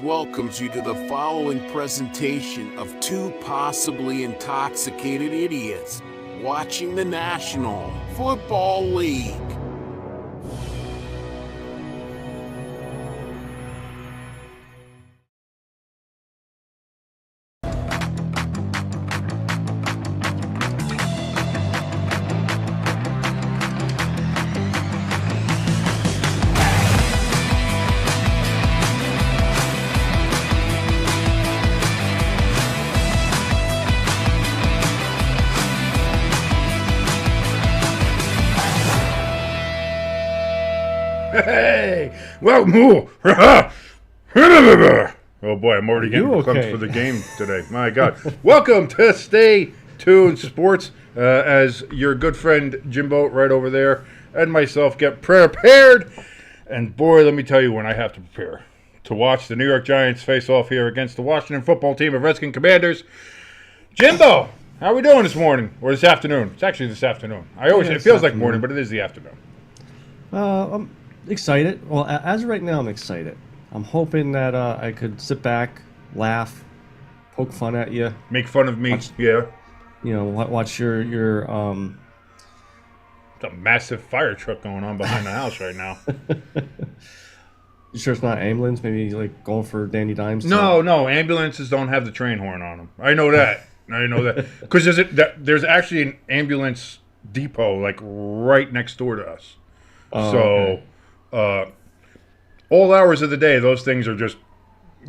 welcomes you to the following presentation of two possibly intoxicated idiots watching the National Football League. Hey, welcome. Oh boy, I'm already getting pumped for the game today. My God. Welcome to Stay Tuned Sports as your good friend Jimbo right over there and myself get prepared. And boy, let me tell you when I have to prepare to watch the New York Giants face off here against the Washington football team of Redskin Commanders. Jimbo, how are we doing this morning or this afternoon? It's actually this afternoon. It feels like morning, but it is the afternoon. I'm excited. Well, as of right now, I'm excited. I'm hoping that I could sit back, laugh, poke fun at you, Make fun of me, watch, yeah. Watch your It's a massive fire truck going on behind the house right now. You sure it's not ambulance? Maybe like going for Danny Dimes? No, ambulances don't have the train horn on them. I know that. Because there's actually an ambulance depot like right next door to us. All hours of the day, those things are just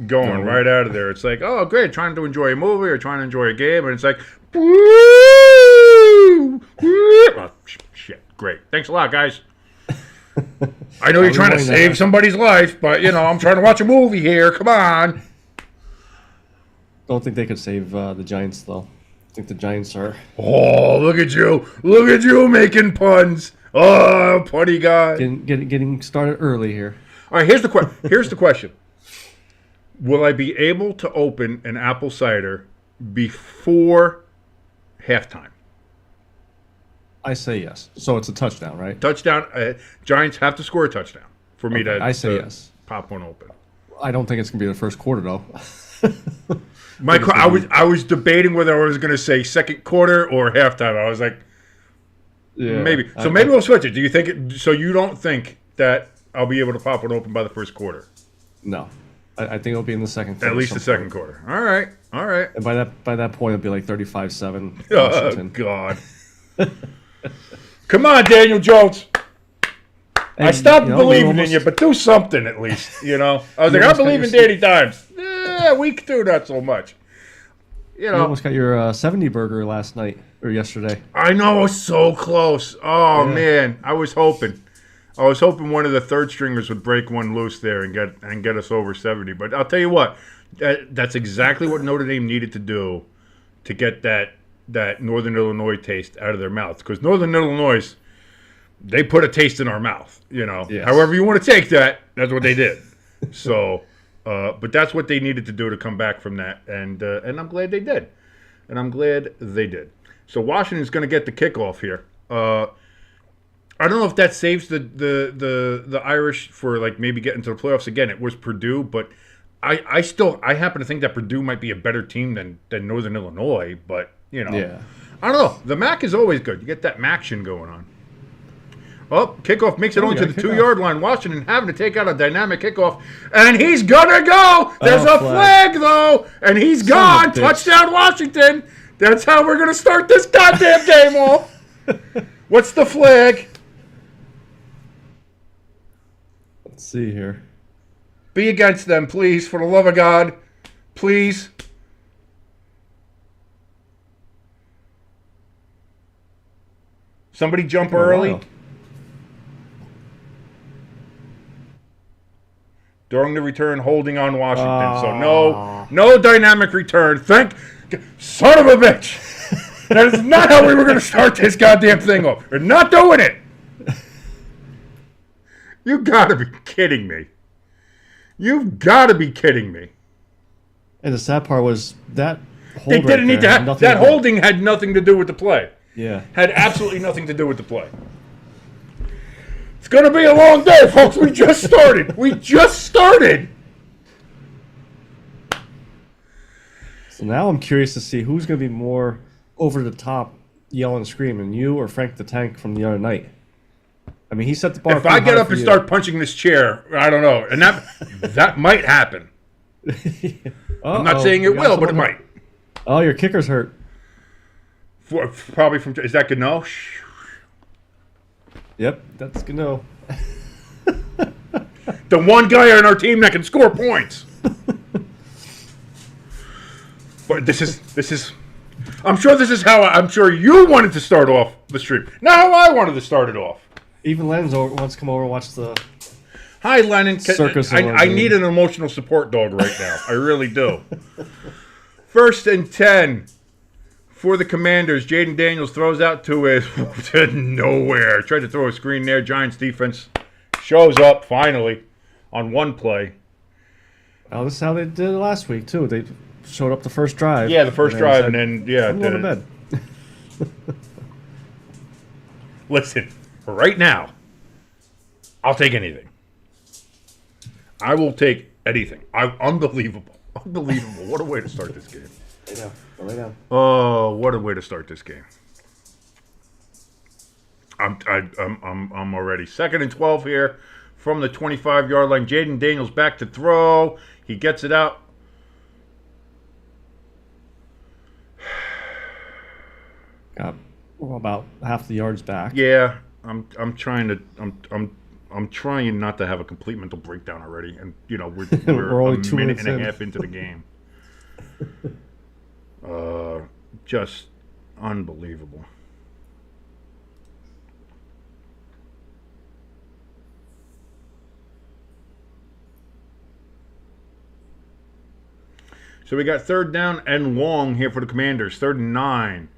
going right out of there. It's like, oh, great, trying to enjoy a movie or trying to enjoy a game, and it's like, woo, woo. Oh, shit, great. Thanks a lot, guys. I know you're trying to save somebody's life, but, I'm trying to watch a movie here. Come on. Don't think they could save the Giants, though. I think the Giants are... Oh, look at you. Look at you making puns. Oh, punny guy. Getting started early here. All right, here's the question. Will I be able to open an apple cider before halftime? I say yes. So it's a touchdown, right? Touchdown. Giants have to score a touchdown for me to. I say yes. Pop one open. I don't think it's gonna be the first quarter though. I was debating whether I was going to say second quarter or halftime. I was like, maybe. So maybe we'll switch it. Do you think it? So you don't think that I'll be able to pop one open by the first quarter? No, I think it'll be in the second quarter. At least the second quarter. All right. And by that point, it'll be like 35-7. Oh God. Come on, Daniel Jones. I stopped believing in you, but do something at least. I was like, I believe in Danny Dimes. Week 2, not so much. You almost got your 70 burger last night or yesterday. I know, so close. Oh man, I was hoping one of the third stringers would break one loose there and get us over 70. But I'll tell you what, that's exactly what Notre Dame needed to do to get that Northern Illinois taste out of their mouths. Because Northern Illinois, they put a taste in our mouth. Yes. However you want to take that, that's what they did. So, but that's what they needed to do to come back from that, and I'm glad they did. So Washington's going to get the kickoff here. I don't know if that saves the Irish for like maybe getting to the playoffs again. It was Purdue, but I happen to think that Purdue might be a better team than Northern Illinois. But I don't know. The MAC is always good. You get that MACtion going on. Oh, kickoff makes it only to the 2-yard line. Washington having to take out a dynamic kickoff, and he's gonna go. There's a flag though, and he's gone. Touchdown, Washington. That's how we're gonna start this goddamn game off. What's the flag? Let's see here. Be against them, please, for the love of God. Please. Somebody jump early. Wow. During the return, holding on Washington. So no dynamic return. Son of a bitch. That is not how we were going to start this goddamn thing off. We're not doing it. You got to be kidding me. You've got to be kidding me. And the sad part was that They didn't need to have that. Holding had nothing to do with the play. Yeah. Had absolutely nothing to do with the play. It's going to be a long day, folks. We just started. So now I'm curious to see who's going to be more over the top, yelling and screaming, you or Frank the Tank from the other night. I mean, he set the bar. If I get up and start punching this chair, I don't know, and that might happen. I'm not saying it will, but it might. Oh, your kicker's hurt. Probably from. Is that Gano? Yep, that's Gano. The one guy on our team that can score points. But this is. I'm sure this is how I'm sure you wanted to start off the stream. Not how I wanted to start it off. Even Lennon wants to come over and watch the. Hi, Lennon. Circus. I need an emotional support dog right now. I really do. 1st and 10 for the Commanders. Jayden Daniels throws out to nowhere. Tried to throw a screen there. Giants defense shows up finally on one play. Oh, this is how they did it last week too. They showed up the first drive. Yeah, the first drive, and then I'm going to bed. Listen, right now, I'll take anything. I will take anything. Unbelievable. Unbelievable. What a way to start this game. Lay down. Oh, what a way to start this game. I'm already 2nd and 12 here from the 25-yard line. Jayden Daniels back to throw. He gets it out. Got about half the yards back. Yeah, I'm trying not to have a complete mental breakdown already, and we're only a 2 minute minutes and a in. half into the game. Just unbelievable. So we got 3rd down and long here for the Commanders. 3rd and 9.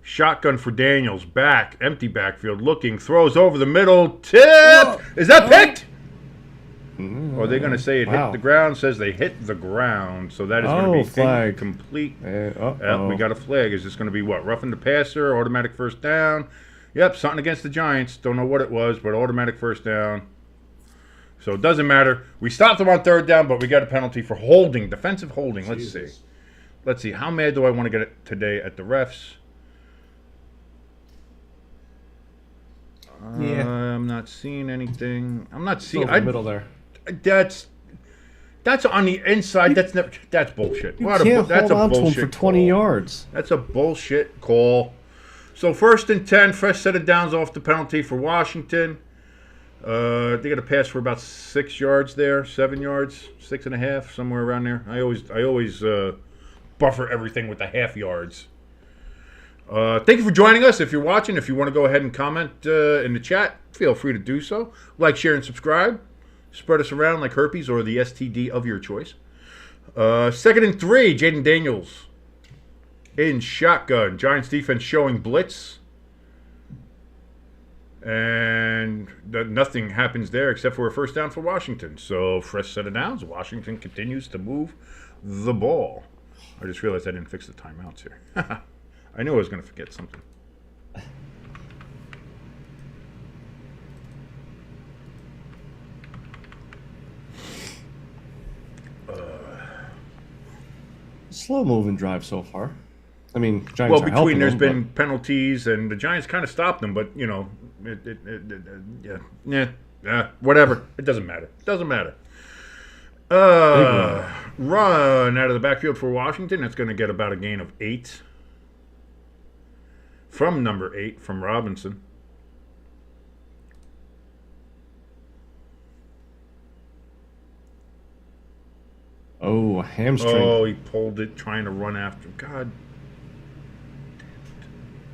Shotgun for Daniels. Back. Empty backfield. Looking. Throws over the middle. Tip. Whoa. Is that picked? Or are they going to say it hit the ground? Says they hit the ground. So that is going to be flag. Incomplete. We got a flag. Is this going to be what? Roughing the passer? Automatic first down? Yep. Something against the Giants. Don't know what it was, but automatic first down. So it doesn't matter. We stopped them on 3rd down, but we got a penalty for holding. Defensive holding. Let's see. Let's see. How mad do I want to get today at the refs? Yeah. I'm not seeing anything. I'm not seeing. Over the middle there. That's on the inside. That's bullshit. You can't that's hold a on to him bullshit for 20 call. yards. That's a bullshit call. So 1st and 10. Fresh set of downs off the penalty for Washington. They got a pass for about 6 yards there, 7 yards, 6.5, somewhere around there. I always buffer everything with the half yards. Thank you for joining us. If you're watching, if you want to go ahead and comment in the chat, feel free to do so. Like, share, and subscribe. Spread us around like herpes or the STD of your choice. 2nd and 3, Jayden Daniels in shotgun. Giants defense showing blitz. And nothing happens there except for a first down for Washington. So fresh set of downs. Washington continues to move the ball. I just realized I didn't fix the timeouts here. I knew I was going to forget something. Slow moving drive so far. I mean, Giants are helping there's them, been penalties, and the Giants kind of stopped them, but, whatever. It doesn't matter. Run out of the backfield for Washington. That's going to get about a gain of 8. From number 8, from Robinson. Oh, a hamstring. Oh, he pulled it trying to run after him. God.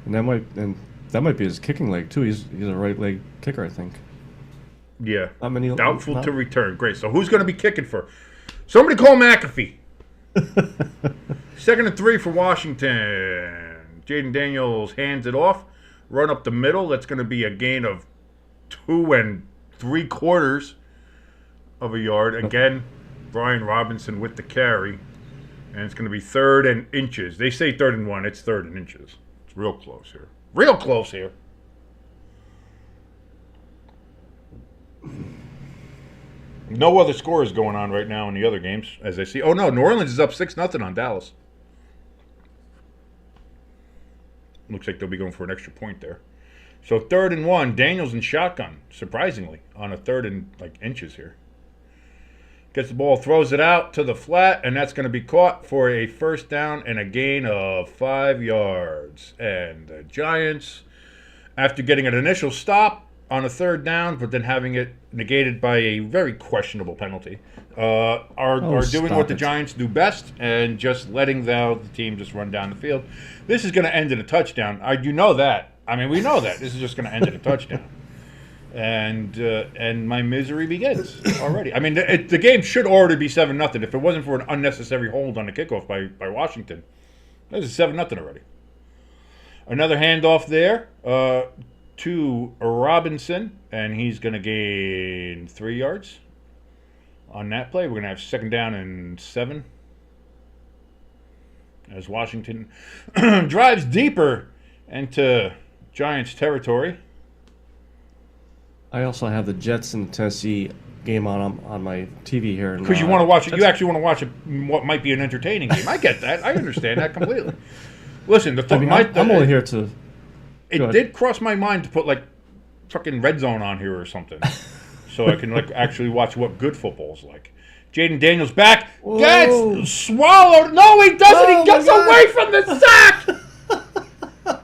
And that might be his kicking leg too. He's a right leg kicker, I think. Yeah. Doubtful to return. Great. So who's going to be kicking for? Somebody call McAfee. 2nd and 3 for Washington. Jayden Daniels hands it off. Run up the middle. That's going to be a gain of 2 3/4 of a yard. Again, Brian Robinson with the carry. And it's going to be 3rd and inches. They say 3rd and 1. It's 3rd and inches. It's real close here. Real close here. No other scores going on right now in the other games, as I see. Oh, no. New Orleans is up 6-0 on Dallas. Looks like they'll be going for an extra point there. So 3rd and 1, Daniels in shotgun, surprisingly, on a 3rd and inches here. Gets the ball, throws it out to the flat, and that's going to be caught for a first down and a gain of 5 yards. And the Giants, after getting an initial stop on a 3rd down, but then having it negated by a very questionable penalty, are doing what the Giants do best and just letting the team just run down the field. This is going to end in a touchdown. You know that. I mean, we know that. This is just going to end in a touchdown. And my misery begins already. I mean, the game should already be 7-0 if it wasn't for an unnecessary hold on the kickoff by Washington. This is 7-0 already. Another handoff there to Robinson, and he's going to gain 3 yards on that play. We're going to have 2nd down and 7 as Washington drives deeper into Giants territory. I also have the Jets and Tennessee game on my TV here. Because you want to watch it. You actually want to watch what might be an entertaining game. I get that. I understand that completely. Listen, I'm only here to... It did cross my mind to put, fucking Red Zone on here or something. So I can, actually watch what good football's like. Jayden Daniels back. Whoa. Gets swallowed. No, he doesn't. He gets away from the sack.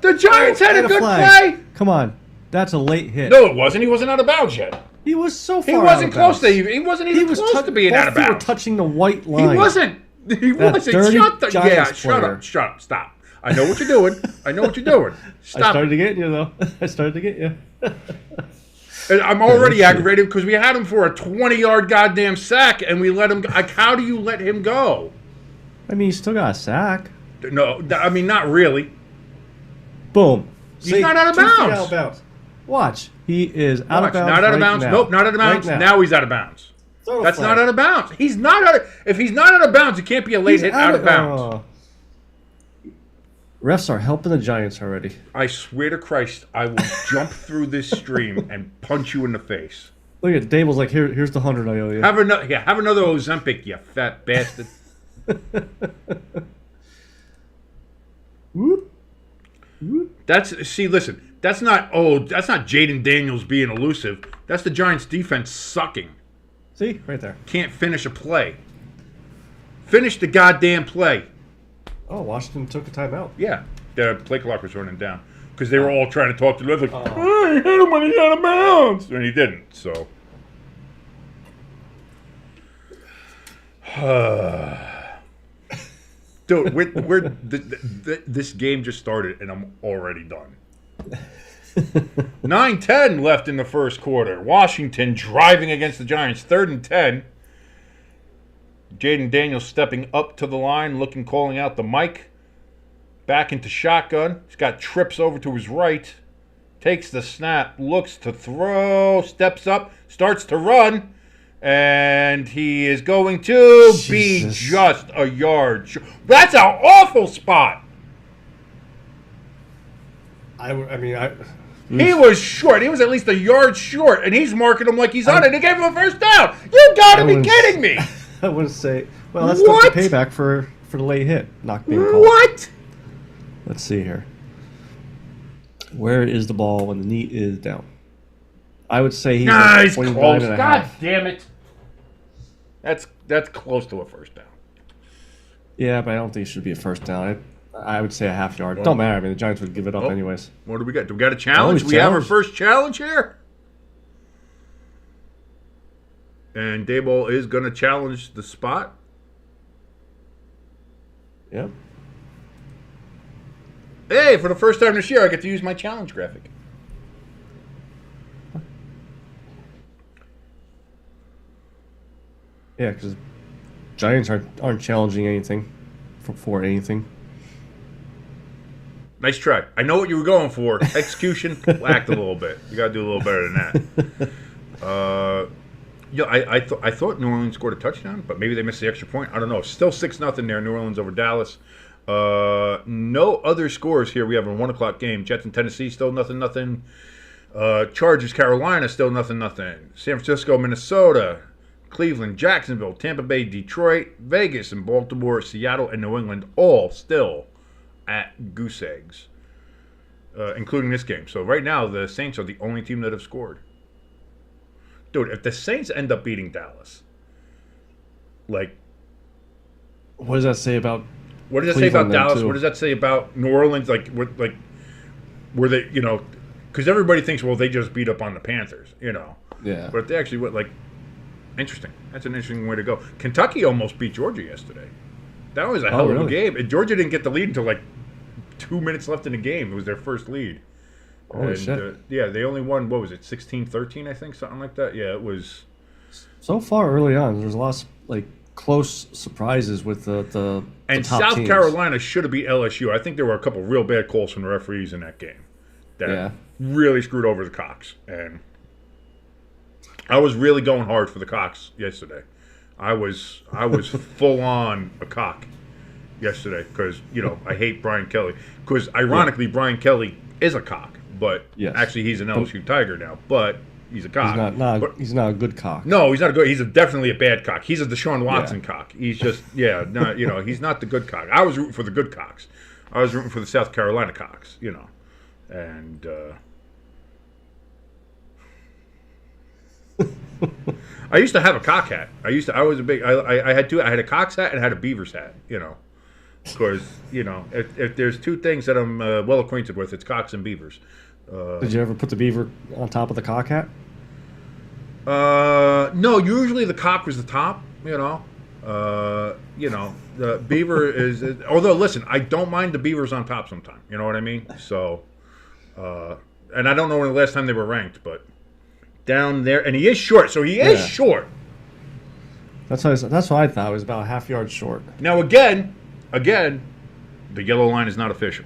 The Giants had a good play. Come on. That's a late hit. No, it wasn't. He wasn't out of bounds yet. He was so far He wasn't close to. He wasn't even close to being out of bounds. He was touching the white line. He wasn't. He wasn't. Shut up. Stop. I know what you're doing. Stop. I started to get you, though. I started to get you. And I'm already aggravated because we had him for a 20-yard goddamn sack, and we let him. How do you let him go? I mean, he still got a sack. No, I mean not really. Boom. He's not out of bounds. Out of bounds. Watch. He is out of bounds. Not out of bounds. Now. Nope, not out of bounds. Right now he's out of bounds. That's not out of bounds. He's not out of. If he's not out of bounds, it can't be a late hit out of bounds. Refs are helping the Giants already. I swear to Christ, I will jump through this stream and punch you in the face. Look at Dable's like, here's the 100 I owe you. Have another Ozempic, you fat bastard. Whoop. Listen, that's not Jayden Daniels being elusive. That's the Giants' defense sucking. See, right there. Can't finish a play. Finish the goddamn play. Oh, Washington took a timeout. Yeah, the play clock was running down because they were all trying to talk to the other. He hit him when he got out of bounds, and he didn't. So, dude, this game just started, and I'm already done. 9:10 left in the first quarter. Washington driving against the Giants. 3rd and 10. Jayden Daniels stepping up to the line, calling out the mic. Back into shotgun. He's got trips over to his right. Takes the snap, looks to throw, steps up, starts to run, and he is going to be just a yard short. That's an awful spot. He was short. He was at least a yard short, and he's marking him like he's on it. They gave him a first down. You gotta be kidding me. I wouldn't say. Well, that's not the payback for the late hit. Not being called. What? Let's see here. Where is the ball when the knee is down? I would say he's close. God damn it. That's close to a first down. Yeah, but I don't think it should be a first down. I would say a half yard. Don't matter. I mean, the Giants would give it up anyways. What do we got? Do we got a challenge? We have our first challenge here. And Dayball is going to challenge the spot. Yep. Hey, for the first time this year, I get to use my challenge graphic. Yeah, because Giants aren't challenging anything for anything. Nice try. I know what you were going for. Execution lacked a little bit. You got to do a little better than that. I thought New Orleans scored a touchdown, but maybe they missed the extra point. I don't know. Still 6-0 there. New Orleans over Dallas. No other scores here. We have a 1 o'clock game. Jets and Tennessee still 0-0. Chargers Carolina still 0-0. San Francisco Minnesota. Cleveland, Jacksonville, Tampa Bay, Detroit, Vegas, and Baltimore, Seattle, and New England all still at goose eggs. including this game. So right now, the Saints are the only team that have scored. Dude, if the Saints end up beating Dallas, like, What does that say about? what does that say about Cleveland then, Dallas? too? What does that say about New Orleans? Were they, because everybody thinks, well, they just beat up on the Panthers, Yeah. But if they actually went, interesting. That's an interesting way to go. Kentucky almost beat Georgia yesterday. That was a hell of a really? game. And Georgia didn't get the lead until 2 minutes left in the game. It was their first lead. Holy shit. Yeah, they only won, what was it, 16-13, I think, something like that. Yeah, it was. So far early on, there's lots close surprises with the And top South teams. Carolina should have beat LSU. I think there were a couple real bad calls from the referees in that game that Yeah. really screwed over the Cox. And I was really going hard for the Cox yesterday. I was full on a cock yesterday because I hate Brian Kelly. Because ironically, Brian Kelly is a cock, but Yes. actually he's an LSU Tiger now. But he's a cock. He's not a good cock. No, he's not a good. He's definitely a bad cock. He's a Deshaun Watson cock. He's just he's not the good cock. I was rooting for the good cocks. I was rooting for the South Carolina cocks. And I used to have a cock hat. I was a big. I had two. I had a Cox hat and I had a Beavers hat. Because if there's two things that I'm well acquainted with, it's cocks and beavers. Did you ever put the beaver on top of the cock hat? No, usually the cock was the top. The beaver is. Although, listen, I don't mind the beavers on top sometimes. You know what I mean? So, and I don't know when the last time they were ranked, but down there, and he is short. So he is short. That's what I thought. It was about a half yard short. Now again, the yellow line is not official.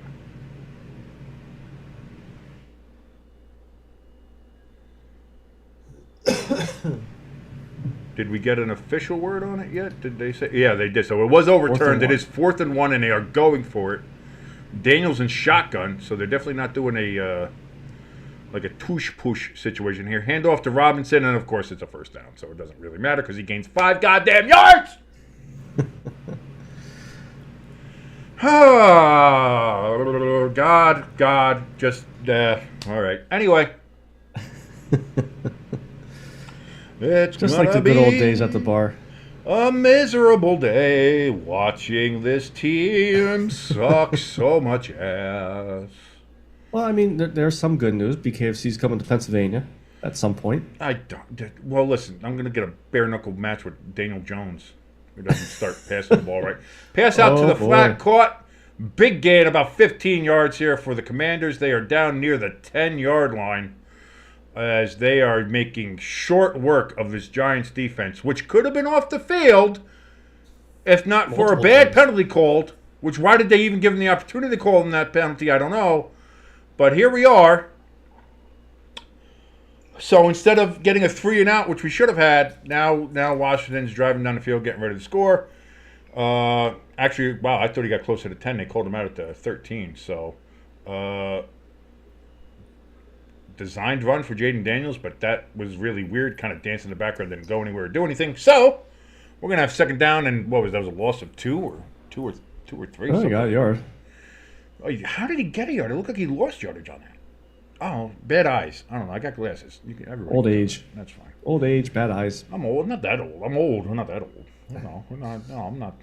Did we get an official word on it yet? Did they say? Yeah, they did. So it was overturned. It is 4th and 1, and they are going for it. Daniels in shotgun, so they're definitely not doing a touche-push situation here. Hand off to Robinson, and of course it's a first down, so it doesn't really matter because he gains 5 goddamn yards! Oh, God, just, all right. Anyway. It's just like the good old days at the bar. A miserable day watching this team suck so much ass. Well, I mean, there's some good news. BKFC's coming to Pennsylvania at some point. Well, listen, I'm going to get a bare-knuckle match with Daniel Jones, who doesn't start passing the ball right. Pass out to the flat court. Big gain, about 15 yards here for the Commanders. They are down near the 10-yard line as they are making short work of this Giants defense, which could have been off the field if not for a bad penalty called, which why did they even give them the opportunity to call them that penalty? I don't know. But here we are. So instead of getting a 3-and-out, which we should have had, now Washington's driving down the field, getting ready to score. Actually, wow, I thought he got closer to 10. They called him out at the 13. So, designed run for Jayden Daniels, but that was really weird. Kind of dance in the background, didn't go anywhere or do anything. So, we're gonna have second down, and that was a loss of 2 or 3. Oh, he got a yard. Oh, how did he get a yard? It looked like he lost yardage on that. Oh, bad eyes. I don't know. I got glasses. Old age. That's fine. Old age, bad eyes. I'm old. Not that old. I'm old. I'm not that old. No, I'm not.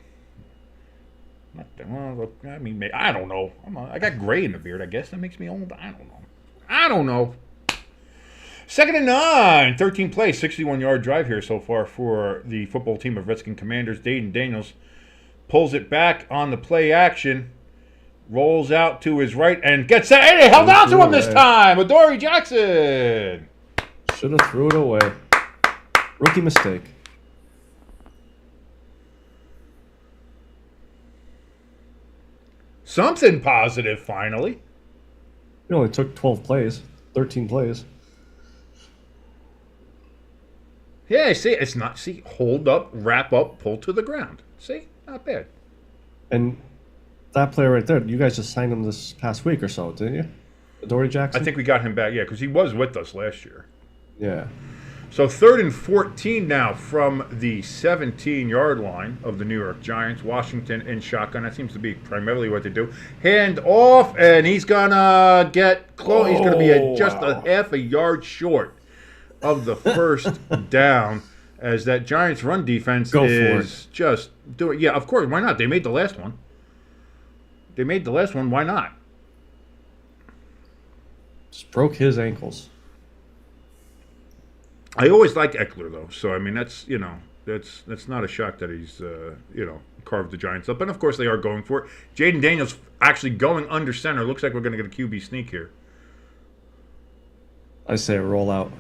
Well, look, I mean, I don't know. I got gray in the beard. I guess that makes me old. I don't know. 2nd and 9. 13 plays. 61-yard drive here so far for the football team of Redskin Commanders. Jayden Daniels pulls it back on the play action. Rolls out to his right and gets that. And he held on to him this time. Adoree Jackson. Should have threw it away. Rookie mistake. Something positive, finally. It only took 12 plays, 13 plays. Yeah, see, it's not, hold up, wrap up, pull to the ground. See, not bad. And that player right there, you guys just signed him this past week or so, didn't you? Adoree Jackson? I think we got him back, yeah, because he was with us last year. Yeah. So 3rd and 14 now from the 17-yard line of the New York Giants. Washington in shotgun. That seems to be primarily what they do. Hand off, and he's going to get close. He's going to be just a half a yard short of the first down, as that Giants run defense is just doing. Yeah, of course. Why not? They made the last one. Why not? Just broke his ankles. I always liked Eckler, though. So, I mean, that's not a shock that he's, carved the Giants up. And, of course, they are going for it. Jayden Daniels actually going under center. Looks like we're going to get a QB sneak here. I say roll out.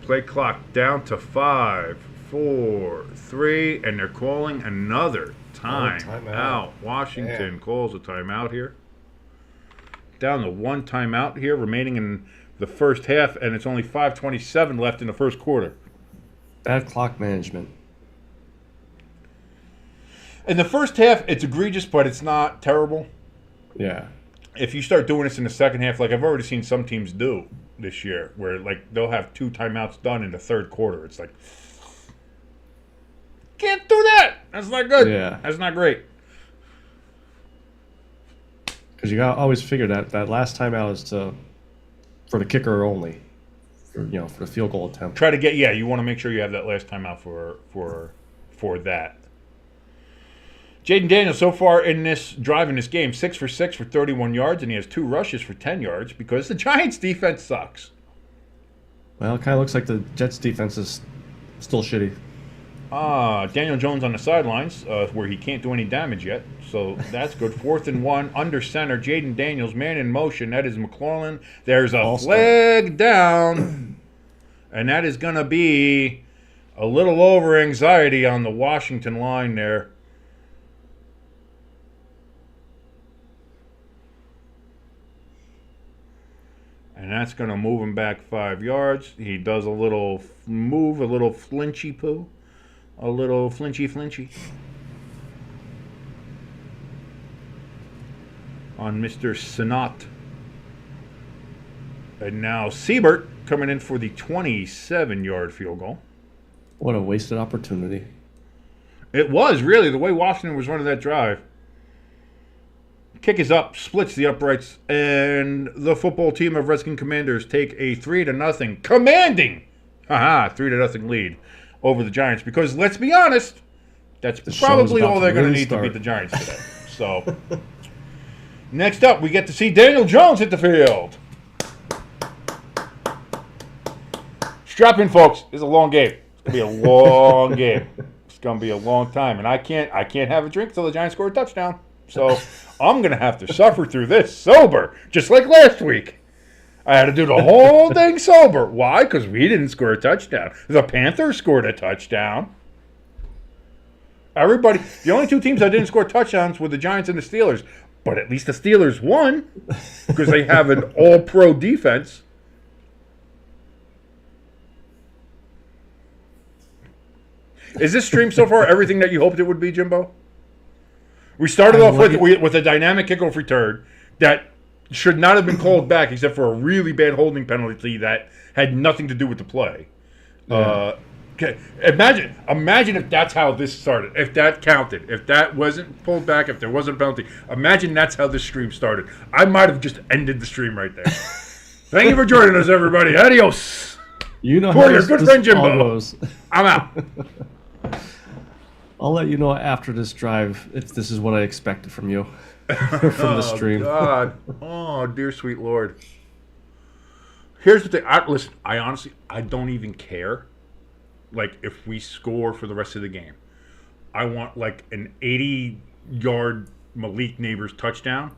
Play clock down to 5, 4, 3, and they're calling another timeout. Washington calls a timeout here. Down to 1 timeout here, remaining in the first half, and it's only 5:27 left in the first quarter. Bad clock management. In the first half, it's egregious, but it's not terrible. Yeah. If you start doing this in the second half, like I've already seen some teams do this year, where like they'll have 2 timeouts done in the third quarter. It's like, can't do that. That's not good. Yeah. That's not great. Because you got to always figure that last timeout is for the kicker only, for the field goal attempt. Try to get you want to make sure you have that last timeout for that. Jayden Daniels so far in this drive in this game, 6 for 6 for 31 yards, and he has 2 rushes for 10 yards because the Giants' defense sucks. Well, it kind of looks like the Jets' defense is still shitty. Daniel Jones on the sidelines, where he can't do any damage yet, so that's good. 4th and 1, under center. Jayden Daniels, man in motion. That is McLaurin. There's a flag down, and that is going to be a little over anxiety on the Washington line there. And that's going to move him back 5 yards. He does a little move, a little flinchy poo. A little flinchy. On Mr. Sinat. And now Siebert coming in for the 27-yard field goal. What a wasted opportunity. It was, really, the way Washington was running that drive. Kick is up, splits the uprights, and the football team of Redskin Commanders take a 3-0 commanding 3-0 lead over the Giants, because let's be honest, that's probably all they're going to need to beat the Giants today. So, next up, we get to see Daniel Jones hit the field. Strap in, folks. This is a long game. It's going to be a long game. It's going to be a long time, and I can't have a drink until the Giants score a touchdown. So, I'm going to have to suffer through this sober, just like last week. I had to do the whole thing sober. Why? Because we didn't score a touchdown. The Panthers scored a touchdown. The only 2 teams that didn't score touchdowns were the Giants and the Steelers. But at least the Steelers won because they have an all-pro defense. Is this stream so far everything that you hoped it would be, Jimbo? We started off with a dynamic kickoff return that should not have been called back except for a really bad holding penalty that had nothing to do with the play. Yeah. Okay. Imagine if that's how this started, if that counted, if that wasn't pulled back, if there wasn't a penalty. Imagine that's how this stream started. I might have just ended the stream right there. Thank you for joining us, everybody. Adios. You know how your good friend Jimbo goes. I'm out. I'll let you know after this drive if this is what I expected from you. From the stream. Oh, God. Oh, dear sweet Lord. Here's the thing. Listen, I honestly don't even care. Like, if we score for the rest of the game. I want, like, an 80-yard Malik Neighbors touchdown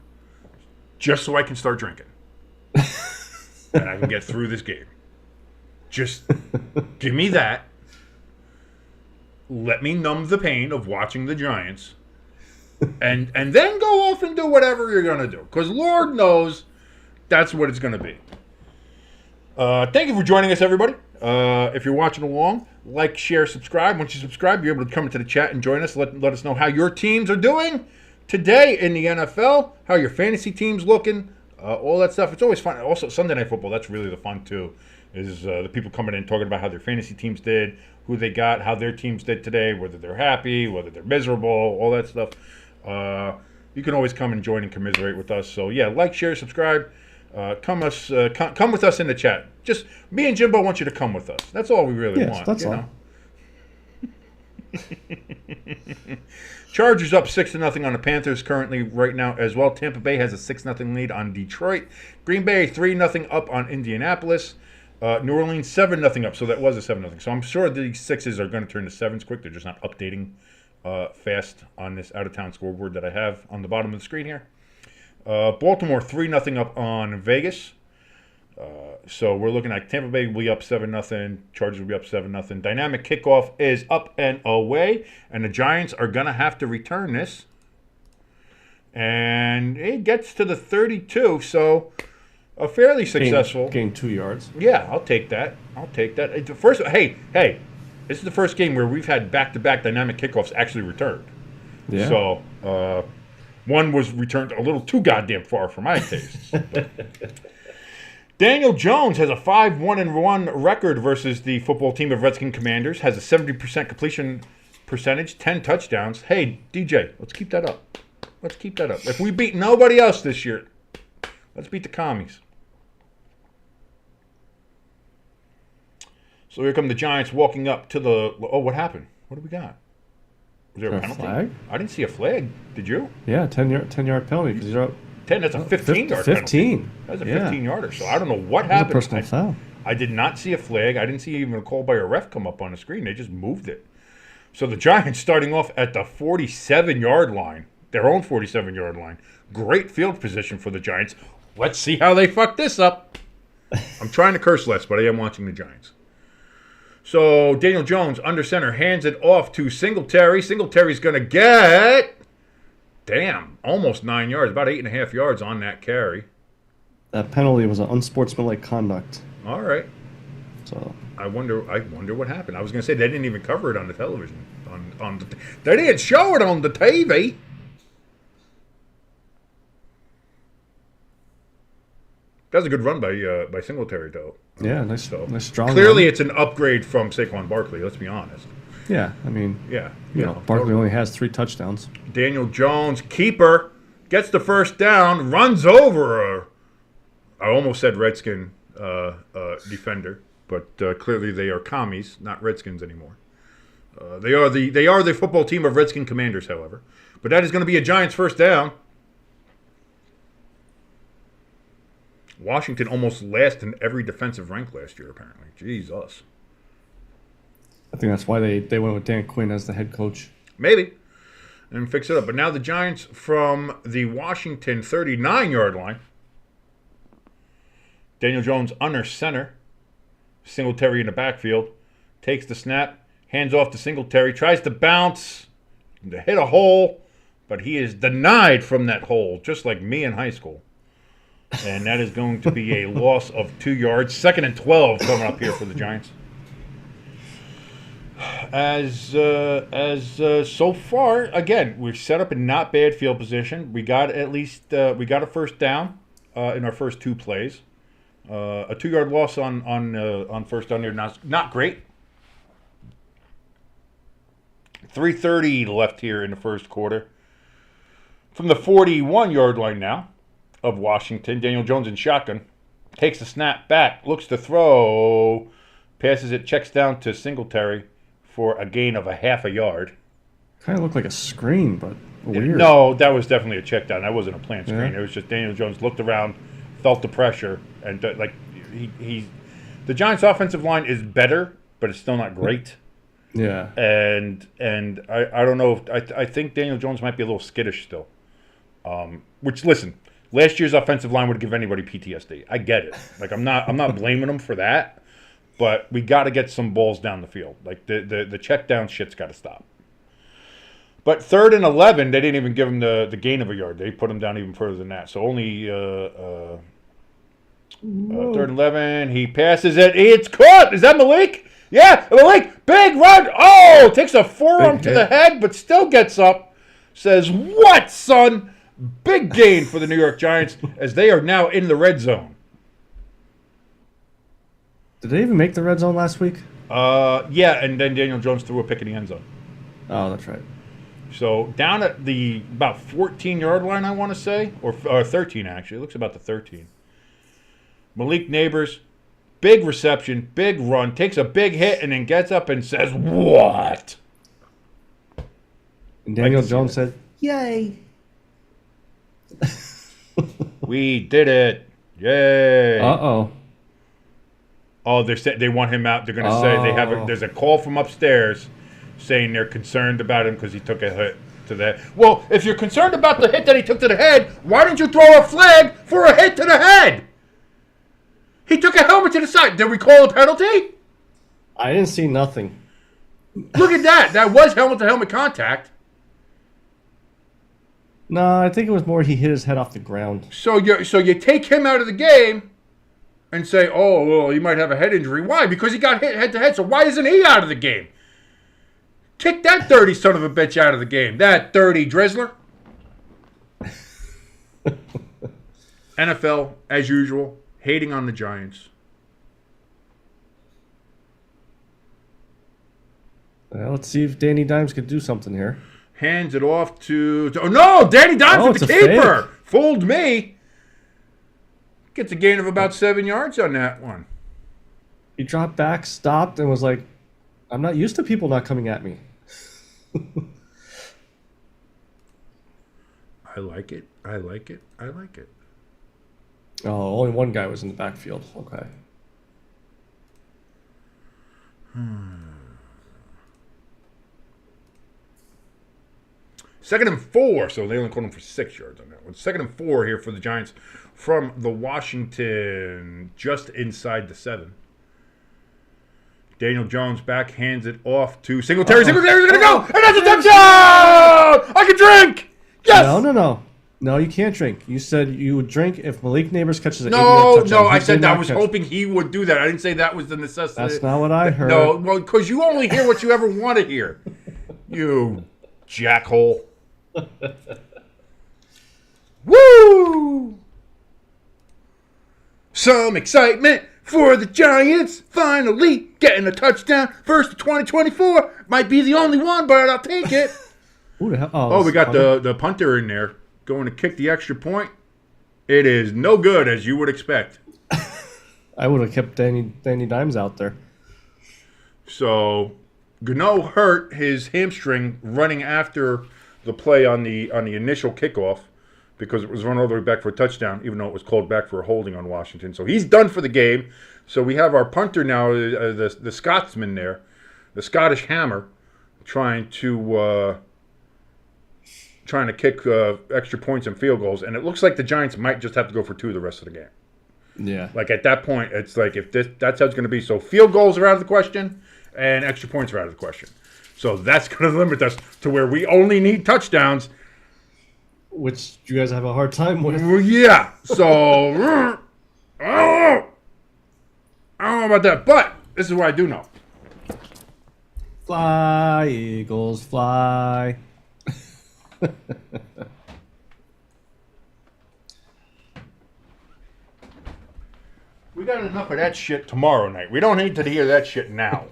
just so I can start drinking. And I can get through this game. Just give me that. Let me numb the pain of watching the Giants. And then go off and do whatever you're going to do. Because Lord knows that's what it's going to be. Thank you for joining us, everybody. If you're watching along, like, share, subscribe. Once you subscribe, you're able to come into the chat and join us. Let us know how your teams are doing today in the NFL, how your fantasy team's looking, all that stuff. It's always fun. Also, Sunday Night Football, that's really the fun, too. is the people coming in talking about how their fantasy teams did, who they got, how their teams did today, whether they're happy, whether they're miserable, all that stuff. You can always come and join and commiserate with us. So yeah, like, share, subscribe. Come with us in the chat. Just me and Jimbo want you to come with us. That's all we really want. That's all. Chargers up 6-0 on the Panthers currently right now as well. Tampa Bay has a 6-0 lead on Detroit. Green Bay 3-0 up on Indianapolis. New Orleans 7-0 up. So that was a 7-0. So I'm sure these sixes are going to turn to sevens quick. They're just not updating fast on this out-of-town scoreboard that I have on the bottom of the screen here. Baltimore 3-0 up on Vegas. So we're looking at Tampa Bay will be up 7-0. Chargers will be up 7-0. Dynamic kickoff is up and away. And the Giants are going to have to return this. And it gets to the 32. So a fairly successful. Gain 2 yards. Yeah, I'll take that. First, hey, this is the first game where we've had back-to-back dynamic kickoffs actually returned. Yeah. So one was returned a little too goddamn far for my tastes. Daniel Jones has a 5-1-1 record versus the football team of Redskin Commanders. Has a 70% completion percentage, 10 touchdowns. Hey, DJ, let's keep that up. If we beat nobody else this year, let's beat the commies. So here come the Giants walking up to the... Oh, what happened? What do we got? Was there a penalty? Flag? I didn't see a flag. Did you? Yeah, 10-yard penalty because you're up. 10, that's a 15-yard 15. That's a 15-yarder. So I don't know what happened. That was a personal foul. I did not see a flag. I didn't see even a call by a ref come up on the screen. They just moved it. So the Giants starting off at the 47-yard line, their own 47-yard line. Great field position for the Giants. Let's see how they fuck this up. I'm trying to curse less, but I am watching the Giants. So Daniel Jones, under center, hands it off to Singletary. Singletary's going to get, almost 9 yards, about 8.5 yards on that carry. That penalty was an unsportsmanlike conduct. All right. So I wonder what happened. I was going to say they didn't even cover it on the television. They didn't show it on the TV. That was a good run by Singletary, though. Yeah, nice strong. Clearly, run. it's an upgrade from Saquon Barkley. Let's be honest. Yeah, I mean, yeah, Barkley only has 3 touchdowns. Daniel Jones, keeper, gets the first down, runs over I almost said Redskin defender, but clearly they are commies, not Redskins anymore. They are the football team of Redskin Commanders, however. But that is going to be a Giants first down. Washington almost last in every defensive rank last year, apparently. Jesus. I think that's why they went with Dan Quinn as the head coach. Maybe. And fix it up. But now the Giants from the Washington 39-yard line. Daniel Jones under center. Singletary in the backfield. Takes the snap. Hands off to Singletary. Tries to bounce. To hit a hole. But he is denied from that hole, just like me in high school. And that is going to be a loss of 2 yards. 2nd and 12 coming up here for the Giants. As so far, again, we're set up in not bad field position. We got a first down in our first 2 plays. A 2-yard loss on first down here, not great. 3:30 left here in the first quarter. From the 41-yard line now of Washington, Daniel Jones in shotgun. Takes the snap back, looks to throw, passes it, checks down to Singletary for a gain of a half a yard. Kind of looked like a screen, but weird. No, that was definitely a check down. That wasn't a planned screen. Yeah. It was just Daniel Jones looked around, felt the pressure, and the Giants' offensive line is better, but it's still not great. Yeah. And I don't know if I think Daniel Jones might be a little skittish still. Which, listen, last year's offensive line would give anybody PTSD. I get it. Like I'm not blaming them for that, but we got to get some balls down the field. Like the check down shit's got to stop. But 3rd and 11, they didn't even give him the gain of a yard. They put him down even further than that. So only 3rd and 11. He passes it. It's caught. Is that Malik? Yeah, Malik. Big run. Oh, takes a forearm to the head, but still gets up. Says, "What, son?" Big gain for the New York Giants as they are now in the red zone. Did they even make the red zone last week? Yeah, and then Daniel Jones threw a pick in the end zone. Oh, that's right. So down at the about 14-yard line, I want to say, or 13 actually. It looks about the 13. Malik Neighbors, big reception, big run, takes a big hit, and then gets up and says, "What?" And Daniel Jones said, "Yay!" We did it! Yay! Uh-oh. Oh, they want him out. They're going to say there's a call from upstairs saying they're concerned about him because he took a hit to the head. Well, if you're concerned about the hit that he took to the head, why didn't you throw a flag for a hit to the head? He took a helmet to the side. Did we call a penalty? I didn't see nothing. Look at that. That was helmet-to-helmet contact. No, I think it was more he hit his head off the ground. So you take him out of the game and say, oh, well, he might have a head injury. Why? Because he got hit head-to-head. So why isn't he out of the game? Kick that dirty son of a bitch out of the game. That dirty drizzler. NFL, as usual, hating on the Giants. Well, let's see if Danny Dimes could do something here. Hands it off to oh no, Danny Dimes with the keeper. Fake. Fooled me. Gets a gain of about 7 yards on that one. He dropped back, stopped, and was like, I'm not used to people not coming at me. I like it. I like it. I like it. Oh, only one guy was in the backfield. Okay. Second and 4, so they only called him for 6 yards on that one. Second and 4 here for the Giants from the Washington, just inside the 7. Daniel Jones back, hands it off to Singletary. Uh-oh. Singletary's going to go, and that's a touchdown! I can drink! Yes! No, you can't drink. You said you would drink if Malik Neighbors catches an 80-yard touchdown. No, I said I was hoping he would do that. I didn't say that was the necessity. That's not what I heard. No, well, because you only hear what you ever want to hear. You jackhole. Woo! Some excitement for the Giants. Finally getting a touchdown. First of 2024. Might be the only one, but I'll take it. Who the hell? Oh, we got the punter in there going to kick the extra point. It is no good, as you would expect. I would have kept Danny Dimes out there. So, Gano hurt his hamstring running after the play on the initial kickoff because it was run all the way back for a touchdown, even though it was called back for a holding on Washington. So he's done for the game. So we have our punter now, the Scotsman there, the Scottish Hammer, trying to kick extra points and field goals. And it looks like the Giants might just have to go for 2 the rest of the game. Yeah. Like at that point, it's like that's how it's going to be. So field goals are out of the question and extra points are out of the question. So that's going to limit us to where we only need touchdowns. Which you guys have a hard time with. Well, yeah. So, I don't know about that. But this is what I do know. Fly, Eagles, fly. We got enough of that shit tomorrow night. We don't need to hear that shit now.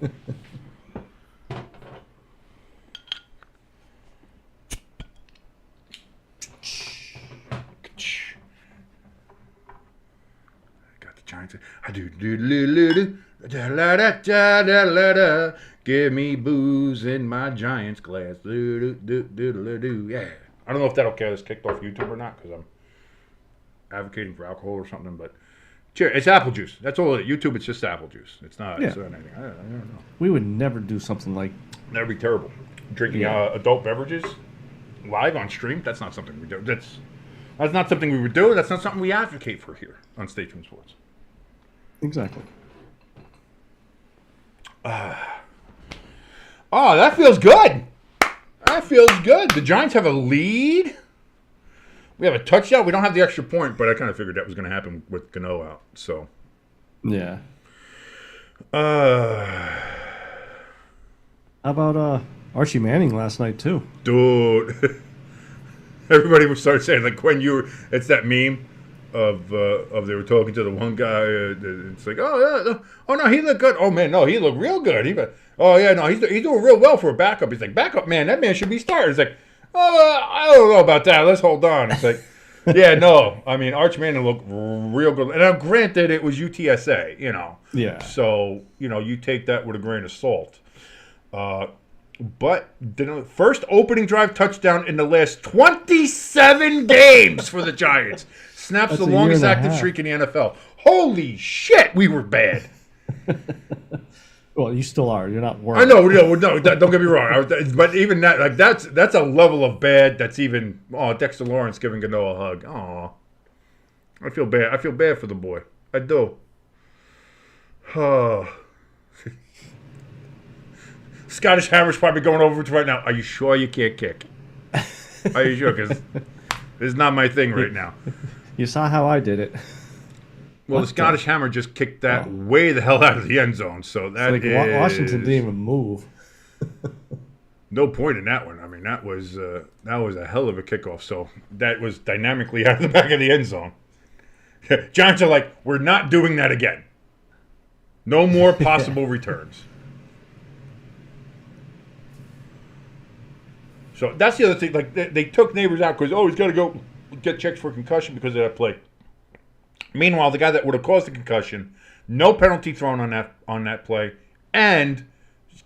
Give me booze in my Giants glass. Yeah. I don't know if that'll get us kicked off YouTube or not because I'm advocating for alcohol or something, but it's apple juice. That's all. YouTube, it's just apple juice. It's not. Yeah. It's not anything. I don't know. We would never do something like that'd be terrible. Drinking adult beverages live on stream. That's not something we do. That's not something we would do. That's not something we advocate for here on Stadium Sports. Exactly. Oh, that feels good. That feels good. The Giants have a lead. We have a touchdown. We don't have the extra point, but I kind of figured that was going to happen with Gano out. So, yeah. How about Archie Manning last night too? Dude, everybody would start saying like when it's that meme they were talking to the one guy. It's like, oh yeah, oh no, he looked good. Oh man, no, he looked real good. Oh yeah, no, he's doing real well for a backup. He's like, backup man, that man should be starting. It's like, oh, I don't know about that. Let's hold on. It's like, yeah, no, I mean Arch Manning looked real good. And now, granted, it was UTSA, Yeah. So you take that with a grain of salt. But the first opening drive touchdown in the last 27 games for the Giants. Snaps That's the a year longest and a active half. streak in the NFL. Holy shit, we were bad. Well, you still are. You're not worried. I know, no, don't get me wrong. But even that, like that's a level of bad that's even. Oh, Dexter Lawrence giving Gano a hug. Oh, I feel bad. I feel bad for the boy. I do. Oh. Scottish Hammer's probably going over to right now. Are you sure you can't kick? Are you sure? Because this is not my thing right now. You saw how I did it. Well, the Scottish Hammer just kicked that way the hell out of the end zone. So that It's like Washington didn't even move. No point in that one. I mean, that was a hell of a kickoff. So that was dynamically out of the back of the end zone. Giants are like, we're not doing that again. No more possible returns. So that's the other thing. Like they took Neighbors out because he's got to go get checked for concussion because of that play. Meanwhile, the guy that would have caused the concussion, no penalty thrown on that play, and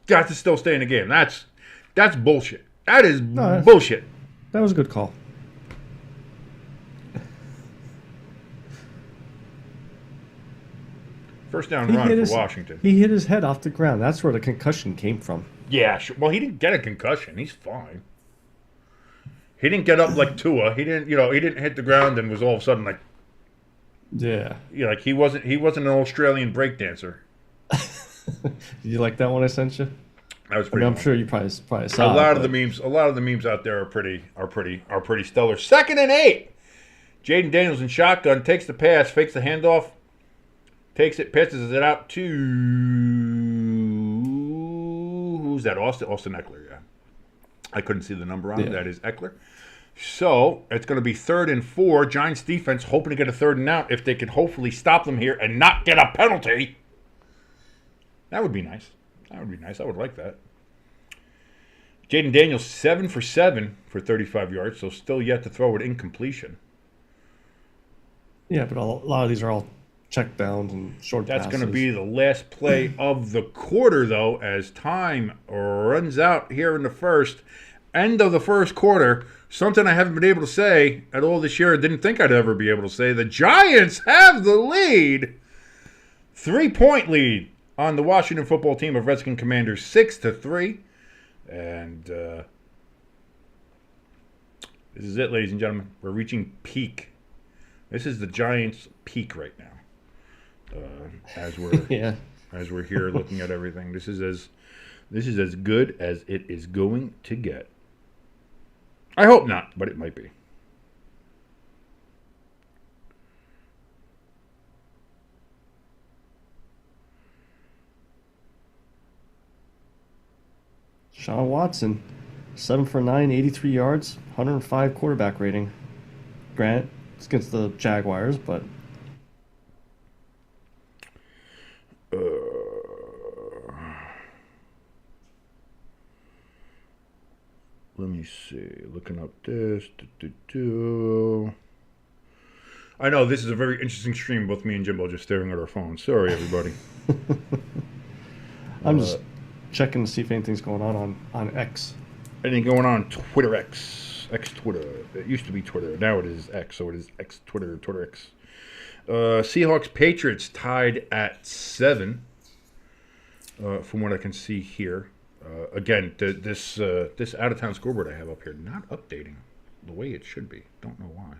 got to still stay in the game. That's bullshit. That is bullshit. That was a good call. First down run for Washington. He hit his head off the ground. That's where the concussion came from. Yeah, sure. Well, he didn't get a concussion. He's fine. He didn't get up like Tua. He didn't hit the ground and was all of a sudden like. Yeah. Yeah, like he wasn't an Australian breakdancer. Did you like that one I sent you? That was pretty. I'm sure you probably saw a lot of the memes out there are pretty stellar. 2nd and 8. Jayden Daniels in shotgun takes the pass, fakes the handoff, takes it, passes it out to who's that? Austin Eckler. Yeah, I couldn't see the number on it. That is Eckler. So it's going to be 3rd and 4. Giants defense hoping to get a 3rd and out if they can hopefully stop them here and not get a penalty. That would be nice. I would like that. Jayden Daniels 7 for 7 for 35 yards, so still yet to throw it incompletion. Yeah, but a lot of these are all check downs and short passes. That's going to be the last play of the quarter, though, as time runs out here in the first. End of the first quarter. Something I haven't been able to say at all this year. I didn't think I'd ever be able to say. The Giants have the lead. 3-point lead on the Washington football team of Redskin Commanders, 6-3. And this is it, ladies and gentlemen. We're reaching peak. This is the Giants' peak right now. As we're as we're here looking at everything, this is as good as it is going to get. I hope not, but it might be. Sean Watson, 7 for 9, 83 yards, 105 quarterback rating. Grant, it's against the Jaguars, but let me see. Looking up this. I know this is a very interesting stream. Both me and Jimbo just staring at our phones. Sorry, everybody. I'm just checking to see if anything's going on X. Anything going on Twitter X Twitter. It used to be Twitter. Now it is X, so it is X Twitter X. Seahawks Patriots tied at 7. From what I can see here. Again, this out of town scoreboard I have up here not updating the way it should be. Don't know why.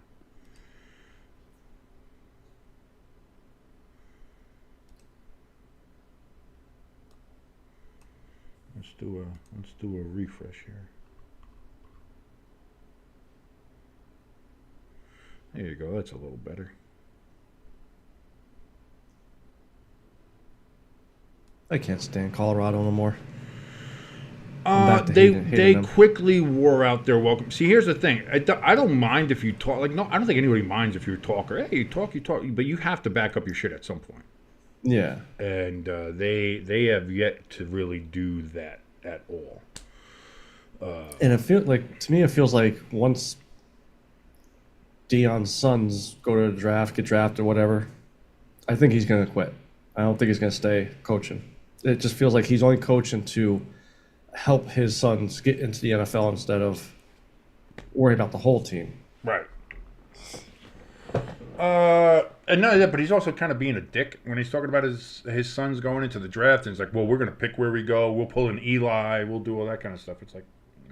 Let's do a refresh here. There you go. That's a little better. I can't stand Colorado no more. hating They them. quickly wore out their welcome. See, here's the thing. I don't mind if you talk. Like, no, I don't think anybody minds if you're a talker. Hey, you talk, but you have to back up your shit at some point. Yeah. And they have yet to really do that at all. And to me, it feels like once Deion's sons go to the draft, get drafted, or whatever, I think he's going to quit. I don't think he's going to stay coaching. It just feels like he's only coaching to help his sons get into the NFL instead of worry about the whole team. Right. And not only that, but he's also kind of being a dick when he's talking about his sons going into the draft. And he's like, well, we're going to pick where we go. We'll pull an Eli. We'll do all that kind of stuff. It's like,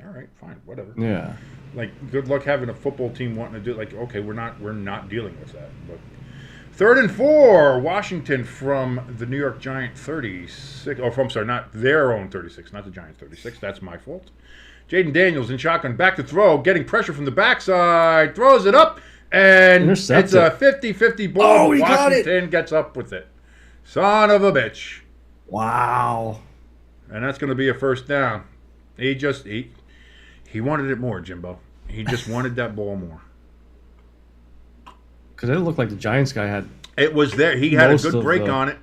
all right, fine, whatever. Yeah. Like, good luck having a football team wanting to do it. Like, okay, we're not dealing with that. But 3rd and 4, Washington from the New York Giant 36. Oh, I'm sorry, not their own 36, not the Giants 36. That's my fault. Jayden Daniels in shotgun, back to throw, getting pressure from the backside, throws it up, and it's a 50-50 ball. Oh, he got it. Washington gets up with it. Son of a bitch. Wow. And that's going to be a first down. He wanted it more, Jimbo. He just wanted that ball more. Because it looked like the Giants guy had. It was there. He had a most good of break the- on it.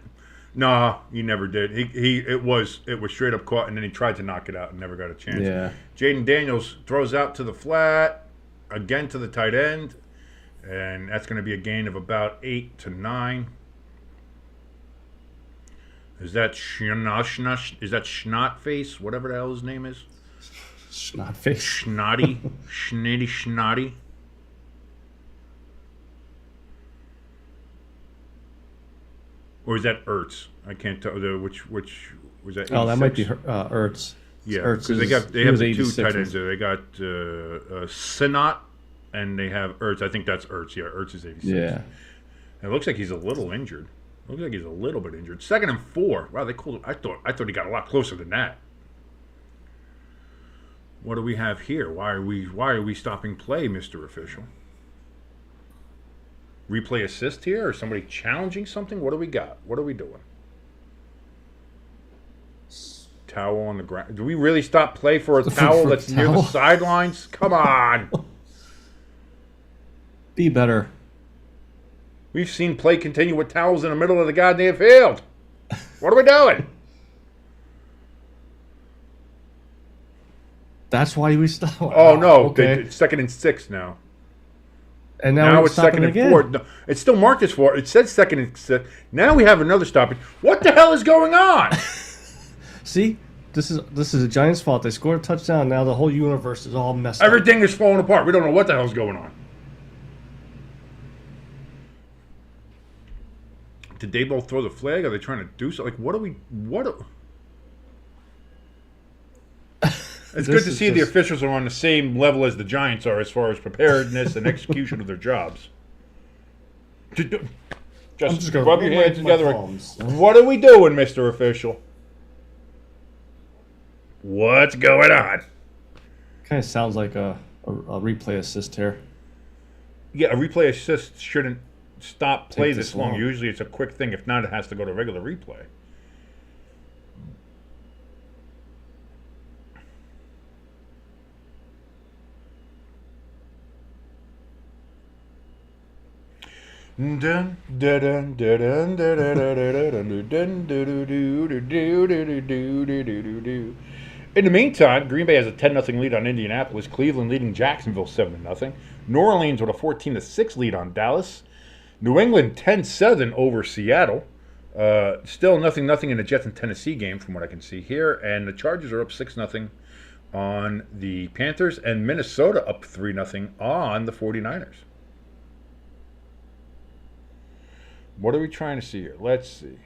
No, he never did. It was straight up caught, and then he tried to knock it out and never got a chance. Yeah. Jayden Daniels throws out to the flat, again to the tight end, and that's going to be a gain of about 8 to 9. Is that Schnot face? Whatever the hell his name is. Snot face. Schnotty. Or is that Ertz? I can't tell. Which was that? 86? Oh, that might be Ertz. Yeah, Ertz because they have he was the two 86 tight ends there. They got Sinot, and they have Ertz. I think that's Ertz. Yeah, Ertz is 86. Yeah. And it looks like he's a little injured. Looks like he's a little bit injured. 2nd and 4. Wow, they called it. I thought he got a lot closer than that. What do we have here? Why are we stopping play, Mr. Official? Replay assist here, or somebody challenging something? What do we got? What are we doing? Towel on the ground. Do we really stop play for a towel that's near the sidelines? Come on. Be better. We've seen play continue with towels in the middle of the goddamn field. What are we doing? That's why we stopped. Oh, no. Okay. It's 2nd and 6 now. And now It's stopping 2nd and again. 4. No, it's still marked as 4. It says 2nd and 6. Now we have another stoppage. What the hell is going on? See, this is the Giants' fault. They scored a touchdown. Now the whole universe is all messed up. Everything is falling apart. We don't know what the hell's going on. Did they both throw the flag? Are they trying to do something? Like, It's good to see the officials are on the same level as the Giants are as far as preparedness and execution of their jobs. Just gonna rub your rub hands my together. palms. What are we doing, Mr. Official? What's going on? Kind of sounds like a replay assist here. Yeah, a replay assist shouldn't stop play Take this this long. long. Usually it's a quick thing. If not, it has to go to regular replay. In the meantime, Green Bay has a 10-0 lead on Indianapolis. Cleveland leading Jacksonville 7-0. New Orleans with a 14-6 lead on Dallas. New England 10-7 over Seattle. Still 0-0 in the Jets and Tennessee game, from what I can see here. And the Chargers are up 6-0 on the Panthers, and Minnesota up 3-0 on the 49ers. What are we trying to see here? Let's see.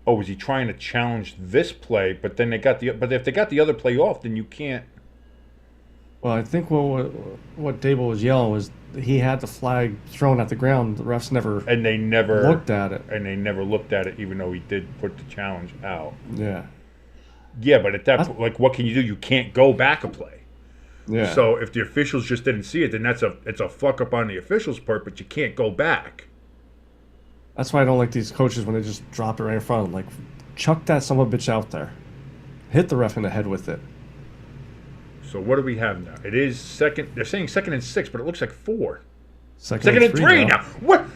Oh, is he trying to challenge this play? But then but if they got the other play off, then you can't. Well, I think what Dable was yelling was he had the flag thrown at the ground. The refs never looked at it. And they never looked at it, even though he did put the challenge out. Yeah. Yeah, but at that point, like, what can you do? You can't go back a play. Yeah. So if the officials just didn't see it, then it's a fuck up on the officials' part, but you can't go back. That's why I don't like these coaches when they just drop it right in front of them. Like, chuck that son of a bitch out there. hit the ref in the head with it. So what do we have now? It is second. They're saying 2nd and 6, but it looks like 4. Second and 3 now. What?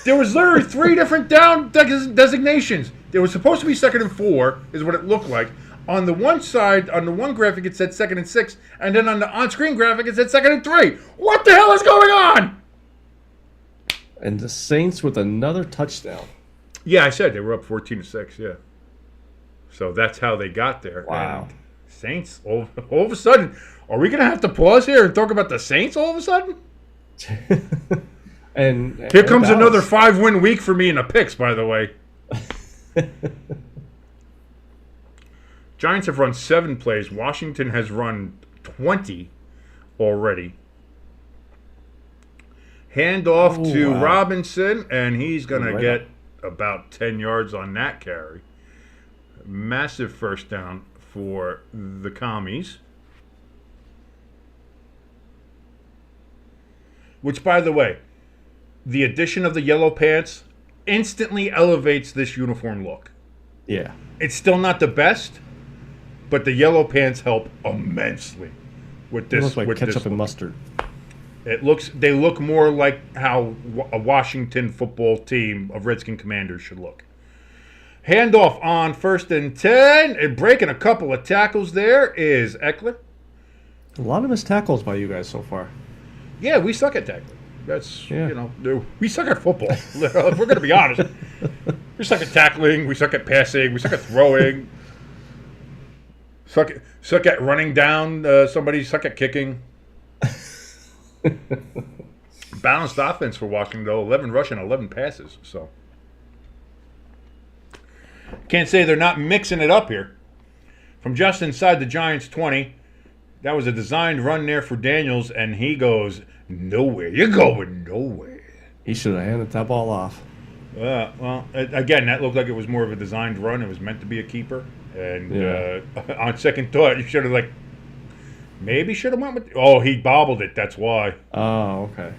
There was literally 3 different down designations. There was supposed to be 2nd and 4, is what it looked like. On the one side, on the one graphic, it said 2nd and 6, and then on the on-screen graphic, it said 2nd and 3. What the hell is going on? And the Saints with another touchdown. Yeah, I said they were up 14-6. Yeah. So that's how they got there. Wow. And Saints, all of a sudden, are we going to have to pause here and talk about the Saints all of a sudden? And here comes another 5-win week for me in the picks, by the way. Giants have run 7 plays. Washington has run 20 already. Hand off to Robinson, and he's going to get about 10 yards on that carry. Massive first down for the Commies. Which, by the way, the addition of the yellow pants instantly elevates this uniform look. Yeah. It's still not the best, but the yellow pants help immensely with this. It looks like with ketchup this and look. mustard. They look more like how a Washington football team of Redskin Commanders should look. Handoff on 1st and 10, and breaking a couple of tackles there is Eckler. A lot of missed tackles by you guys so far. Yeah, we suck at tackling. That's, we suck at football. If we're going to be honest. We suck at tackling. We suck at passing. We suck at throwing. Suck at running down somebody. Suck at kicking. Balanced offense for Washington, though. 11 rushing, 11 passes. So can't say they're not mixing it up here. From just inside the Giants' 20, that was a designed run there for Daniels, and he goes nowhere. You're going nowhere. He should have handed that ball off. Well, again, that looked like it was more of a designed run. It was meant to be a keeper. And on second thought, you should have, maybe should have went with... Oh, he bobbled it. That's why. Oh, okay.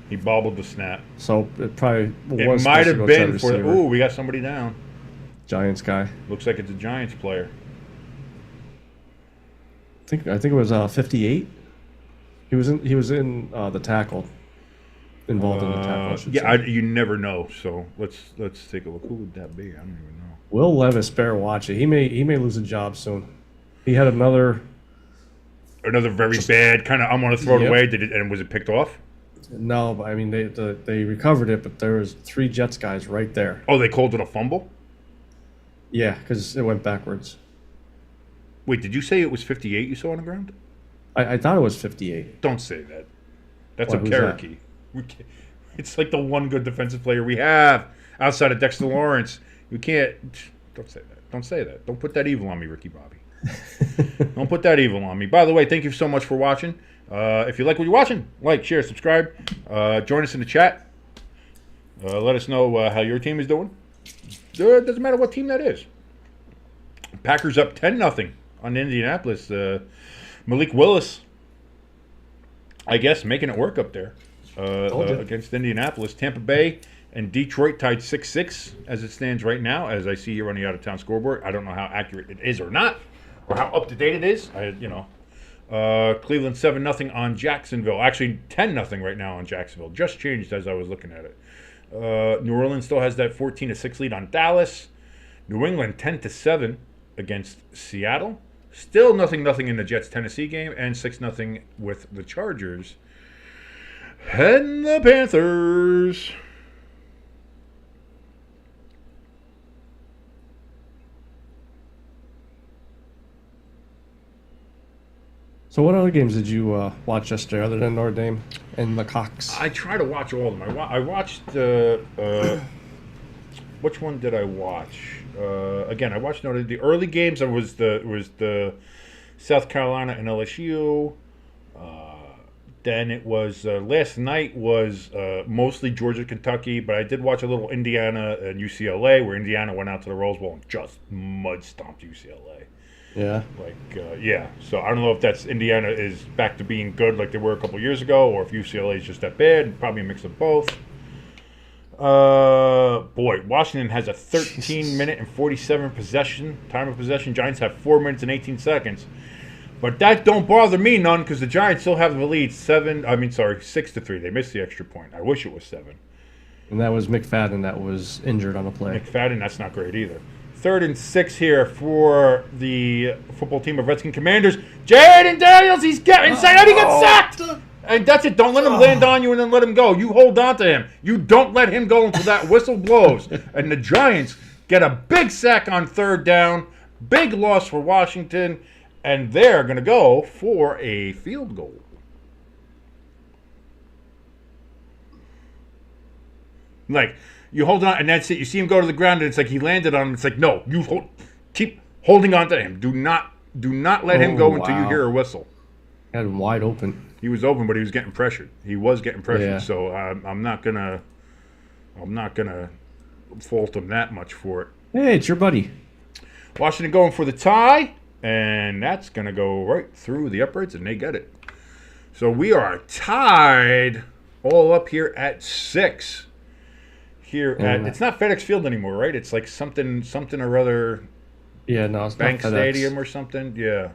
He bobbled the snap. So it probably was... It might have been for... Ooh, we got somebody down. Giants guy. Looks like it's a Giants player. I think it was 58. He was in the tackle. Involved in the tackle, I should say. You never know. So let's take a look. Who would that be? I don't even know. Will Levis, better watch it. He may lose a job soon. He had another very bad kind of. I'm going to throw it away. And was it picked off? No, but I mean they recovered it, but there was 3 Jets guys right there. Oh, they called it a fumble? Yeah, because it went backwards. Wait, did you say it was 58 you saw on the ground? I thought it was 58. Don't say that. That's a Cherokee. It's like the one good defensive player we have outside of Dexter Lawrence. You can't. Don't say that. Don't say that. Don't put that evil on me, Ricky Bobby. Don't put that evil on me. By the way, thank you so much for watching. If you like what you're watching, like, share, subscribe. Join us in the chat. Let us know how your team is doing. It doesn't matter what team that is. Packers up 10-0 on Indianapolis. Malik Willis, I guess, making it work up there against Indianapolis. Tampa Bay and Detroit tied 6-6 as it stands right now, as I see here on the out-of-town scoreboard. I don't know how accurate it is or not, or how up-to-date it is. Cleveland 7-0 on Jacksonville. Actually, 10-0 right now on Jacksonville. Just changed as I was looking at it. New Orleans still has that 14-6 lead on Dallas. New England 10-7 against Seattle. Still 0-0 in the Jets-Tennessee game, and 6-0 with the Chargers and the Panthers. So what other games did you watch yesterday other than Notre Dame and the Cox? I try to watch all of them. I watched which one did I watch? Again, I watched the early games. It was the South Carolina and LSU. Then it was last night was mostly Georgia, Kentucky, but I did watch a little Indiana and UCLA, where Indiana went out to the Rose Bowl and just mud stomped UCLA. Yeah. So I don't know if that's Indiana is back to being good like they were a couple years ago, or if UCLA is just that bad. Probably a mix of both. Boy, Washington has a 13-minute and 47 time of possession. Giants have 4 minutes and 18 seconds. But that don't bother me none because the Giants still have the lead 6-3. They missed the extra point. I wish it was 7. And that was McFadden that was injured on the play. McFadden, that's not great either. 3rd and 6 here for the football team of Redskin Commanders. Jayden Daniels, he's getting sacked. He gets sacked. And that's it. Don't let him land on you and then let him go. You hold on to him. You don't let him go until that whistle blows. And the Giants get a big sack on 3rd down. Big loss for Washington. And they're going to go for a field goal. Like, you hold on, and that's it. You see him go to the ground, and it's like he landed on him. It's like, no, keep holding on to him. Do not let him go until you hear a whistle. Had him wide open. He was open, but he was getting pressured. Yeah. So I'm not gonna fault him that much for it. Hey, it's your buddy. Washington going for the tie, and that's gonna go right through the uprights, and they get it. So we are tied all up here at 6. It's not FedEx Field anymore, right? It's like something or other. Yeah, no, it's Bank not FedEx. Stadium or something. Yeah.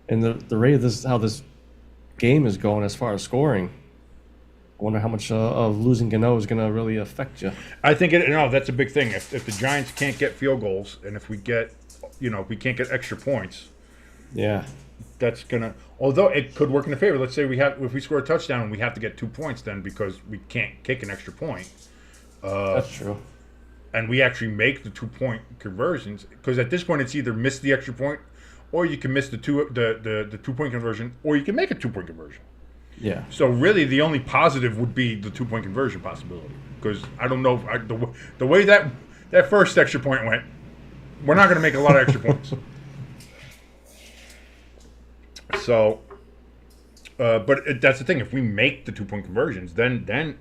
And the rate of how this game is going as far as scoring, I wonder how much of losing Gano is going to really affect you. I think that's a big thing. If the Giants can't get field goals, and if we can't get extra points, yeah, that's gonna. Although it could work in the favor. Let's say if we score a touchdown, we have to get 2 points then because we can't kick an extra point. That's true. And we actually make the 2-point conversions because at this point it's either miss the extra point, or you can miss the 2-point conversion, or you can make a 2-point conversion. Yeah. So really, the only positive would be the 2-point conversion possibility because I don't know the way that first extra point went. We're not going to make a lot of extra points. So, but that's the thing. If we make the 2-point conversions, then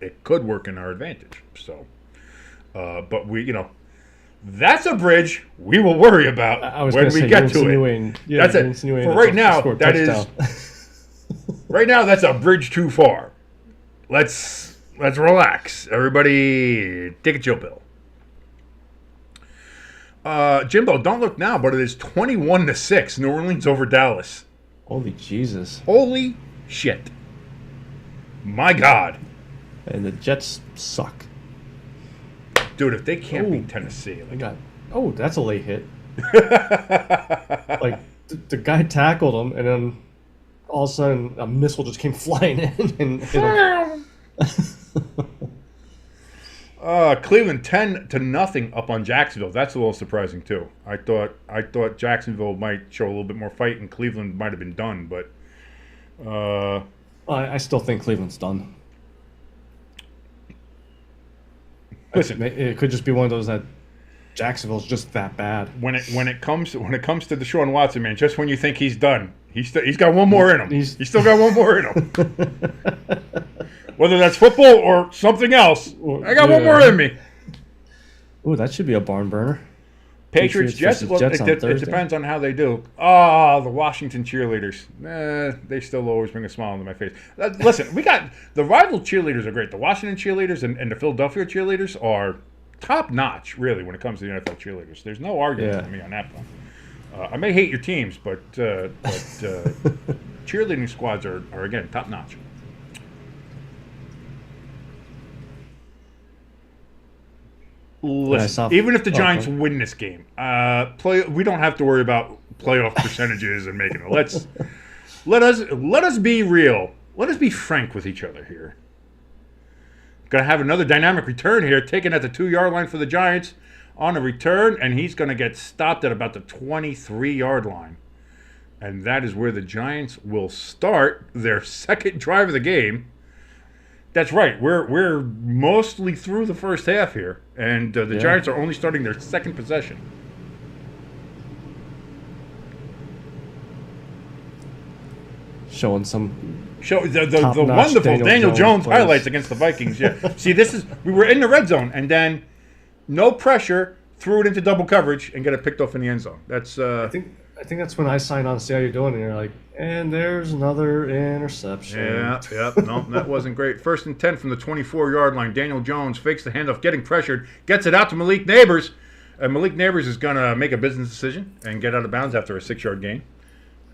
it could work in our advantage. So, but that's a bridge we will worry about when we get to it. Yeah, that's it. For right now, that is. Right now, that's a bridge too far. Let's relax, everybody. Take a chill pill. Jimbo, don't look now, but it is 21-6. New Orleans over Dallas. Holy Jesus! Holy shit! My God! And the Jets suck. Dude, if they can't beat Tennessee, that's a late hit. Like the guy tackled him, and then all of a sudden a missile just came flying in and hit him. Cleveland 10-0 up on Jacksonville. That's a little surprising too. I thought Jacksonville might show a little bit more fight, and Cleveland might have been done, but I still think Cleveland's done. Listen, it could just be one of those that Jacksonville's just that bad. When it comes to Deshaun Watson, man, just when you think he's done, he's got one more in him. He's still got one more in him. Whether that's football or something else, I got one more in me. Ooh, that should be a barn burner. Patriots Jets. It depends on how they do. The Washington cheerleaders. They still always bring a smile on my face. Listen, we got the rival cheerleaders are great. The Washington cheerleaders and the Philadelphia cheerleaders are top notch, really, when it comes to the NFL cheerleaders. There's no argument with me on that one. I may hate your teams, but cheerleading squads are again top notch. Listen, even if the Giants win this game, we don't have to worry about playoff percentages and making it. Let us be real. Let us be frank with each other here. Going to have another dynamic return here, taken at the 2-yard line for the Giants on a return, and he's going to get stopped at about the 23-yard line. And that is where the Giants will start their second drive of the game. That's right. We're mostly through the first half here, and the Giants are only starting their second possession. Showing the wonderful Daniel Jones highlights against the Vikings. Yeah. See, we were in the red zone, and then no pressure, threw it into double coverage, and got it picked off in the end zone. That's. I I think that's when I signed on to see how you're doing, and you're like, and there's another interception. Yeah, no, that wasn't great. 1st and 10 from the 24-yard line. Daniel Jones fakes the handoff, getting pressured, gets it out to Malik Neighbors. And Malik Neighbors is going to make a business decision and get out of bounds after a 6-yard gain.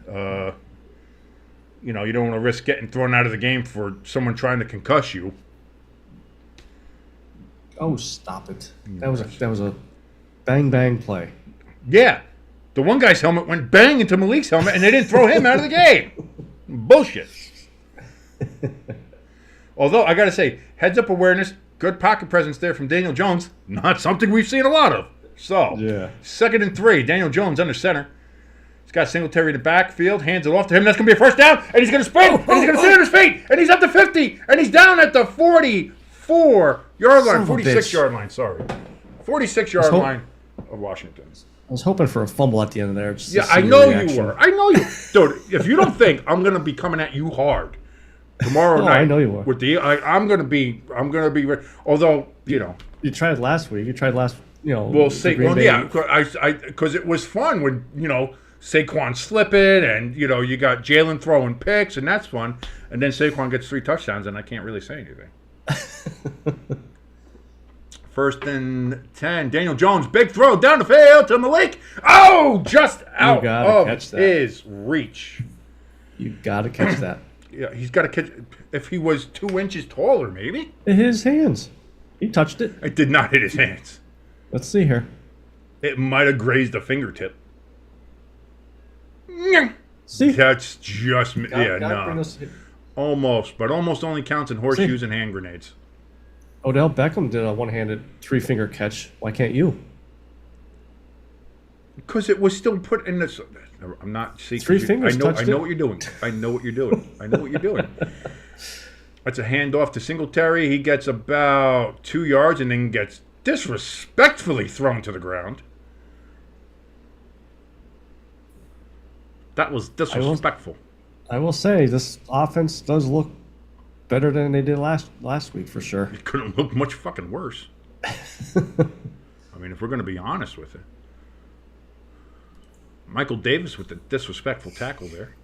You know, you don't want to risk getting thrown out of the game for someone trying to concuss you. Oh, stop it! That was a bang play. Yeah. The one guy's helmet went bang into Malik's helmet, and they didn't throw him out of the game. Bullshit. Although, I got to say, heads-up awareness, good pocket presence there from Daniel Jones. Not something we've seen a lot of. So, yeah. 2nd and 3, Daniel Jones under center. He's got Singletary in the backfield, hands it off to him. That's going to be a first down, and he's going to sprint, and he's going to sit on his feet, and he's at the 50, and he's down at the 44-yard line. 46-yard line, sorry. 46-yard line of Washington. I was hoping for a fumble at the end of there. Yeah, I know you were. I know you. Dude, if you don't think I'm going to be coming at you hard tomorrow night. I know you were. With the, I'm going to be, although, you know. You tried last week. You tried last, Well, yeah, because it was fun when, Saquon slipping and, you got Jalen throwing picks, and that's fun. And then Saquon gets 3 touchdowns, and I can't really say anything. 1st and 10. Daniel Jones, big throw down the field to Malik. Oh, just out of his reach. You got to catch that. Yeah, he's got to catch. If he was 2 inches taller, maybe. In his hands. He touched it. It did not hit his hands. Let's see here. It might have grazed a fingertip. See? That's just, no. Almost, but almost only counts in horseshoes and hand grenades. Odell Beckham did a one-handed 3-finger catch. Why can't you? Because it was still put in this. I'm not seeking. 3 fingers. I know what you're doing. I know what you're doing. That's a handoff to Singletary. He gets about 2 yards and then gets disrespectfully thrown to the ground. That was disrespectful. I will say this offense does look better than they did last week for sure. It couldn't look much fucking worse. I mean, if we're going to be honest with it. Michael Davis with the disrespectful tackle there.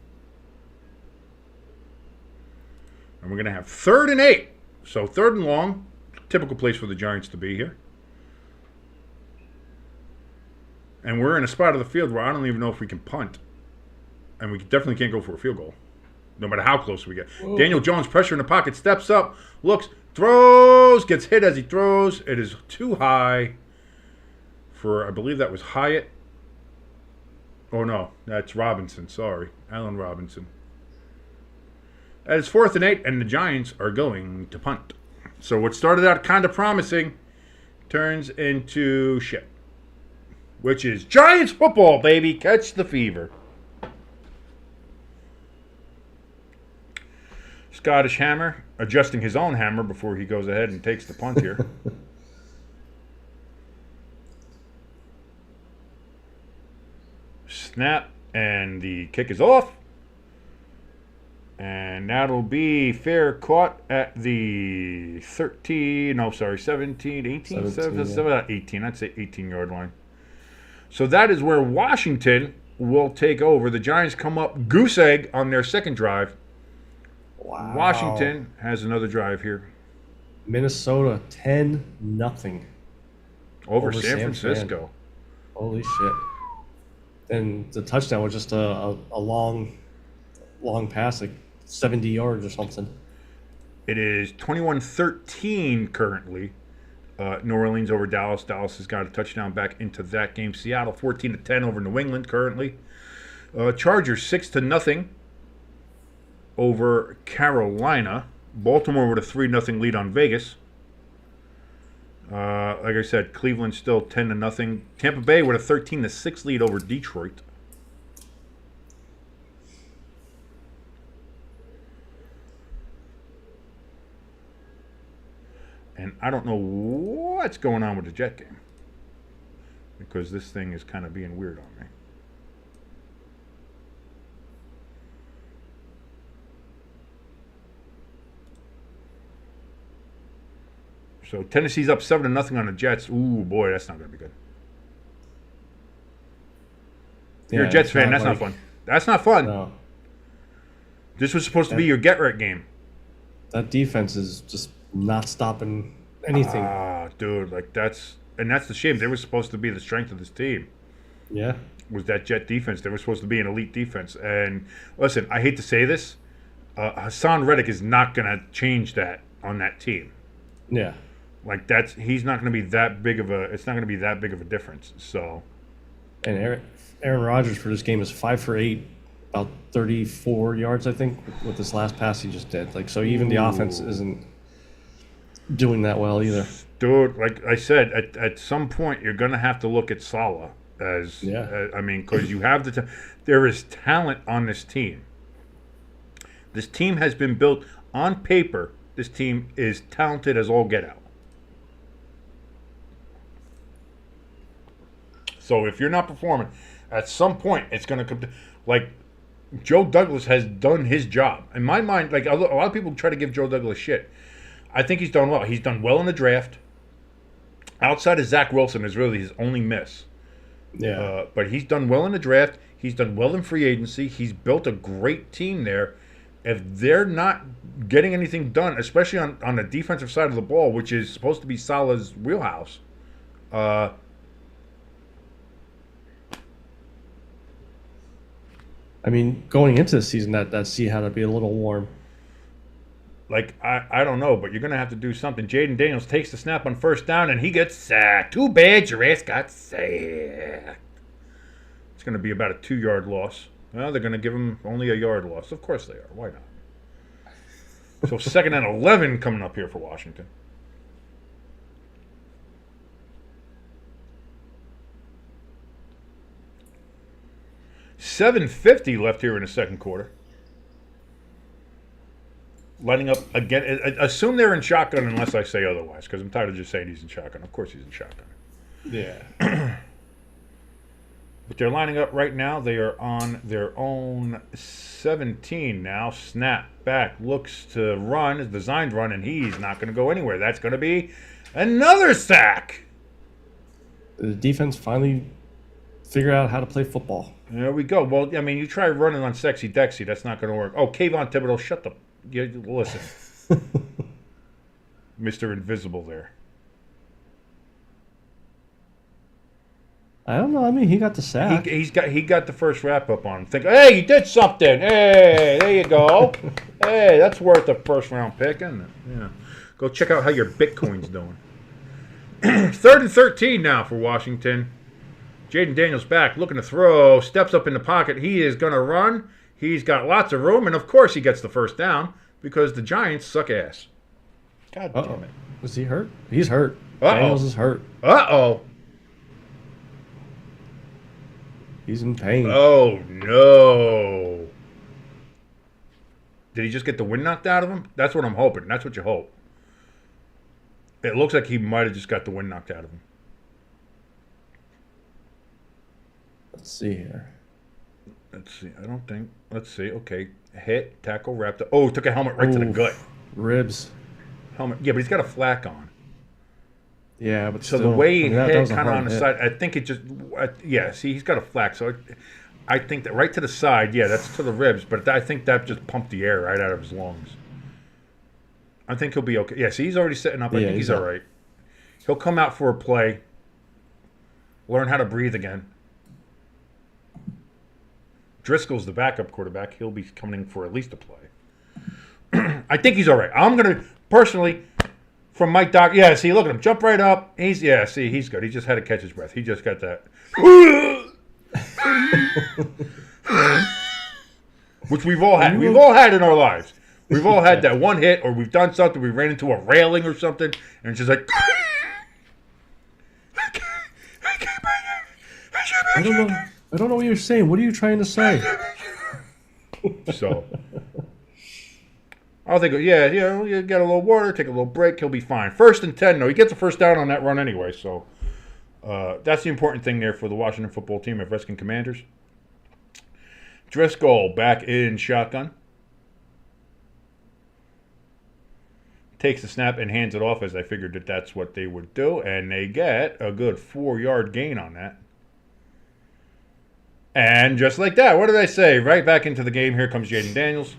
And we're going to have 3rd and 8. So 3rd and long. Typical place for the Giants to be here. And we're in a spot of the field where I don't even know if we can punt. And we definitely can't go for a field goal. No matter how close we get. Whoa. Daniel Jones, pressure in the pocket, steps up, looks, throws, gets hit as he throws. It is too high for, I believe that was Hyatt. Oh, no, that's Robinson. Sorry, Allen Robinson. That is 4th and 8, and the Giants are going to punt. So what started out kind of promising turns into shit. Which is Giants football, baby. Catch the fever. Scottish Hammer adjusting his own hammer before he goes ahead and takes the punt here. Snap, and the kick is off. And that'll be fair caught at the 17, 18, 18. I'd say 18-yard line. So that is where Washington will take over. The Giants come up goose egg on their second drive. Wow. Washington has another drive here. Minnesota 10-0 over San Francisco. Holy shit. And the touchdown was just a long pass, like 70 yards or something. It is 21-13 currently. New Orleans over Dallas. Dallas has got a touchdown back into that game. Seattle 14-10 over New England currently. Chargers 6-0 over Carolina. Baltimore with a 3-0 lead on Vegas. Like I said, Cleveland still 10-0. Tampa Bay with a 13-6 lead over Detroit. And I don't know what's going on with the Jet game, because this thing is kind of being weird on me. So Tennessee's up 7-0 on the Jets. Ooh, boy, that's not going to be good. If you're a Jets fan, that's not fun. That's not fun. No. This was supposed to be your get-right game. That defense is just not stopping anything. Dude, that's the shame. They were supposed to be the strength of this team. Yeah. Was that Jet defense. They were supposed to be an elite defense. And listen, I hate to say this, Hassan Reddick is not going to change that on that team. Yeah. Like he's not going to be that big of a. It's not going to be that big of a difference. So. And Aaron Rodgers for this game is 5 for 8, about 34 yards, I think, with this last pass he just did. Like, so even the offense isn't doing that well either. Dude, like I said, at some point you're going to have to look at Salah as. Yeah. I mean, because you have there is talent on this team. This team has been built on paper. This team is talented as all get out. So if you're not performing, at some point it's going to come to, like, Joe Douglas has done his job. In my mind, like, a lot of people try to give Joe Douglas shit. I think he's done well. He's done well in the draft. Outside of Zach Wilson is really his only miss. Yeah. But he's done well in the draft. He's done well in free agency. He's built a great team there. If they're not getting anything done, especially on the defensive side of the ball, which is supposed to be Salah's wheelhouse, I mean, going into the season, that sea had to be a little warm. like, I don't know, but you're going to have to do something. Jayden Daniels takes the snap on first down, and he gets sacked. Too bad your ass got sacked. It's going to be about a 2-yard loss. Well, they're going to give him only a yard loss. Of course they are. Why not? So 2nd and 11 coming up here for Washington. $7:50 left here in the second quarter. Lining up again. Assume they're in shotgun unless I say otherwise, because I'm tired of just saying he's in shotgun. Of course he's in shotgun. Yeah. But they're lining up right now. They are on their own 17 now. Snap back, looks to run, is designed run, and he's not going to go anywhere. That's going to be another sack. The defense finally figured out how to play football. There we go. Well, I mean, you try running on Sexy Dexy. That's not going to work. Oh, Kayvon Thibodeau, shut the... listen. Mr. Invisible there. I don't know. I mean, he got the sack. He got the first wrap up on him. Think, hey, you did something. Hey, there you go. Hey, that's worth a first round pick, isn't it? Yeah. Go check out how your Bitcoin's doing. 3rd and 13 now for Washington. Jayden Daniels back, looking to throw, steps up in the pocket. He is going to run. He's got lots of room, and of course he gets the first down because the Giants suck ass. God damn it. Was he hurt? He's hurt. Uh-oh. Daniels is hurt. Uh-oh. He's in pain. Oh, no. Did he just get the wind knocked out of him? That's what I'm hoping. That's what you hope. It looks like he might have just got the wind knocked out of him. Let's see here. Let's see. I don't think. Let's see. Okay. Hit, tackle, wrapped up. Oh, took a helmet right to the gut. Ribs. Helmet. Yeah, but he's got a flak on. Yeah, but so still, the way he hit kind of on the side, I think it just, yeah, see, he's got a flak. So I think that right to the side, yeah, that's to the ribs. But I think that just pumped the air right out of his lungs. I think he'll be okay. Yeah, see, he's already setting up. I think he's all right. He'll come out for a play, learn how to breathe again. Driscoll's the backup quarterback. He'll be coming for at least a play. I think he's all right. I'm going to, personally, from Mike Doc, yeah, see, look at him. Jump right up. He's good. He just had to catch his breath. He just got that. Which we've all had. We've all had in our lives. We've all had that one hit, or we've done something, we ran into a railing or something, and it's just like, I don't know what you're saying. What are you trying to say? So, I'll think, yeah, you get a little water, take a little break, he'll be fine. 1st and 10, though. He gets a first down on that run anyway, so that's the important thing there for the Washington football team of Redskins Commanders. Driscoll back in shotgun. Takes the snap and hands it off, as I figured that's what they would do, and they get a good 4-yard gain on that. And just like that, what did I say? Right back into the game. Here comes Jayden Daniels.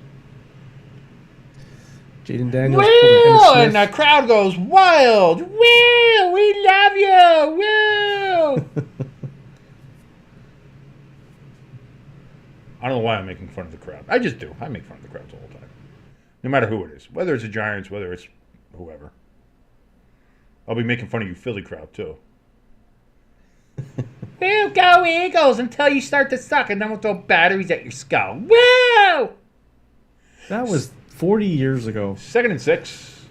Jayden Daniels. Will! And the crowd goes wild. Will! We love you! Will! I don't know why I'm making fun of the crowd. I just do. I make fun of the crowds all the time. No matter who it is. Whether it's the Giants, whether it's whoever. I'll be making fun of you Philly crowd, too. We'll go Eagles until you start to suck, and then we'll throw batteries at your skull. Woo! That was 40 years ago. 2nd and 6.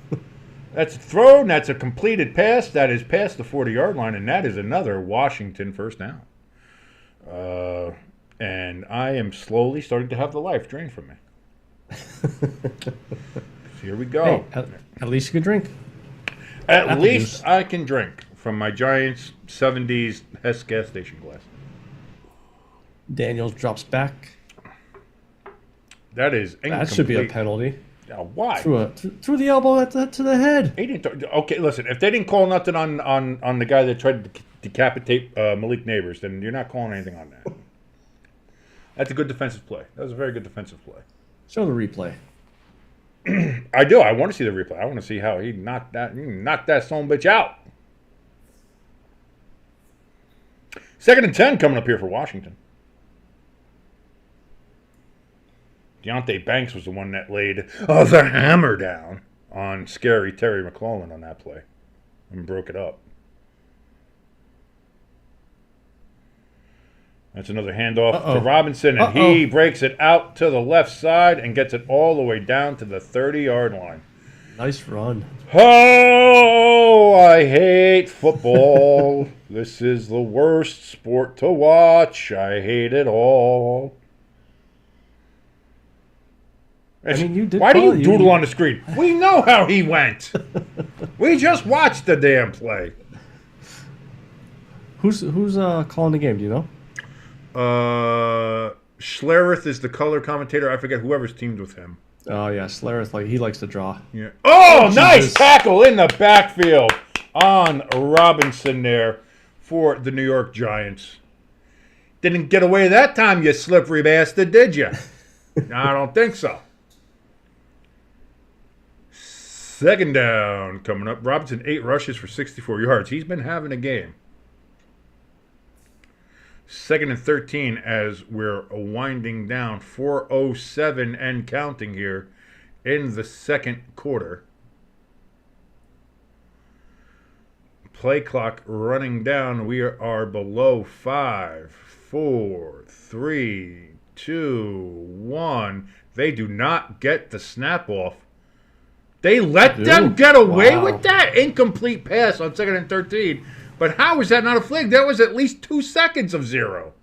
That's a throw, and that's a completed pass. That is past the 40-yard line, and that is another Washington first down. And I am slowly starting to have the life drained from me. Here we go. Hey, at least you can drink. At least I can drink from my Giants 70s Hess gas station glass. Daniels drops back. That is incomplete. That should be a penalty. Why? Through the elbow to the head. Okay, listen. If they didn't call nothing on the guy that tried to decapitate Malik Neighbors, then you're not calling anything on that. That's a good defensive play. That was a very good defensive play. Show the replay. I do. I want to see the replay. I want to see how he knocked that son of a bitch out. 2nd and 10 coming up here for Washington. Deontay Banks was the one that laid the hammer down on scary Terry McLaurin on that play and broke it up. That's another handoff to Robinson, and he breaks it out to the left side and gets it all the way down to the 30-yard line. Nice run. Oh, I hate football. This is the worst sport to watch. I hate it all. I mean, you did. Why do you doodle on the screen? We know how he went. We just watched the damn play. Who's calling the game? Do you know? Schlereth is the color commentator. I forget whoever's teamed with him. Oh yeah, Schlereth, he likes to draw. Yeah. Oh, nice tackle in the backfield on Robinson there for the New York Giants. Didn't get away that time, you slippery bastard, did you? I don't think so. 2nd down coming up. Robinson 8 rushes for 64 yards. He's been having a game. 2nd and 13 as we're winding down. 4:07 and counting here in the second quarter. Play clock running down. We are below 5, 4, 3, 2, 1. They do not get the snap off. They let them get away with that incomplete pass on 2nd and 13. But how is that not a flag? That was at least 2 seconds of zero.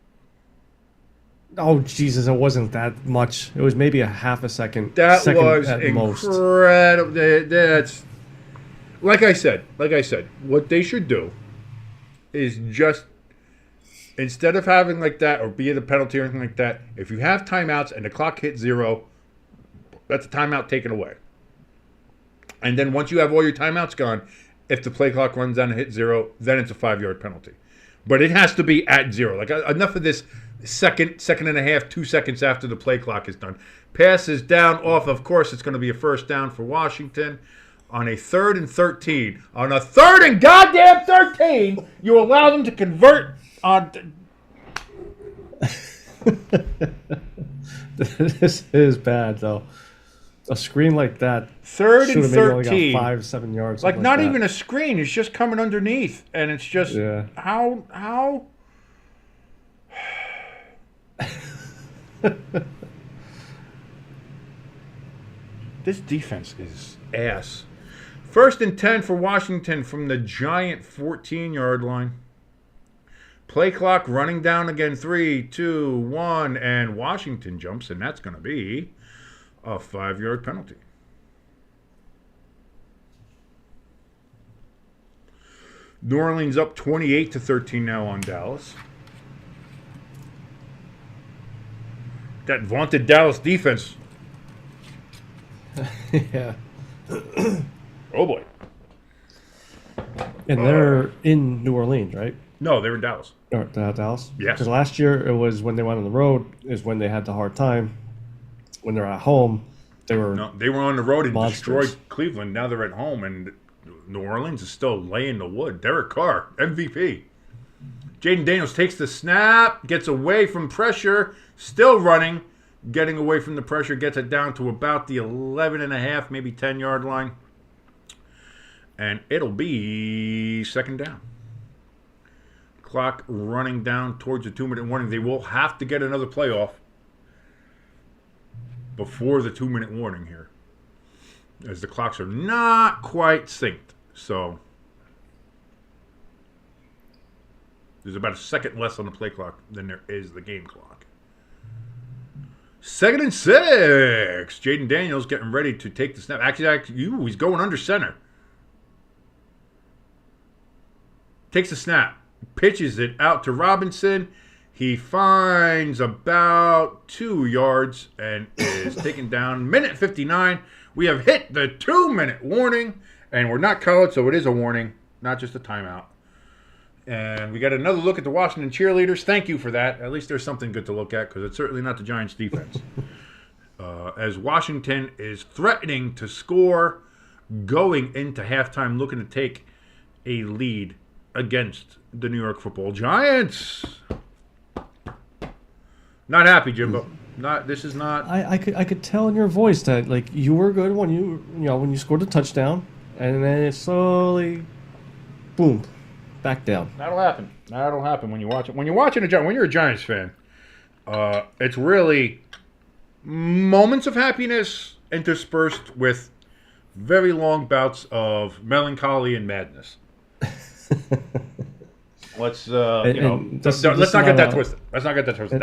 Oh, Jesus, it wasn't that much. It was maybe a half a second. That was incredible. That's like I said, what they should do is just, instead of having like that or be it a penalty or anything like that, if you have timeouts and the clock hits 0, that's a timeout taken away. And then once you have all your timeouts gone, if the play clock runs down and hits 0, then it's a 5-yard penalty. But it has to be at 0. Like, enough of this second and a half, 2 seconds after the play clock is done. Passes down off. Of course, it's going to be a first down for Washington on a 3rd and 13. On a 3rd and goddamn 13, you allow them to convert on. This is bad, though. A screen like that. 3rd and 13. Only got 5-7 yards. Like not even a screen. It's just coming underneath, and it's just how. This defense is ass. 1st and 10 for Washington from the Giant 14-yard line. Play clock running down again. 3, 2, 1, and Washington jumps, and that's going to be a 5-yard penalty. New Orleans up 28-13 now on Dallas. That vaunted Dallas defense. Yeah. Oh boy. And they're in New Orleans, right? No, they were in Dallas. Or Dallas? Yes. Because last year it was when they went on the road is when they had the hard time. When they're at home, they were on the road and monsters. destroyed Cleveland. Now they're at home, and New Orleans is still laying the wood. Derek Carr, MVP. Jayden Daniels takes the snap, gets away from pressure, still running, getting away from the pressure, gets it down to about the 11.5, maybe 10-yard line. And it'll be second down. Clock running down towards the 2-minute warning. They will have to get another playoff before the 2-minute warning here, as the clocks are not quite synced. So there's about a second less on the play clock than there is the game clock. 2nd and 6. Jayden Daniels getting ready to take the snap. Actually, he's going under center. Takes the snap. Pitches it out to Robinson. He finds about 2 yards and is taken down. Minute 59. We have hit the 2-minute warning. And we're not colored, so it is a warning, not just a timeout. And we got another look at the Washington cheerleaders. Thank you for that. At least there's something good to look at, because it's certainly not the Giants' defense. As Washington is threatening to score, going into halftime, looking to take a lead against the New York Football Giants. Not happy, Jimbo. This is not. I could tell in your voice that like you were good when you scored a touchdown, and then it slowly, boom, back down. That'll happen. That'll happen when you watch it. When you're a Giants fan, it's really moments of happiness interspersed with very long bouts of melancholy and madness. Let's not get that twisted. Let's not get that twisted.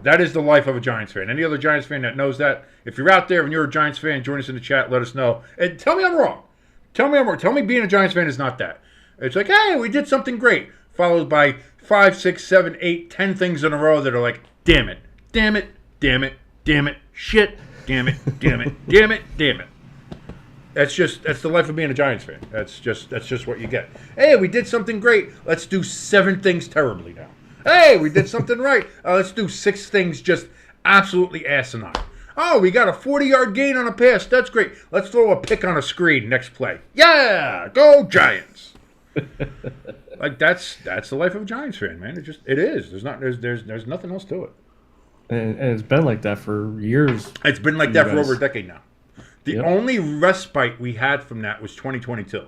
That is the life of a Giants fan. Any other Giants fan that knows that, if you're out there and you're a Giants fan, join us in the chat. Let us know and tell me I'm wrong. Tell me being a Giants fan is not that. It's like, hey, we did something great, followed by 5, 6, 7, 8, 10 things in a row that are like, damn it, damn it, damn it, damn it, shit, damn it, damn it, damn it, damn it. That's the life of being a Giants fan. That's just what you get. Hey, we did something great. Let's do 7 things terribly now. Hey, we did something right. Let's do 6 things just absolutely asinine. Oh, we got a 40-yard gain on a pass. That's great. Let's throw a pick on a screen next play. Yeah, go Giants. Like that's the life of a Giants fan, man. It is. There's nothing else to it. And it's been like that for years. It's been like that for over a decade now. The only respite we had from that was 2022,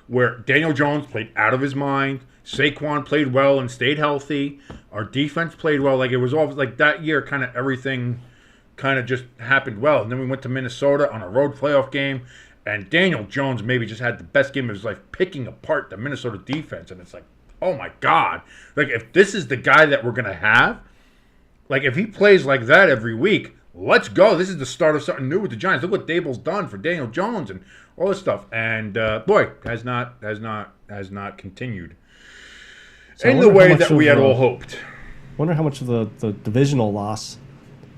where Daniel Jones played out of his mind. Saquon played well and stayed healthy. Our defense played well. Like, it was all like that year, kind of everything kind of just happened well. And then we went to Minnesota on a road playoff game, and Daniel Jones maybe just had the best game of his life, picking apart the Minnesota defense. And it's like, oh my God. Like, if this is the guy that we're going to have, like, if he plays like that every week, let's go. This is the start of something new with the Giants. Look what Dable's done for Daniel Jones and all this stuff. And boy, has not continued in the way that we had all hoped. Wonder how much of the divisional loss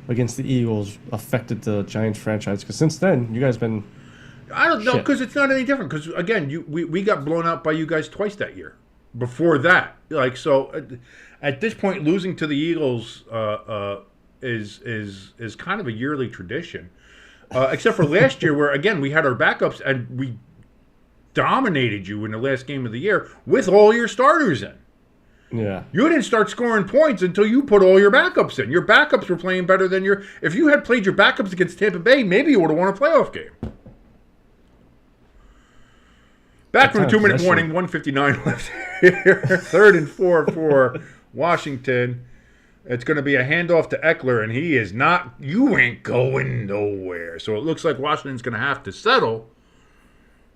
against the Eagles affected the Giants franchise, because since then you guys been. I don't know, because it's not any different. Because again, we got blown out by you guys twice that year. Before that, like, so at this point, losing to the Eagles is kind of a yearly tradition, except for last year, where again we had our backups and we dominated you in the last game of the year with all your starters in. Yeah, you didn't start scoring points until you put all your backups in. Your backups were playing better than your. If you had played your backups against Tampa Bay, maybe you would have won a playoff game. Back from the 2-minute warning, 1:59 left here. 3rd and 4 for Washington. It's going to be a handoff to Eckler, and he is not. You ain't going nowhere. So it looks like Washington's going to have to settle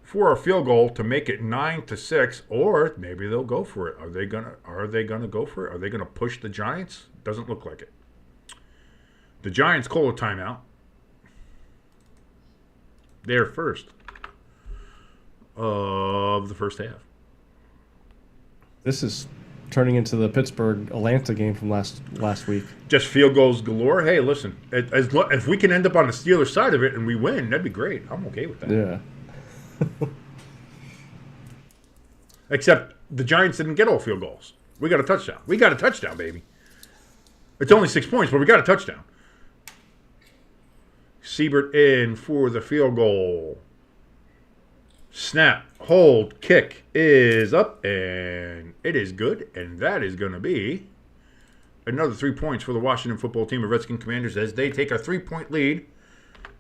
for a field goal to make it 9-6, or maybe they'll go for it. Are they gonna go for it? Are they gonna push the Giants? Doesn't look like it. The Giants call a timeout. They're first of the first half. This is turning into the Pittsburgh-Atlanta game from last week. Just field goals galore. Hey, listen, if we can end up on the Steelers side of it and we win, that'd be great. I'm okay with that. Yeah. Except the Giants didn't get all field goals. We got a touchdown. We got a touchdown, baby. It's only 6 points, but we got a touchdown. Siebert in for the field goal. Snap, hold, kick is up, and it is good. And that is going to be another 3 points for the Washington football team of Redskin Commanders as they take a 3-point lead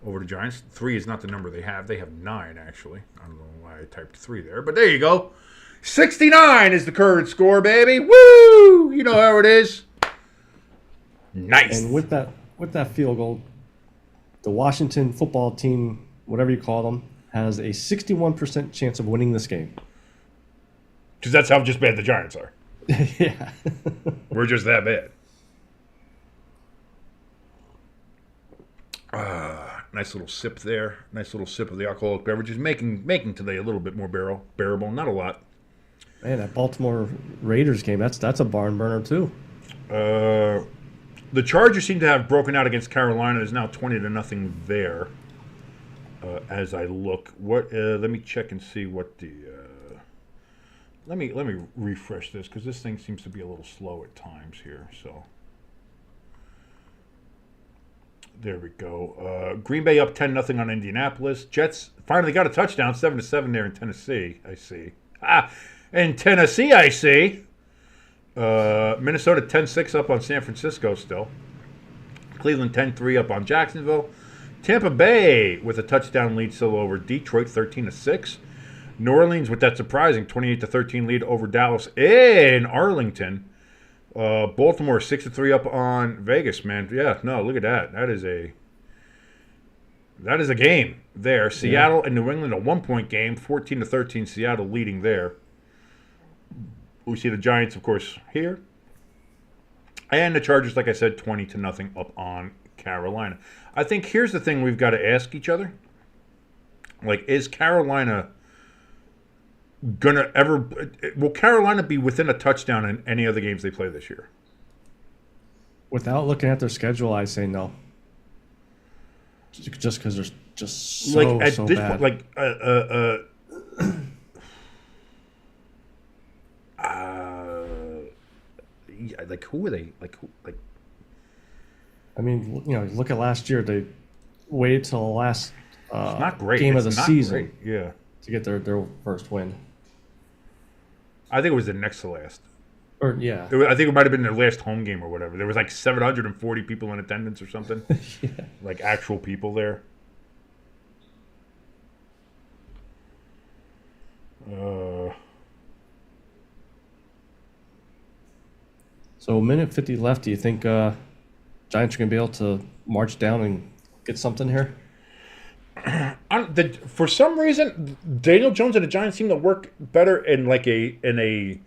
over the Giants. 3 is not the number they have. They have 9, actually. I don't know why I typed 3 there, but there you go. 69 is the current score, baby. Woo! You know how it is. Nice. And with that field goal, the Washington football team, whatever you call them, has a 61% chance of winning this game. Because that's how just bad the Giants are. Yeah. We're just that bad. Nice little sip there. Nice little sip of the alcoholic beverages. Making today a little bit more bearable. Not a lot. Man, that Baltimore Raiders game, that's a barn burner too. The Chargers seem to have broken out against Carolina. There's now 20-0 there. As I look, let me check and see what the. Let me refresh this because this thing seems to be a little slow at times here. So there we go. Green Bay up 10-0 on Indianapolis. Jets finally got a touchdown, 7-7 there in Tennessee. I see. In Tennessee, I see. Minnesota 10-6 up on San Francisco still. Cleveland 10-3 up on Jacksonville. Tampa Bay with a touchdown lead still over Detroit 13-6. New Orleans with that surprising 28-13 lead over Dallas in Arlington. Baltimore 6-3 up on Vegas, man. Yeah, no, look at that. That is a game there. Seattle and New England a 1-point game, 14-13 Seattle leading there. We see the Giants, of course, here. And the Chargers, like I said, 20-0 up on Carolina. I think here's the thing we've got to ask each other. Like, is Carolina will Carolina be within a touchdown in any of the games they play this year? Without looking at their schedule, I say no. Just because they're just so, like at so this bad. point, like who are they? I mean, look at last year. They waited till the last not great. game It's of the not season great. Yeah. to get their first win. I think it was the next to last. Or yeah, I think it might have been their last home game or whatever. There was like 740 people in attendance or something. yeah. Like actual people there. So a minute 50 left. Do you think Giants are going to be able to march down and get something here? For some reason, Daniel Jones and the Giants seem to work better in a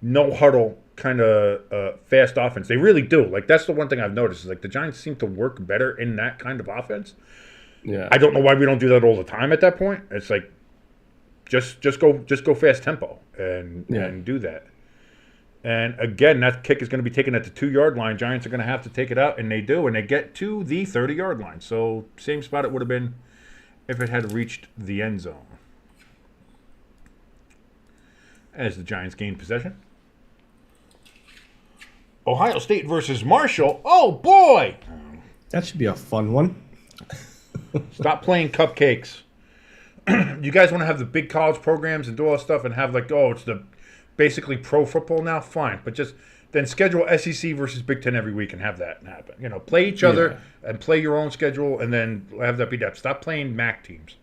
no huddle kind of fast offense. They really do. Like that's the one thing I've noticed is like the Giants seem to work better in that kind of offense. Yeah. I don't know why we don't do that all the time at that point. It's like just go fast tempo and do that. And again, that kick is going to be taken at the 2-yard line. Giants are going to have to take it out, and they do, and they get to the 30-yard line. So same spot it would have been if it had reached the end zone. As the Giants gain possession. Ohio State versus Marshall. Oh, boy! That should be a fun one. Stop playing cupcakes. You guys want to have the big college programs and do all that stuff and have it's the basically pro football now? Fine. But just then schedule SEC versus Big Ten every week and have that happen. Play each other and play your own schedule and then have that be that. Stop playing MAC teams.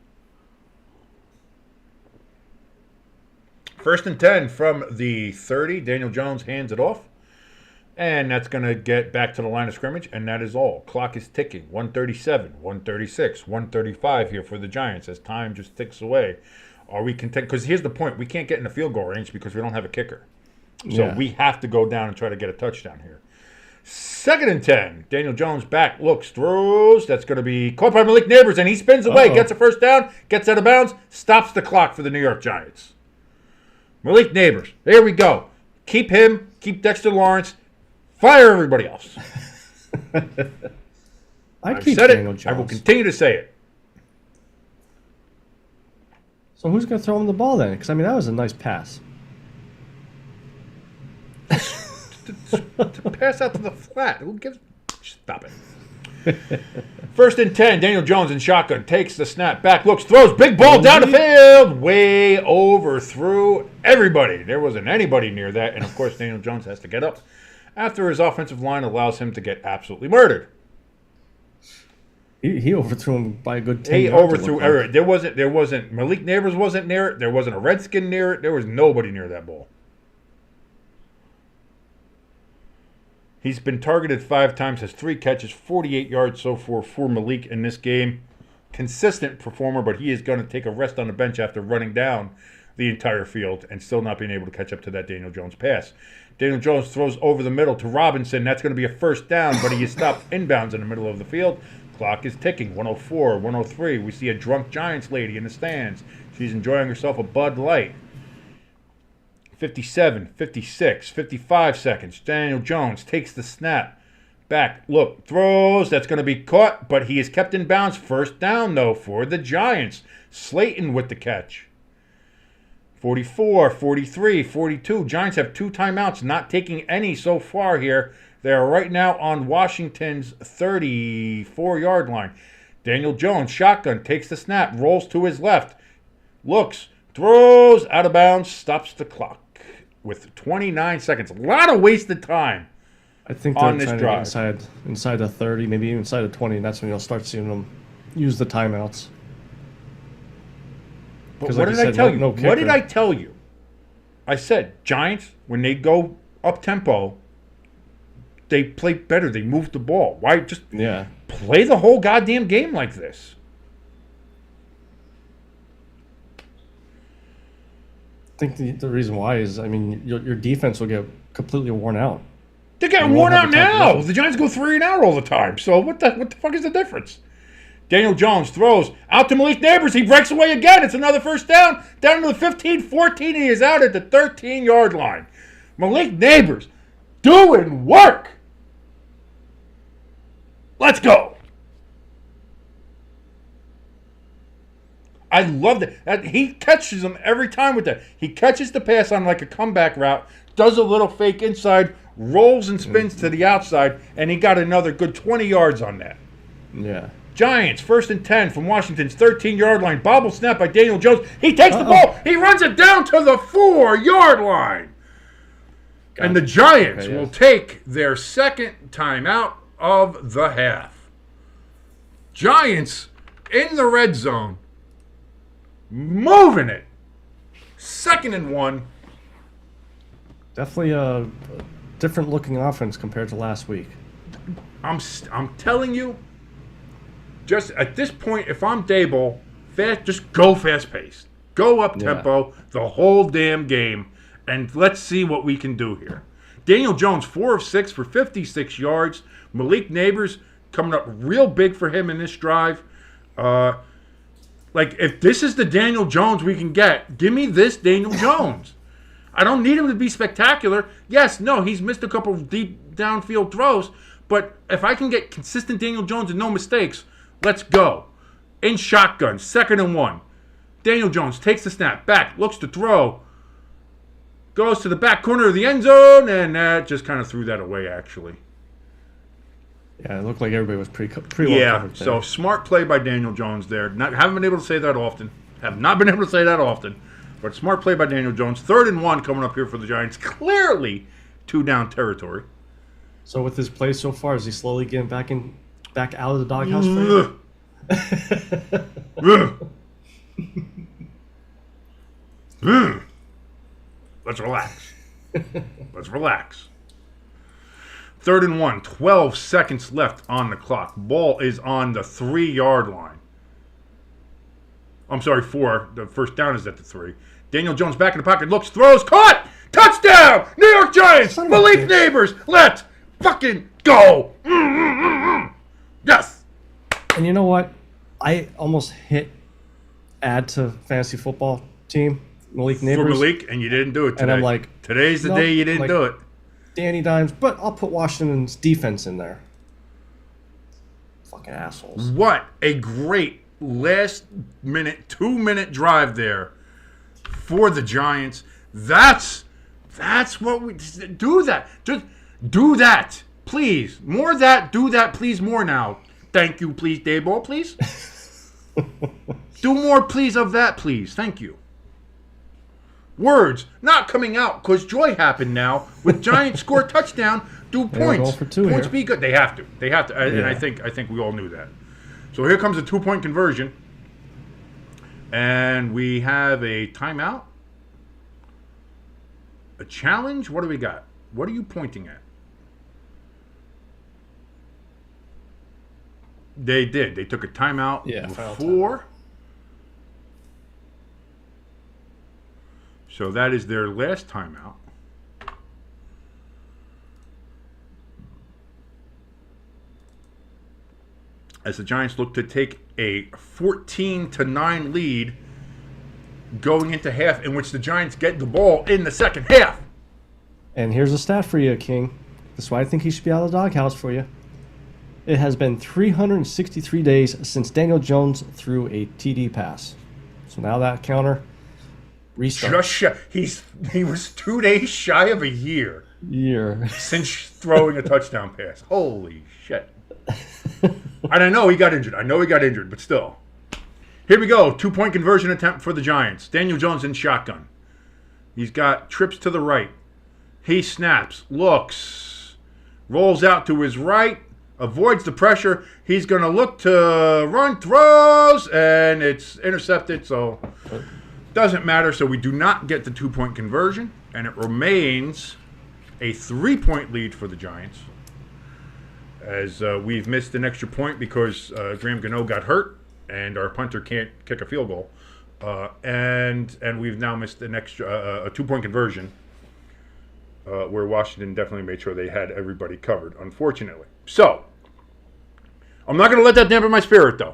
1st and 10 from the 30. Daniel Jones hands it off. And that's going to get back to the line of scrimmage, and that is all. Clock is ticking. 137, 136, 135 here for the Giants as time just ticks away. Are we content? Because here's the point. We can't get in the field goal range because we don't have a kicker. So we have to go down and try to get a touchdown here. 2nd and 10. Daniel Jones back, looks, throws. That's going to be caught by Malik Neighbors, and he spins away, gets a first down, gets out of bounds, stops the clock for the New York Giants. Malik Neighbors. There we go. Keep him. Keep Dexter Lawrence. Fire everybody else. I've said Daniel it. Jones. I will continue to say it. So who's going to throw him the ball then? Because, that was a nice pass. to pass out to the flat. Who gives? Stop it. 1st and 10. Daniel Jones in shotgun takes the snap back, looks, throws, big ball down the field, way overthrew everybody. There wasn't anybody near that, and of course Daniel Jones has to get up after his offensive line allows him to get absolutely murdered. He overthrew him by a good 10 He yards, overthrew everything. There wasn't Malik Neighbors wasn't near it. There wasn't a Redskin near it. There was nobody near that ball. He's been targeted 5 times, has 3 catches, 48 yards so far for Malik in this game. Consistent performer, but he is going to take a rest on the bench after running down the entire field and still not being able to catch up to that Daniel Jones pass. Daniel Jones throws over the middle to Robinson. That's going to be a first down, but he is stopped inbounds in the middle of the field. Clock is ticking. 104, 103. We see a drunk Giants lady in the stands. She's enjoying herself a Bud Light. 57, 56, 55 seconds. Daniel Jones takes the snap. Back, look, throws. That's going to be caught, but he is kept in bounds. First down, though, for the Giants. Slayton with the catch. 44, 43, 42. Giants have 2 timeouts, not taking any so far here. They are right now on Washington's 34-yard line. Daniel Jones, shotgun, takes the snap, rolls to his left, looks, throws, out of bounds, stops the clock with 29 seconds. A lot of wasted time. I think on they're this trying drive. to get inside the 30, maybe even inside the 20, and that's when you'll start seeing them use the timeouts. But what did I tell you? What did I tell you? I said Giants, when they go up-tempo, they play better. They move the ball. Why just play the whole goddamn game like this? I think the reason why is, I mean, your defense will get completely worn out. They're getting worn out now. The Giants go 3 and out all the time. So what the fuck is the difference? Daniel Jones throws out to Malik Neighbors. He breaks away again. It's another first down. Down to the 15, 14. He is out at the 13-yard line. Malik Neighbors doing work. Let's go. I love that. He catches them every time with that. He catches the pass on like a comeback route, does a little fake inside, rolls and spins to the outside, and he got another good 20 yards on that. Yeah. Giants, 1st and 10 from Washington's 13-yard line. Bobble snap by Daniel Jones. He takes the ball. He runs it down to the 4-yard line. And the Giants will take their second timeout of the half. Giants in the red zone. Moving it. 2nd and 1. Definitely a different looking offense compared to last week. I'm telling you, just at this point, if I'm Dable, just go fast-paced. Go up-tempo the whole damn game, and let's see what we can do here. Daniel Jones, 4 of 6 for 56 yards. Malik Neighbors coming up real big for him in this drive. If this is the Daniel Jones we can get, give me this Daniel Jones. I don't need him to be spectacular. Yes, no, he's missed a couple of deep downfield throws, but if I can get consistent Daniel Jones and no mistakes, let's go. In shotgun, 2nd and 1. Daniel Jones takes the snap, back, looks to throw, goes to the back corner of the end zone, and that just kind of threw that away, actually. Yeah, it looked like everybody was pretty well covered there. So smart play by Daniel Jones there. Haven't been able to say that often. Have not been able to say that often. But smart play by Daniel Jones. 3rd and 1 coming up here for the Giants. Clearly 2-down territory. So with his play so far, is he slowly getting back out of the doghouse for you? Let's relax. Let's relax. 3rd and 1, 12 seconds left on the clock. Ball is on the 3-yard line. I'm sorry, 4. The first down is at the 3. Daniel Jones back in the pocket, looks, throws, caught! Touchdown! New York Giants! Malik Neighbors! Let's fucking go! Yes! And you know what? I almost hit add to fantasy football team, Malik Neighbors. For Malik, and you didn't do it today. And I'm like, today's the day you didn't do it. Danny Dimes, but I'll put Washington's defense in there. Fucking assholes. What a great last minute, 2-minute drive there for the Giants. That's That's what we do. That just do that, please. More of that. Do that, please. More now. Thank you, please. Dayball, please. Do more, please, of that, please. Thank you. Words not coming out because joy happened now with Giants score touchdown. Do points. For two points here. be good. They have to. They have to. And I think we all knew that. So here comes a 2-point conversion, and we have a timeout. A challenge? What do we got? What are you pointing at? They did. They took a timeout before. So that is their last timeout. As the Giants look to take a 14-9 lead going into half, in which the Giants get the ball in the second half. And here's a stat for you, King. That's why I think he should be out of the doghouse for you. It has been 363 days since Daniel Jones threw a TD pass. So now that counter restart. He was 2 days shy of a year since throwing a touchdown pass. Holy shit. And I know he got injured. But still. Here we go. 2-point conversion attempt for the Giants. Daniel Jones in shotgun. He's got trips to the right. He snaps, looks, rolls out to his right, avoids the pressure. He's going to look to run, throws, and it's intercepted. So doesn't matter. So we do not get the 2-point conversion, and it remains a 3-point lead for the Giants. As we've missed an extra point because Graham Gano got hurt. And our punter can't kick a field goal, and we've now missed an extra a 2-point conversion, where Washington definitely made sure they had everybody covered. Unfortunately, so I'm not going to let that dampen my spirit, though.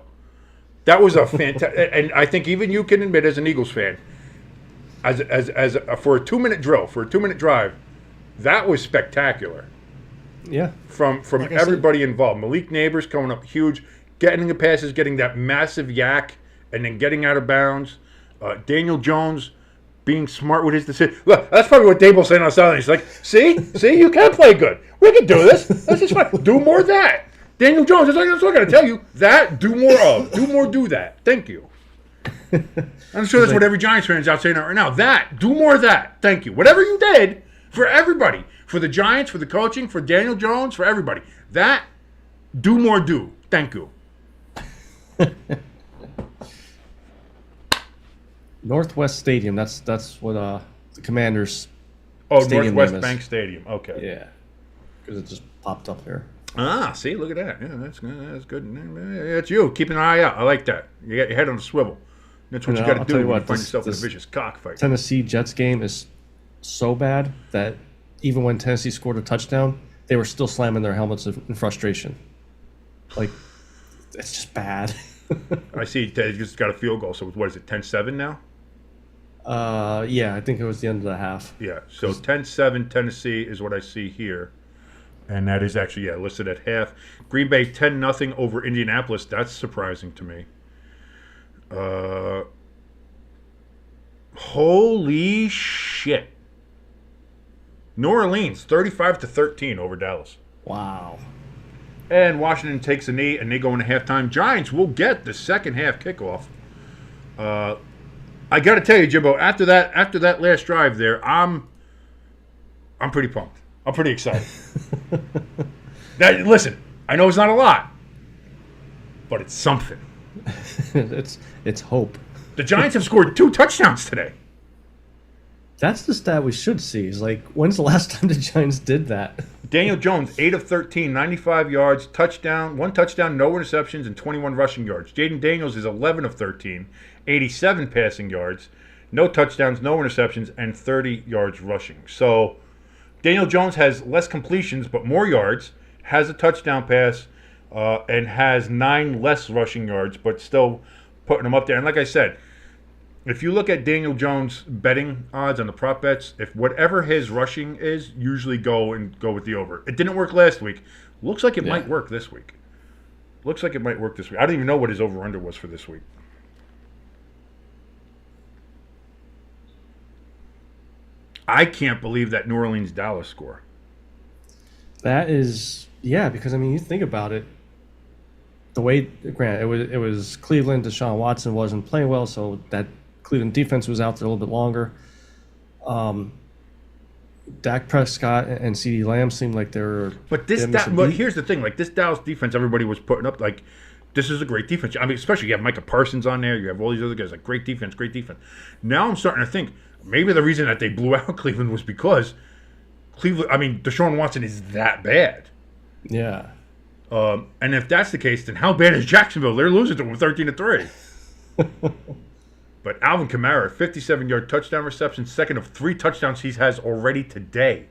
That was a fantastic, and I think even you can admit, as an Eagles fan, as for a 2-minute drill, for a 2-minute drive, that was spectacular. Yeah, from like everybody involved. Malik Neighbors coming up huge. Getting the passes, getting that massive yak, and then getting out of bounds. Daniel Jones being smart with his decision. Look, that's probably what Daboll's saying on Saturday. He's like, see, you can play good. We can do this. That's just fine. Do more of that. Daniel Jones, that's what I got to tell you. That, do more of. Do that. Thank you. I'm sure that's what every Giants fan is out saying right now. That, do more of that. Thank you. Whatever you did for everybody. For the Giants, for the coaching, for Daniel Jones, for everybody. That, do more do. Thank you. Northwest Stadium. That's what the Commanders. Stadium Northwest Bank Stadium. Okay. Yeah, because it just popped up here. See, look at that. Yeah, that's good. That's you. Keep an eye out. I like that. You got your head on a swivel. That's what you got to do when you find yourself in a vicious cockfight. Tennessee Jets game is so bad that even when Tennessee scored a touchdown, they were still slamming their helmets in frustration. Like, it's just bad. I see they just got a field goal. So what is it, 10-7 now? Yeah, I think it was the end of the half. Yeah, so 10-7 Tennessee is what I see here. And that is actually, listed at half. Green Bay 10-0 over Indianapolis. That's surprising to me. Holy shit. New Orleans 35-13 over Dallas. Wow. And Washington takes a knee, and they go into halftime. Giants will get the second half kickoff. I got to tell you, Jimbo, after that last drive there, I'm pretty pumped. I'm pretty excited. Listen, I know it's not a lot, but it's something. it's hope. The Giants have scored 2 touchdowns today. That's the stat we should see. Is like, when's the last time the Giants did that? Daniel Jones, 8 of 13, 95 yards, touchdown, 1 touchdown, no interceptions, and 21 rushing yards. Jayden Daniels is 11 of 13, 87 passing yards, no touchdowns, no interceptions, and 30 yards rushing. So Daniel Jones has less completions but more yards, has a touchdown pass, and has 9 less rushing yards, but still putting him up there. And like I said, if you look at Daniel Jones' betting odds on the prop bets, if whatever his rushing is, usually go with the over. It didn't work last week. Looks like it might work this week. I don't even know what his over-under was for this week. I can't believe that New Orleans Dallas score. That is, yeah, because I mean, you think about it. The way, granted, it was Cleveland. Deshaun Watson wasn't playing well, so that Cleveland defense was out there a little bit longer. Dak Prescott and CeeDee Lamb seemed like they were. But here's the thing: like this Dallas defense, everybody was putting up like this is a great defense. I mean, especially you have Micah Parsons on there, you have all these other guys like great defense, great defense. Now I'm starting to think maybe the reason that they blew out Cleveland was because Cleveland. I mean, Deshaun Watson is that bad. Yeah. And if that's the case, then how bad is Jacksonville? They're losing to them 13-3. But Alvin Kamara, 57-yard touchdown reception, second of 3 touchdowns he has already today.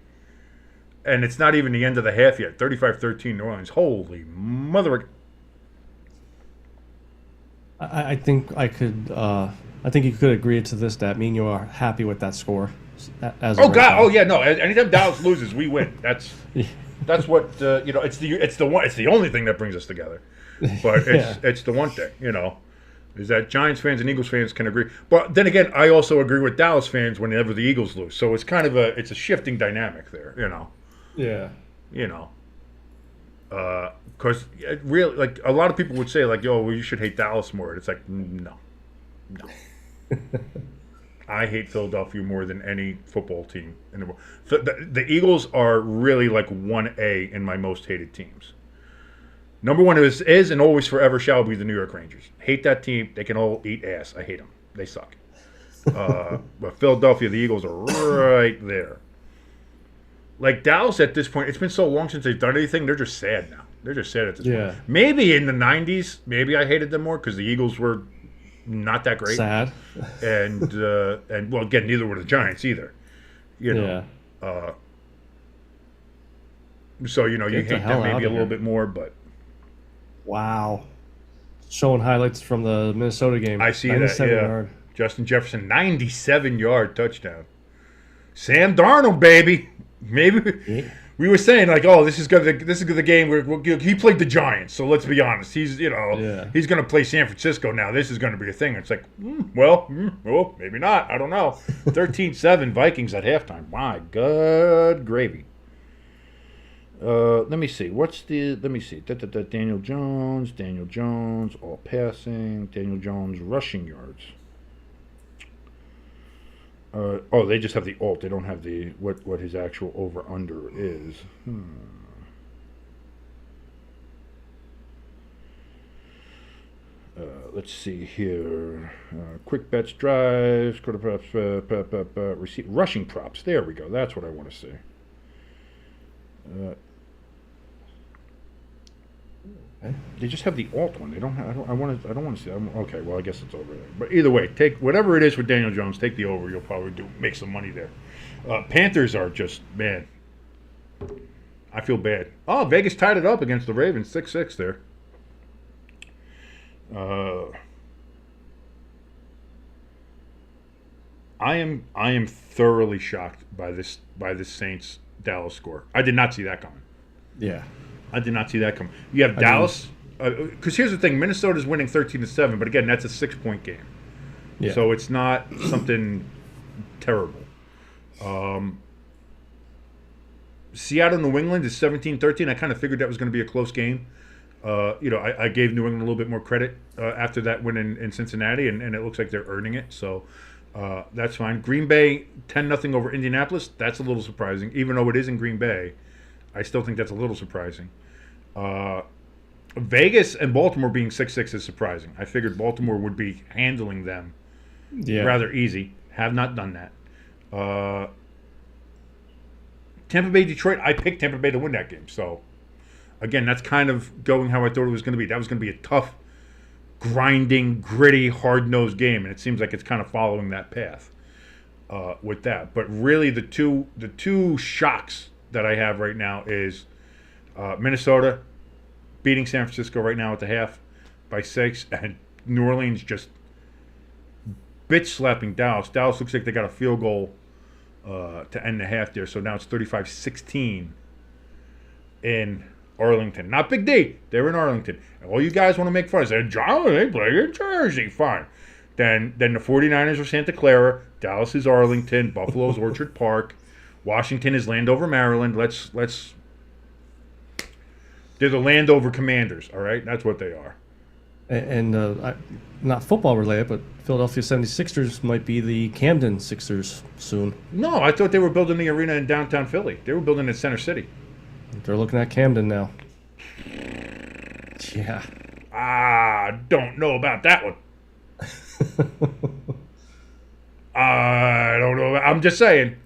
And it's not even the end of the half yet. 35-13 New Orleans. Holy mother. I think I could. I think you could agree to this that me and you are happy with that score. As oh God! Oh yeah! No. Anytime Dallas loses, we win. That's what It's the only thing that brings us together. But it's the one thing is that Giants fans and Eagles fans can agree. But then again, I also agree with Dallas fans whenever the Eagles lose. So it's kind of a shifting dynamic there. Yeah. Because really, like a lot of people would say, like, "Yo, well, you should hate Dallas more." And it's like, no. I hate Philadelphia more than any football team in the world. The Eagles are really like 1A in my most hated teams. Number one is and always forever shall be the New York Rangers. Hate that team. They can all eat ass. I hate them. They suck. But Philadelphia, the Eagles are right there. Like Dallas at this point, it's been so long since they've done anything. They're just sad now. They're just sad at this point. Maybe in the 90s, maybe I hated them more because the Eagles were not that great. Sad. And well, again, neither were the Giants either. So you hate them maybe a little bit more, but wow, showing highlights from the Minnesota game. I see that. Yeah, yard. Justin Jefferson, 97-yard touchdown. Sam Darnold, baby. Maybe we were saying like, oh, this is the game where he played the Giants. So let's be honest, he's he's going to play San Francisco now. This is going to be a thing. It's like, well, maybe not. I don't know. 13-7 Vikings at halftime. My God, gravy. Let me see. Let me see. Daniel Jones, all passing. Daniel Jones rushing yards. They just have the alt. They don't have the what his actual over-under is. Let's see here. Quick bets, drives, quarter props, rushing props. There we go. That's what I want to see. They just have the alt one. They don't have. I don't want to see. Okay, well, I guess it's over there. But either way, take whatever it is for Daniel Jones. Take the over. You'll probably make some money there. Panthers are just, man. I feel bad. Oh, Vegas tied it up against the Ravens, 6-6 there. I am thoroughly shocked by this Saints Dallas score. I did not see that coming. Yeah. I did not see that coming. You have Dallas, because here's the thing: Minnesota's winning 13-7, but again, that's a 6-point game, so it's not something terrible. Seattle, New England is 17-13. I kind of figured that was going to be a close game. I gave New England a little bit more credit after that win in Cincinnati, and it looks like they're earning it. So that's fine. Green Bay 10-0 over Indianapolis. That's a little surprising, even though it is in Green Bay. I still think that's a little surprising. Vegas and Baltimore being 6-6 is surprising. I figured Baltimore would be handling them rather easy. Have not done that. Tampa Bay, Detroit, I picked Tampa Bay to win that game. So, again, that's kind of going how I thought it was going to be. That was going to be a tough, grinding, gritty, hard-nosed game, and it seems like it's kind of following that path with that. But really, the two shocks that I have right now is Minnesota beating San Francisco right now at the half by 6, and New Orleans just bitch slapping Dallas. Dallas looks like they got a field goal to end the half there, so now it's 35-16 in Arlington. Not Big D. They're in Arlington. And all you guys want to make fun of say, John, they play in Jersey. Fine. Then the 49ers are Santa Clara, Dallas is Arlington, Buffalo's Orchard Park, Washington is Landover, Maryland. Let's they're the Landover Commanders, all right? That's what they are. And not football related, but Philadelphia 76ers might be the Camden Sixers soon. No, I thought they were building the arena in downtown Philly. They were building it in Center City. They're looking at Camden now. Yeah. Don't know about that one. I don't know. I'm just saying.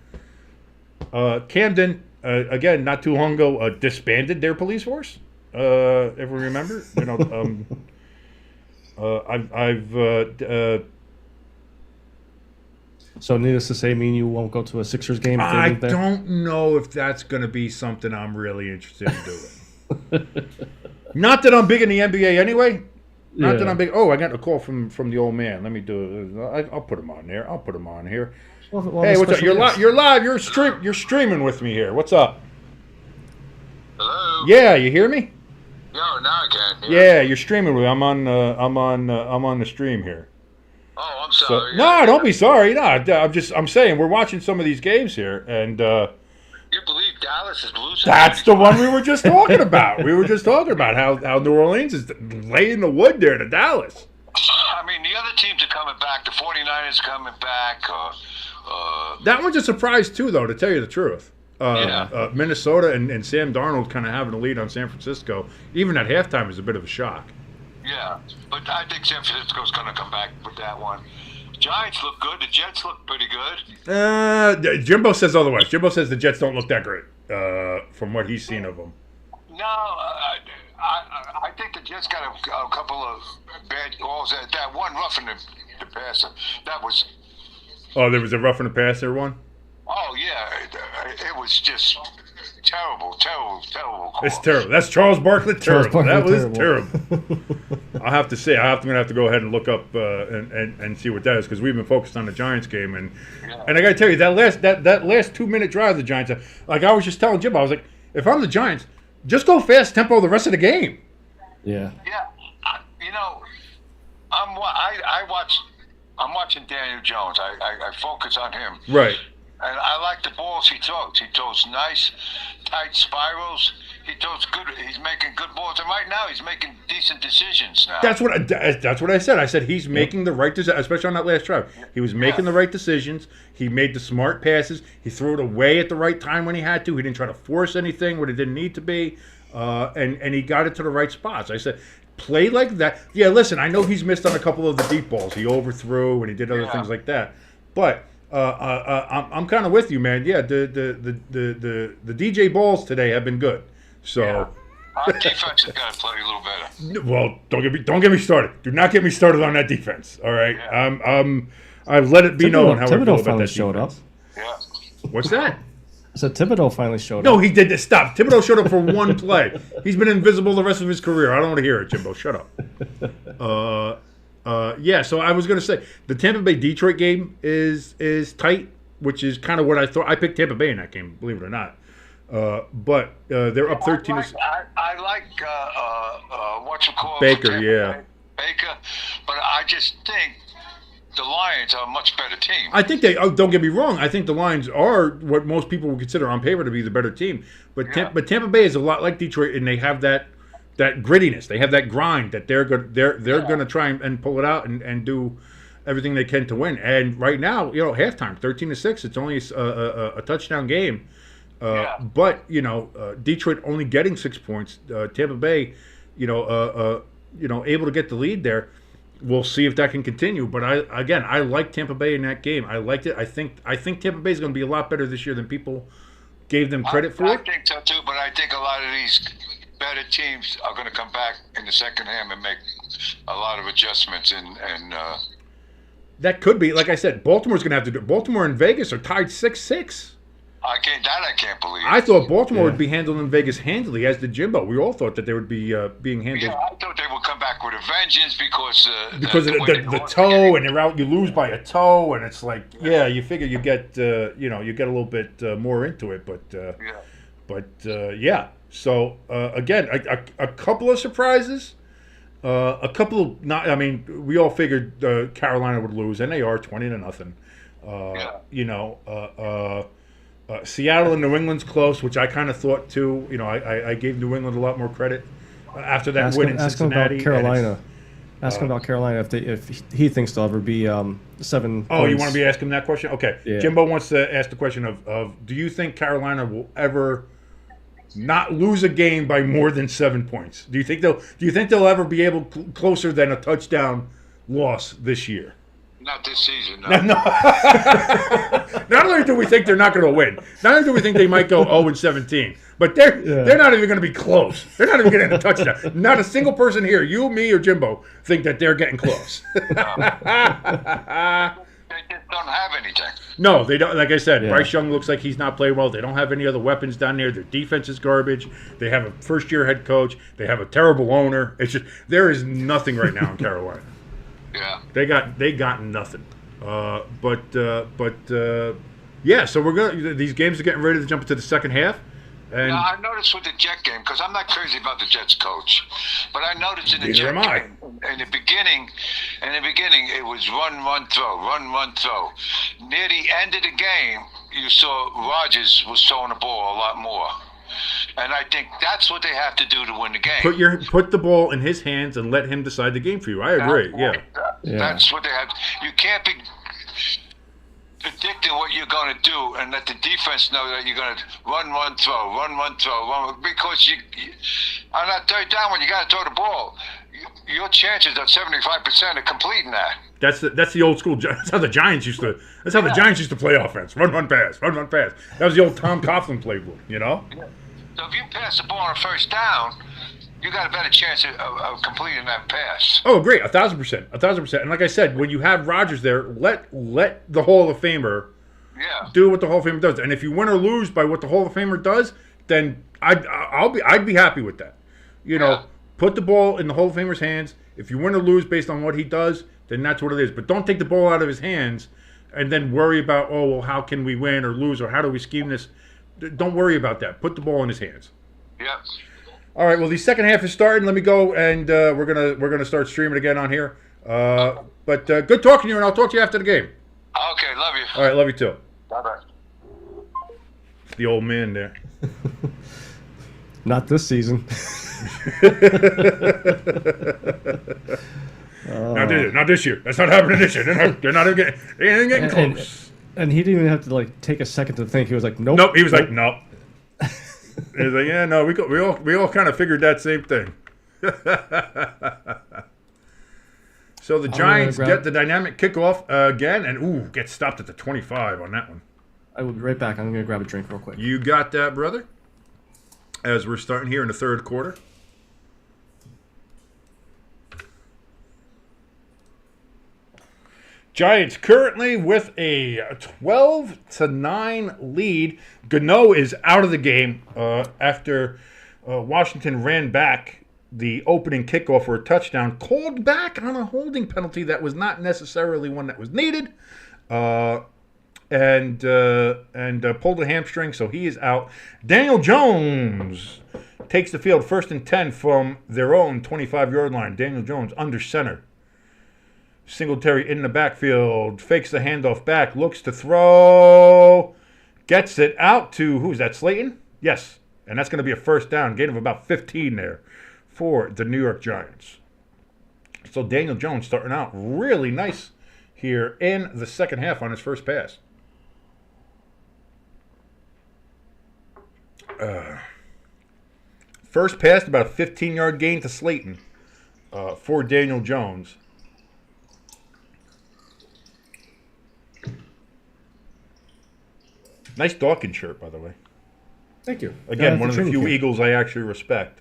Camden, again, not too long ago, disbanded their police force. If we remember, So needless to say, you won't go to a Sixers game? I don't know if that's going to be something I'm really interested in doing. Not that I'm big in the NBA anyway. Not that I'm big. Oh, I got a call from the old man. Let me do it. I'll put him on there. I'll put him on here. Well, hey, what's up? You're live. You're streaming with me here. What's up? Hello. Yeah, you hear me? No, now I can. Yeah, you're streaming with me. I'm on the stream here. Oh, I'm sorry. No, don't be sorry. No, I'm saying we're watching some of these games here, and you believe Dallas is losing? that's the one we were just talking about. We were just talking about how New Orleans is laying the wood there to Dallas. I mean, the other teams are coming back. The 49ers are coming back. That one's a surprise too, though, to tell you the truth. Minnesota and Sam Darnold kind of having a lead on San Francisco, even at halftime, is a bit of a shock. Yeah, but I think San Francisco's going to come back with that one. Giants look good. The Jets look pretty good. Jimbo says otherwise. Jimbo says the Jets don't look that great from what he's seen of them. No, I think the Jets got a couple of bad calls. That one roughing the passer, that was... Oh, there was a roughing the passer one? Oh, yeah. It was just terrible call. It's terrible. That's Charles Barkley terrible. That was terrible. I'll have to say, I'm going to have to go ahead and look up and see what that is, because we've been focused on the Giants game. And I got to tell you, that last 2-minute drive the Giants, like I was just telling Jim, I was like, if I'm the Giants, just go fast tempo the rest of the game. Yeah. Yeah. I'm watching Daniel Jones. I focus on him. Right. And I like the balls he throws. He throws nice, tight spirals. He throws good. He's making good balls. And right now, he's making decent decisions now. That's what I said. I said he's making the right decision, especially on that last drive. He was making the right decisions. He made the smart passes. He threw it away at the right time when he had to. He didn't try to force anything when it didn't need to be. And he got it to the right spots. I said, play like that. Yeah, listen, I know he's missed on a couple of the deep balls. He overthrew and he did other things like that. But I'm kind of with you, man. Yeah, the DJ balls today have been good. So our defense has got to play a little better. Well, don't get me started. Do not get me started on that defense. All right, yeah. I've let it be known how I feel about finally that showed up. Yeah. What's that? I said Thibodeau finally showed up. No, he did. Stop. Thibodeau showed up for one play. He's been invisible the rest of his career. I don't want to hear it, Jimbo. Shut up. Yeah, so I was going to say the Tampa Bay Detroit game is tight, which is kind of what I thought. I picked Tampa Bay in that game, believe it or not. But they're up 13. I like what you call Baker, yeah. Baker, but I just think the Lions are a much better team. I think they. Oh, don't get me wrong. I think the Lions are what most people would consider on paper to be the better team. But Tampa Bay is a lot like Detroit, and they have that grittiness. They have that grind that they're going to try and pull it out and do everything they can to win. And right now, halftime 13-6. It's only a touchdown game. But Detroit only getting 6 points. Tampa Bay, able to get the lead there. We'll see if that can continue. But I like Tampa Bay in that game. I liked it. I think Tampa Bay is going to be a lot better this year than people gave them credit for. I think so too. But I think a lot of these better teams are going to come back in the second half and make a lot of adjustments. And that could be, like I said, Baltimore's going to have to do. Baltimore and Vegas are tied 6-6. I can't believe. I thought Baltimore would be handled in Vegas handily, as did Jimbo. We all thought that they would be being handled. Yeah, I thought they would come back with a vengeance because of the toe, and you're out. You lose by a toe, and it's like, you figure you get a little bit more into it, but. So again, a couple of surprises. A couple. Not. I mean, we all figured Carolina would lose, and they are 20-0. Seattle and New England's close, which I kind of thought too. I gave New England a lot more credit after that win in Cincinnati. Ask him about Carolina. Ask him about Carolina if he thinks they'll ever be 7 Oh, points. you want to be asking that question? Okay. Yeah. Jimbo wants to ask the question of do you think Carolina will ever not lose a game by more than 7 points? Do you think they'll ever be able closer than a touchdown loss this year? Not this season. No. Not only do we think they're not going to win, not only do we think they might go 0-17, but they're not even going to be close. They're not even getting a touchdown. Not a single person here, you, me, or Jimbo, think that they're getting close. They just don't have anything. No, they don't. Like I said, Yeah. Bryce Young looks like he's not playing well. They don't have any other weapons down there. Their defense is garbage. They have a first-year head coach. They have a terrible owner. It's just there is nothing right now in Carolina. Yeah. They got nothing. Yeah. So we're gonna. These games are getting ready to jump into the second half. And Now, I noticed with the Jet game, because I'm not crazy about the Jets coach, but I noticed in the Neither Jet am I. game, in the beginning, it was run, throw. Near the end of the game, you saw Rodgers was throwing the ball a lot more. And I think that's what they have to do to win the game. put the ball in his hands and let him decide the game for you. I agree. Yeah. That's what they have. You can't be predicting what you're going to do and let the defense know that you're going to run, throw, because on that third down when you got to throw the ball, your chances are 75% of completing that. That's the old school. That's how the Giants used to. That's how the Giants used to play offense. Run, pass. Run, pass. That was the old Tom Coughlin playbook. So if you pass the ball on a first down, you got a better chance of completing that pass. Oh, great, 1,000%. And like I said, when you have Rodgers there, let the Hall of Famer do what the Hall of Famer does. And if you win or lose by what the Hall of Famer does, then I'd be happy with that. Put the ball in the Hall of Famer's hands. If you win or lose based on what he does, then that's what it is. But don't take the ball out of his hands and then worry about, how can we win or lose or how do we scheme this? Don't worry about that. Put the ball in his hands. Yeah. All right. Well, the second half is starting. Let me go, and we're gonna start streaming again on here. But good talking to you, and I'll talk to you after the game. Okay. Love you. All right. Love you too. Bye-bye. The old man there. Not this season. Not this year. That's not happening this year. They're not even getting close. And he didn't even have to take a second to think. He was like, nope. Nope. He was like, nope. He was like, yeah, no, we all kind of figured that same thing. So the Giants get the dynamic kickoff again, and get stopped at the 25 on that one. I will be right back. I'm going to grab a drink real quick. You got that, brother? As we're starting here in the third quarter. Giants currently with a 12-9 lead. Gano is out of the game after Washington ran back the opening kickoff for a touchdown, called back on a holding penalty that was not necessarily one that was needed, and pulled a hamstring, so he is out. Daniel Jones takes the field, 1st and 10 from their own 25-yard line. Daniel Jones under center. Singletary in the backfield, fakes the handoff back, looks to throw, gets it out to, who's that, Slayton? Yes, and that's going to be a first down, gain of about 15 there for the New York Giants. So Daniel Jones starting out really nice here in the second half on his first pass. First pass, about a 15-yard gain to Slayton for Daniel Jones. Nice Dawkins shirt, by the way. Thank you. Again, one of the few Eagles I actually respect.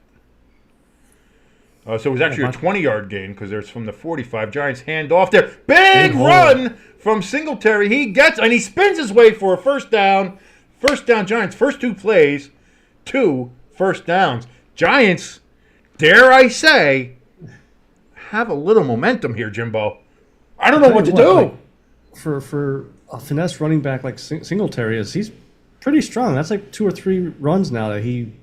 So it was actually a 20-yard gain because there's from the 45. Giants hand off there. Big run from Singletary. He gets, and he spins his way for a first down. First down, Giants. First 2 plays, 2 first downs. Giants, dare I say, have a little momentum here, Jimbo. I don't know what to do. For a finesse running back like Singletary he's pretty strong. That's like 2 or 3 runs now that he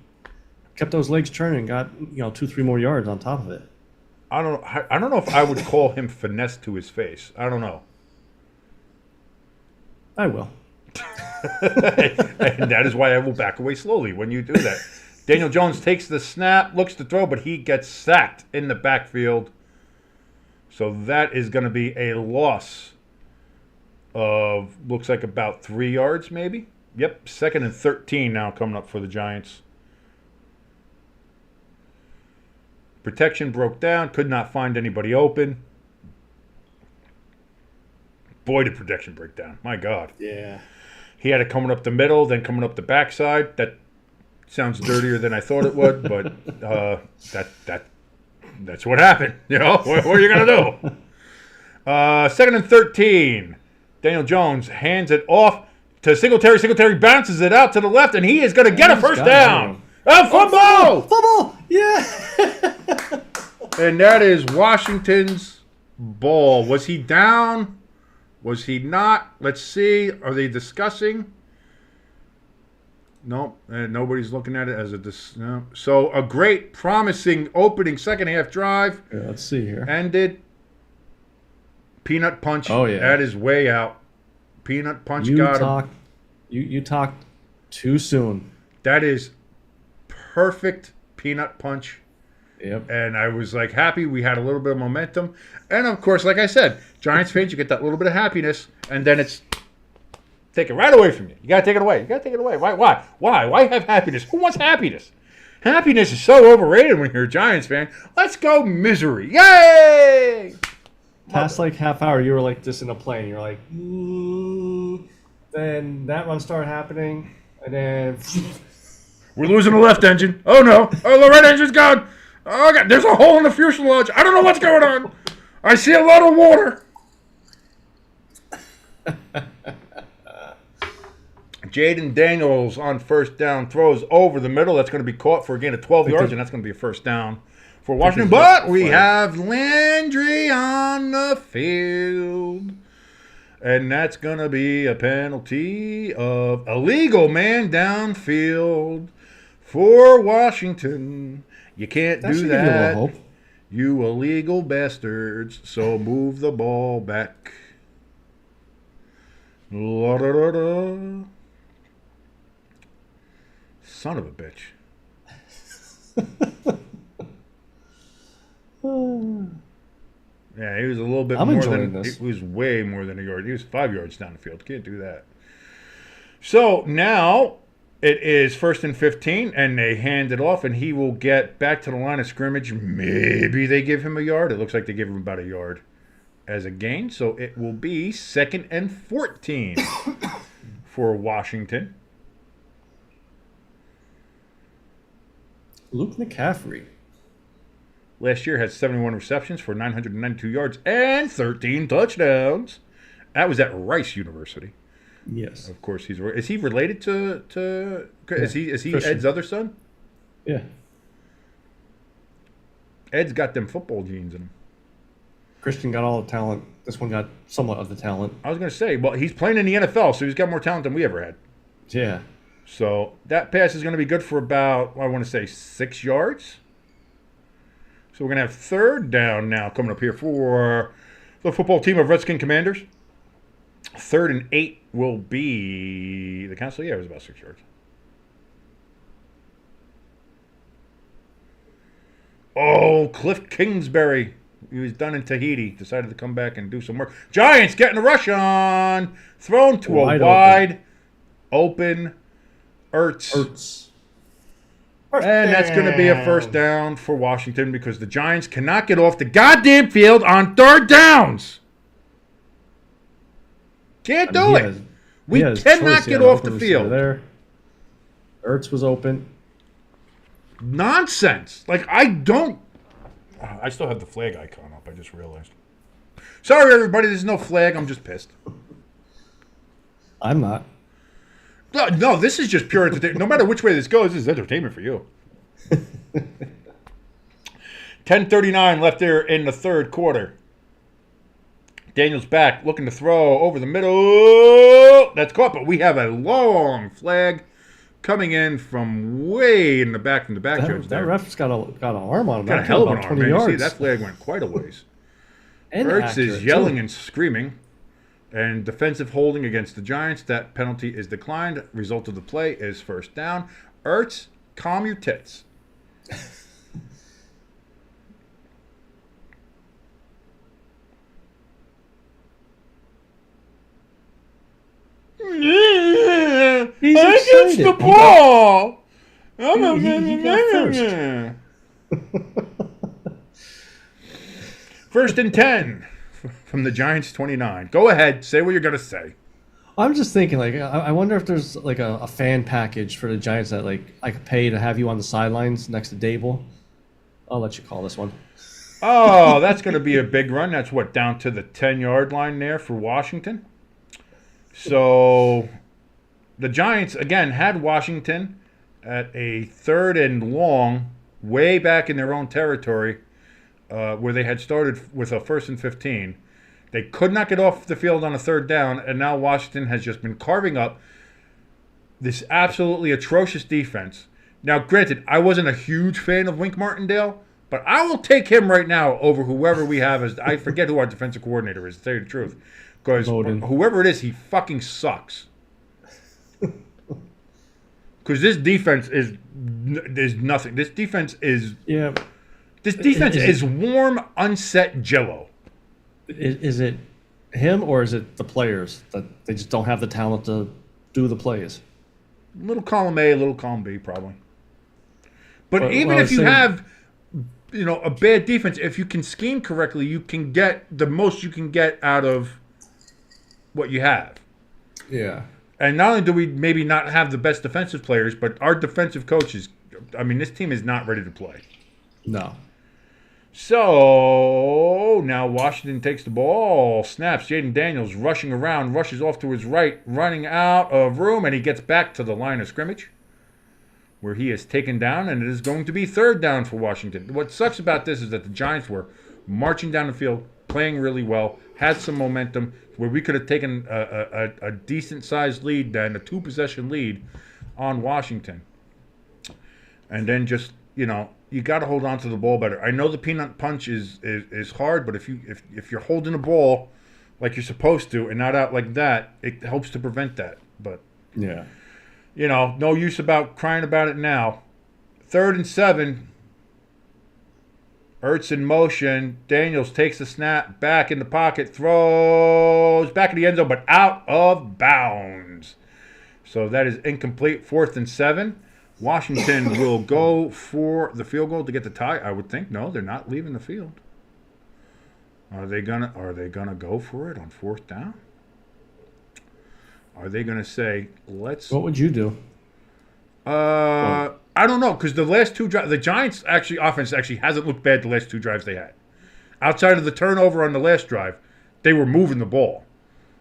kept those legs turning, got 2-3 more yards on top of it. I don't know if I would call him finesse to his face. I don't know. I will. And that is why I will back away slowly when you do that. Daniel Jones takes the snap, looks to throw, but he gets sacked in the backfield. So that is going to be a loss of, looks like about 3 yards maybe. Yep, 2nd and 13 now coming up for the Giants. Protection broke down, could not find anybody open. Boy, did protection break down. My God. Yeah. He had it coming up the middle, then coming up the backside. That sounds dirtier than I thought it would, but that's what happened. You know, what are you going to do? 2nd and 13. Daniel Jones hands it off to Singletary. Singletary bounces it out to the left, and he is going to get a first down. Oh, football! Football! Yeah! And that is Washington's ball. Was he down? Was he not? Let's see. Are they discussing? Nope. Nobody's looking at it as no. So a great, promising opening second half drive. Yeah, let's see here. Ended. Peanut punch. Oh, yeah. That is way out. Peanut punch got him. You talked too soon. That is perfect peanut punch. Yep. And I was like happy we had a little bit of momentum. And of course, like I said, Giants fans, you get that little bit of happiness, and then it's taken right away from you. You gotta take it away. Why have happiness? Who wants happiness? Happiness is so overrated when you're a Giants fan. Let's go misery. Yay! Past like half hour, you were like just in a plane. You're like, then that run started happening, and then we're losing the left engine. Oh no! Oh, the right engine's gone. Oh God! There's a hole in the fuselage. I don't know what's going on. I see a lot of water. Jayden Daniels on first down throws over the middle. That's going to be caught for a gain of 12 yards, and that's going to be a first down for Washington. But we have Landry on the field. And that's going to be a penalty of illegal man downfield for Washington. You can't do that, you illegal bastards. So move the ball back. La-da-da-da. Son of a bitch. Yeah, he was a little bit more than this. It was way more than a yard. He was 5 yards down the field. Can't do that. So now it is 1st and 15, and they hand it off, and he will get back to the line of scrimmage. Maybe they give him a yard. It looks like they give him about a yard as a gain. So it will be 2nd and 14 for Washington. Luke McCaffrey. Last year had 71 receptions for 992 yards and 13 touchdowns. That was at Rice University. Yes. Of course, is he related to yeah, is he Christian. Ed's other son? Yeah. Ed's got them football genes in him. Christian got all the talent. This one got somewhat of the talent. I was going to say, well, he's playing in the NFL, so he's got more talent than we ever had. Yeah. So that pass is going to be good for about, I want to say, 6 yards. So we're going to have 3rd down now coming up here for the football team of Redskin Commanders. 3rd and 8 will be the count. So, yeah, it was about 6 yards. Oh, Cliff Kingsbury. He was done in Tahiti. Decided to come back and do some work. Giants getting a rush on. Thrown to a wide open Ertz. And that's going to be a first down for Washington because the Giants cannot get off the goddamn field on 3rd downs. Can't do it. We cannot get off the field. There. Ertz was open. Nonsense. Like, I still have the flag icon up. I just realized. Sorry, everybody. There's no flag. I'm just pissed. I'm not. No, this is just pure entertainment. No matter which way this goes, this is entertainment for you. 10:39 left there in the 3rd quarter. Daniels back, looking to throw over the middle. That's caught, but we have a long flag coming in from way in the back from the back. That ref's got an arm on him. Got a That hell of came an about arm, 20 man. You see, yards. that flag went quite a ways. And Ertz accurate, is yelling too. and screaming. And defensive holding against the Giants. That penalty is declined. Result of the play is first down. Ertz, calm your tits. He's I excited. gets the ball. He got First and 10 from the Giants 29. Go ahead. Say what you're going to say. I'm just thinking, like, I wonder if there's like a fan package for the Giants that like I could pay to have you on the sidelines next to Dable. I'll let you call this one. Oh, that's going to be a big run. That's what, down to the 10-yard line there for Washington. So the Giants, again, had Washington at a 3rd and long, way back in their own territory, where they had started with a 1st and 15. They could not get off the field on a 3rd down, and now Washington has just been carving up this absolutely atrocious defense. Now, granted, I wasn't a huge fan of Wink Martindale, but I will take him right now over whoever we have as, I forget who our defensive coordinator is, to tell you the truth. Because whoever it is, he fucking sucks. Because this defense is nothing. This defense is is warm, unset Jello. Is it him or is it the players that they just don't have the talent to do the plays? Little column A, little column B, probably. But even if you have, a bad defense, if you can scheme correctly, you can get the most you can get out of what you have. Yeah. And not only do we maybe not have the best defensive players, but our defensive coaches, this team is not ready to play. No. So now Washington takes the ball, snaps. Jayden Daniels rushing around, rushes off to his right, running out of room, and he gets back to the line of scrimmage where he is taken down, and it is going to be 3rd down for Washington. What sucks about this is that the Giants were marching down the field, playing really well, had some momentum where we could have taken a decent-sized lead then, a 2-possession lead on Washington. And then just, you got to hold on to the ball better. I know the peanut punch is hard, but if you're holding the ball like you're supposed to and not out like that, it helps to prevent that. But yeah, no use about crying about it now. 3rd and 7. Ertz in motion. Daniels takes the snap, back in the pocket, throws back in the end zone, but out of bounds. So that is incomplete. 4th and 7. Washington will go for the field goal to get the tie, I would think. No, they're not leaving the field. Are they gonna go for it on 4th down? Are they gonna say, let's... What would you do? I don't know, because the last 2 drives, the Giants offense hasn't looked bad the last 2 drives they had. Outside of the turnover on the last drive, they were moving the ball.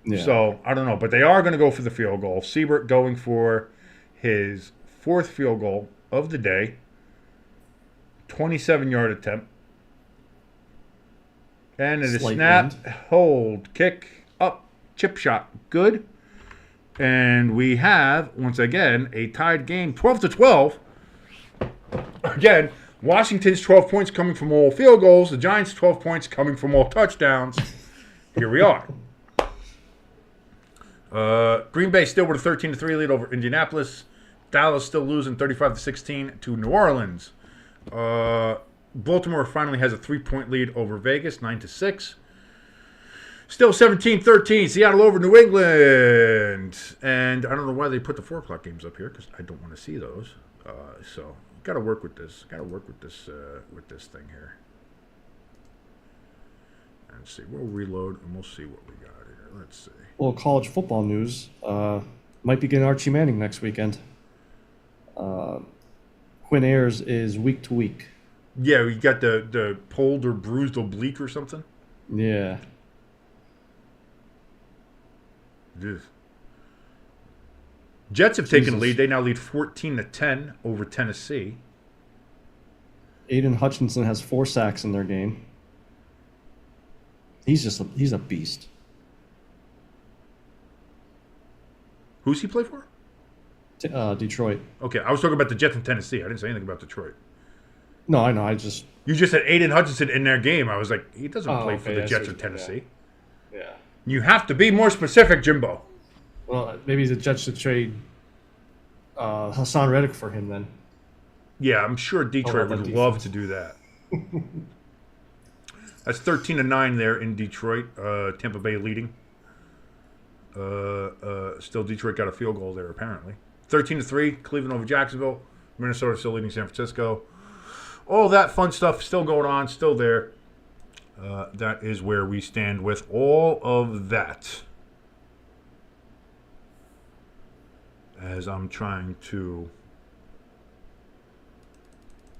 Yeah. So, I don't know, but they are going to go for the field goal. Siebert going for his 4th field goal of the day. 27-yard attempt. And it is snap, hold, kick, up, chip shot. Good. And we have, once again, a tied game, 12-12. Again, Washington's 12 points coming from all field goals. The Giants' 12 points coming from all touchdowns. Here we are. Green Bay still with a 13-3 lead over Indianapolis. Dallas still losing 35-16 to New Orleans. Baltimore finally has a 3-point lead over Vegas, 9-6. Still 17-13, Seattle over New England. And I don't know why they put the 4 o'clock games up here, because I don't want to see those. So got to work with this. Got to work with this thing here. And see, we'll reload and we'll see what we got here. Let's see. Well, college football news. Might be getting Archie Manning next weekend. Quinn Ayers is week to week. Yeah, we got the pulled or bruised oblique or something. Yeah. Ugh. Jets have taken a lead. They now lead 14-10 over Tennessee. Aiden Hutchinson has 4 sacks in their game. He's a beast. Who's he play for? Detroit. Okay, I was talking about the Jets in Tennessee. I didn't say anything about Detroit. No, I know. I just. You just said Aiden Hutchinson in their game. I was like, he doesn't play for the Jets in Yeah. Tennessee. Yeah. You have to be more specific, Jimbo. Well, maybe the Jets should trade Hassan Reddick for him then. Yeah, I'm sure Detroit that would defense. love to do that. That's 13-9 there in Detroit. Tampa Bay leading. Still, Detroit got a field goal there, apparently. 13-3, Cleveland over Jacksonville. Minnesota still leading San Francisco. All that fun stuff still going on, still there. That is where we stand with all of that. As I'm trying to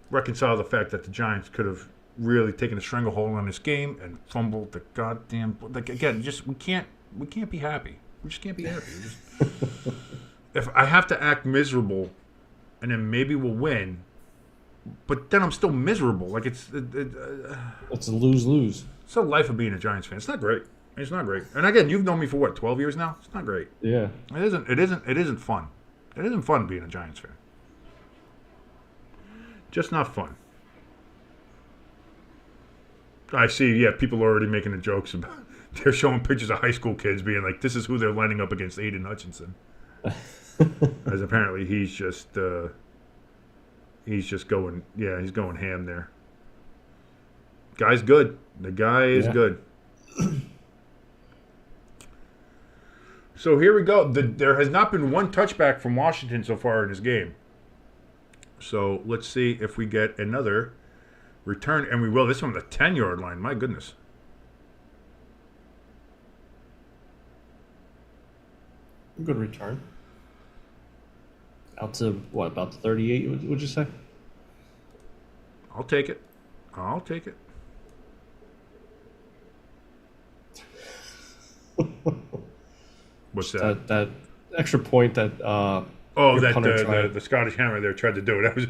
reconcile the fact that the Giants could have really taken a stranglehold on this game and fumbled the goddamn. Like again, just we can't be happy. We just can't be happy. If I have to act miserable, and then maybe we'll win, but then I'm still miserable. Like it's a lose-lose. It's the life of being a Giants fan. It's not great. It's not great. And again, you've known me for what, 12 years now? It's not great. Yeah. It isn't fun. It isn't fun being a Giants fan. Just not fun. I see, yeah, people are already making the jokes about they're showing pictures of high school kids being like, this is who they're lining up against Aiden Hutchinson. As apparently he's just going, yeah, he's going ham there. Guy's good. The guy is good. So here we go. There has not been one touchback from Washington so far in this game. So let's see if we get another return. And we will. This one on the 10-yard line. My goodness. Good return. Out to, what, about the 38, would you say? I'll take it. I'll take it. What's that? That extra point that The Scottish Hammer there tried to do it. That was.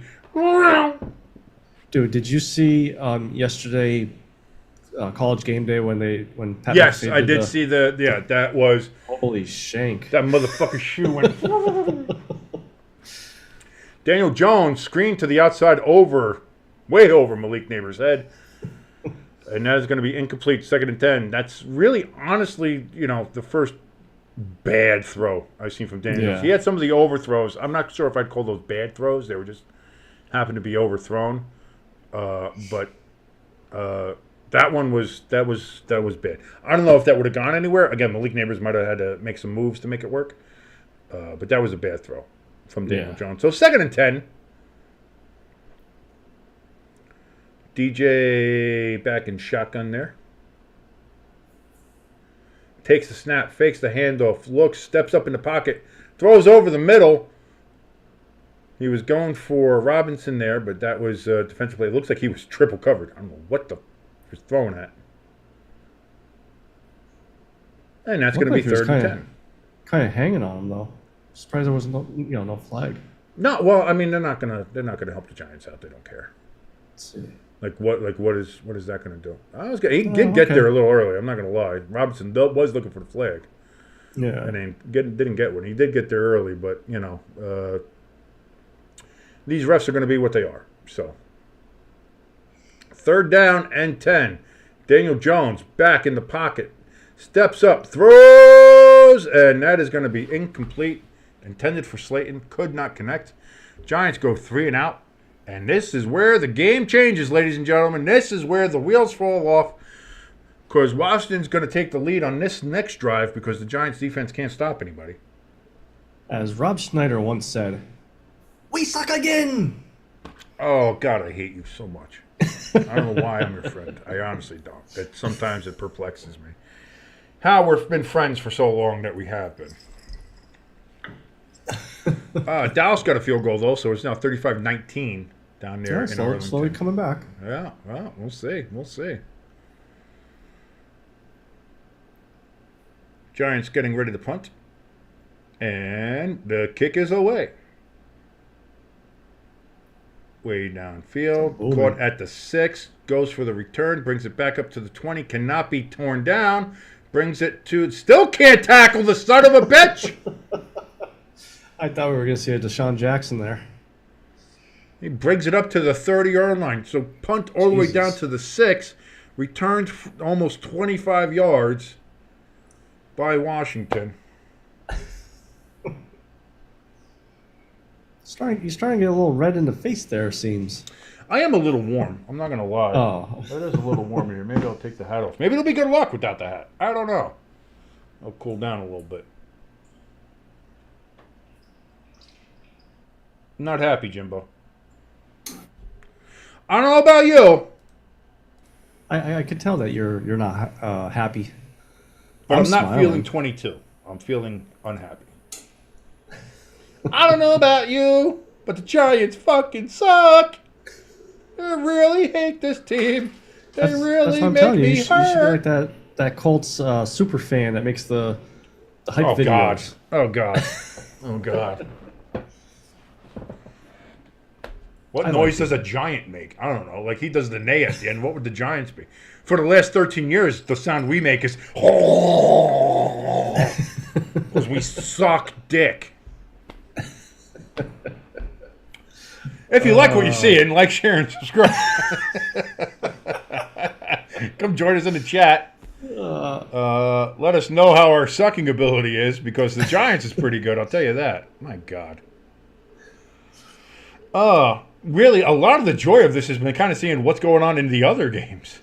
Dude, did you see yesterday College Game Day when Pat Yes, McAfee I did see that was. Holy shank. That motherfucker's shoe went. Daniel Jones screened to the outside way over Malik Neighbors' head. And that is going to be incomplete, 2nd and 10. That's really, honestly, the first bad throw I've seen from Daniels. Yeah. He had some of the overthrows. I'm not sure if I'd call those bad throws. They were just happened to be overthrown. But that one was bad. I don't know if that would have gone anywhere. Again, Malik Neighbors might have had to make some moves to make it work. But that was a bad throw from Daniel Jones. So 2nd and 10. DJ back in shotgun there. Takes the snap, fakes the handoff, looks, steps up in the pocket, throws over the middle. He was going for Robinson there, but that was defensive play. It looks like he was triple covered. I don't know what he was throwing at. And that's going to be 3rd and 10. Kind of hanging on him though. Surprised there was no flag. No, well, I mean they're not gonna help the Giants out. They don't care. Let's see. What is that going to do? He did get there a little early. I'm not going to lie. Robinson was looking for the flag. Yeah. And then didn't get one. He did get there early, but these refs are going to be what they are. So 3rd down and 10. Daniel Jones back in the pocket, steps up, throws, and that is going to be incomplete. Intended for Slayton, could not connect. Giants go 3 and out. And this is where the game changes, ladies and gentlemen. This is where the wheels fall off. Because Washington's going to take the lead on this next drive because the Giants' defense can't stop anybody. As Rob Schneider once said, "We suck again!" Oh, God, I hate you so much. I don't know why I'm your friend. I honestly don't. Sometimes it perplexes me. How we've been friends for so long that we have been. Dallas got a field goal, though, so it's now 35-19 down there in Arlington. Slowly coming back. Yeah, well, we'll see. We'll see. Giants getting ready to punt. And the kick is away. Way downfield. Ooh. Caught at the 6. Goes for the return. Brings it back up to the 20. Cannot be torn down. Brings it to... Still can't tackle the son of a bitch! I thought we were going to see a Deshaun Jackson there. He brings it up to the 30-yard line. So punt all the way down Jesus. to the 6. Returned almost 25 yards by Washington. He's starting to get a little red in the face there, it seems. I am a little warm. I'm not going to lie. Oh. It is a little warm in here. Maybe I'll take the hat off. Maybe it'll be good luck without the hat. I don't know. I'll cool down a little bit. I'm not happy, Jimbo. I don't know about you, I could tell that you're not happy. but I'm not smiling. feeling 22. I'm feeling unhappy. I don't know about you, but the Giants fucking suck. I really hate this team. They really that's what I'm make telling you. me You should be hurt. like that Colts super fan that makes the hype Oh, God. videos. Oh, God. Oh, God. What noise does a giant make? I don't know. Like, he does the neigh at the end. What would the Giants be? For the last 13 years, the sound we make is because we suck dick. If you like what you see, and like, share, and subscribe. Come join us in the chat. Let us know how our sucking ability is, because the Giants is pretty good, I'll tell you that. My God. Really, a lot of the joy of this has been kind of seeing what's going on in the other games.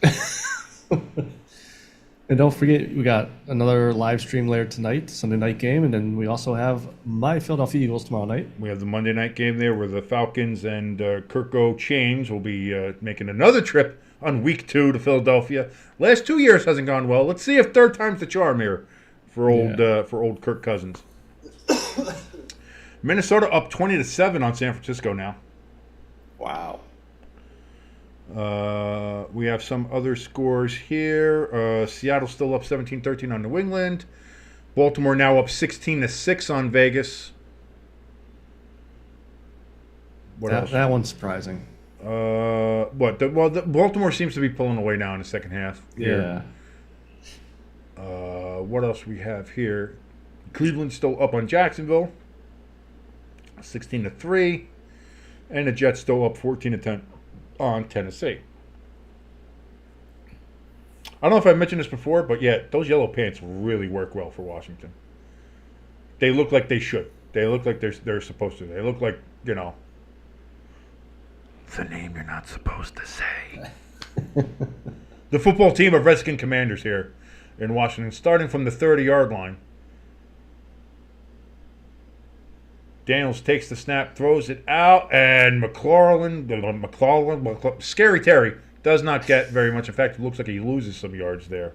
And don't forget, we got another live stream later tonight, Sunday night game, and then we also have my Philadelphia Eagles tomorrow night. We have the Monday night game there where the Falcons and Kirko Chains will be making another trip on week 2 to Philadelphia. Last 2 years hasn't gone well. Let's see if third time's the charm here for old Kirk Cousins. Minnesota up 20-7 on San Francisco now. Wow. We have some other scores here. Seattle still up 17-13 on New England. Baltimore now up 16-6 on Vegas. What else? That one's surprising. Baltimore seems to be pulling away now in the second half. Yeah. What else we have here? Cleveland still up on Jacksonville, 16-3, and the Jets still up 14-10 on Tennessee. I don't know if I mentioned this before, but yeah, those yellow pants really work well for Washington. They look like they should. They look like they're supposed to. They look like, you know, it's a name you're not supposed to say. The football team of Redskin Commanders here in Washington, starting from the 30-yard line. Daniels takes the snap, throws it out, and McLaurin, Scary Terry, does not get very much. In fact, it looks like he loses some yards there.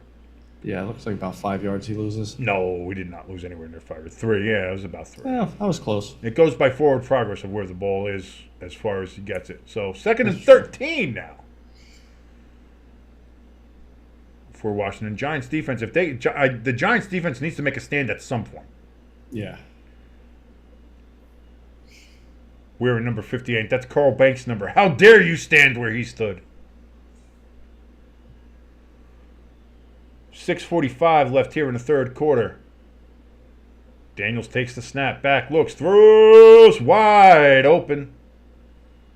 Yeah, it looks like about 5 yards he loses. No, we did not lose anywhere near 5 or 3. Yeah, it was about 3. Yeah, that was close. It goes by forward progress of where the ball is as far as he gets it. So, second and 13 now for Washington. Giants defense, the Giants defense needs to make a stand at some point. Yeah. We're in number 58. That's Carl Banks' number. How dare you stand where he stood? 6:45 left here in the third quarter. Daniels takes the snap, back, looks, throws, wide open.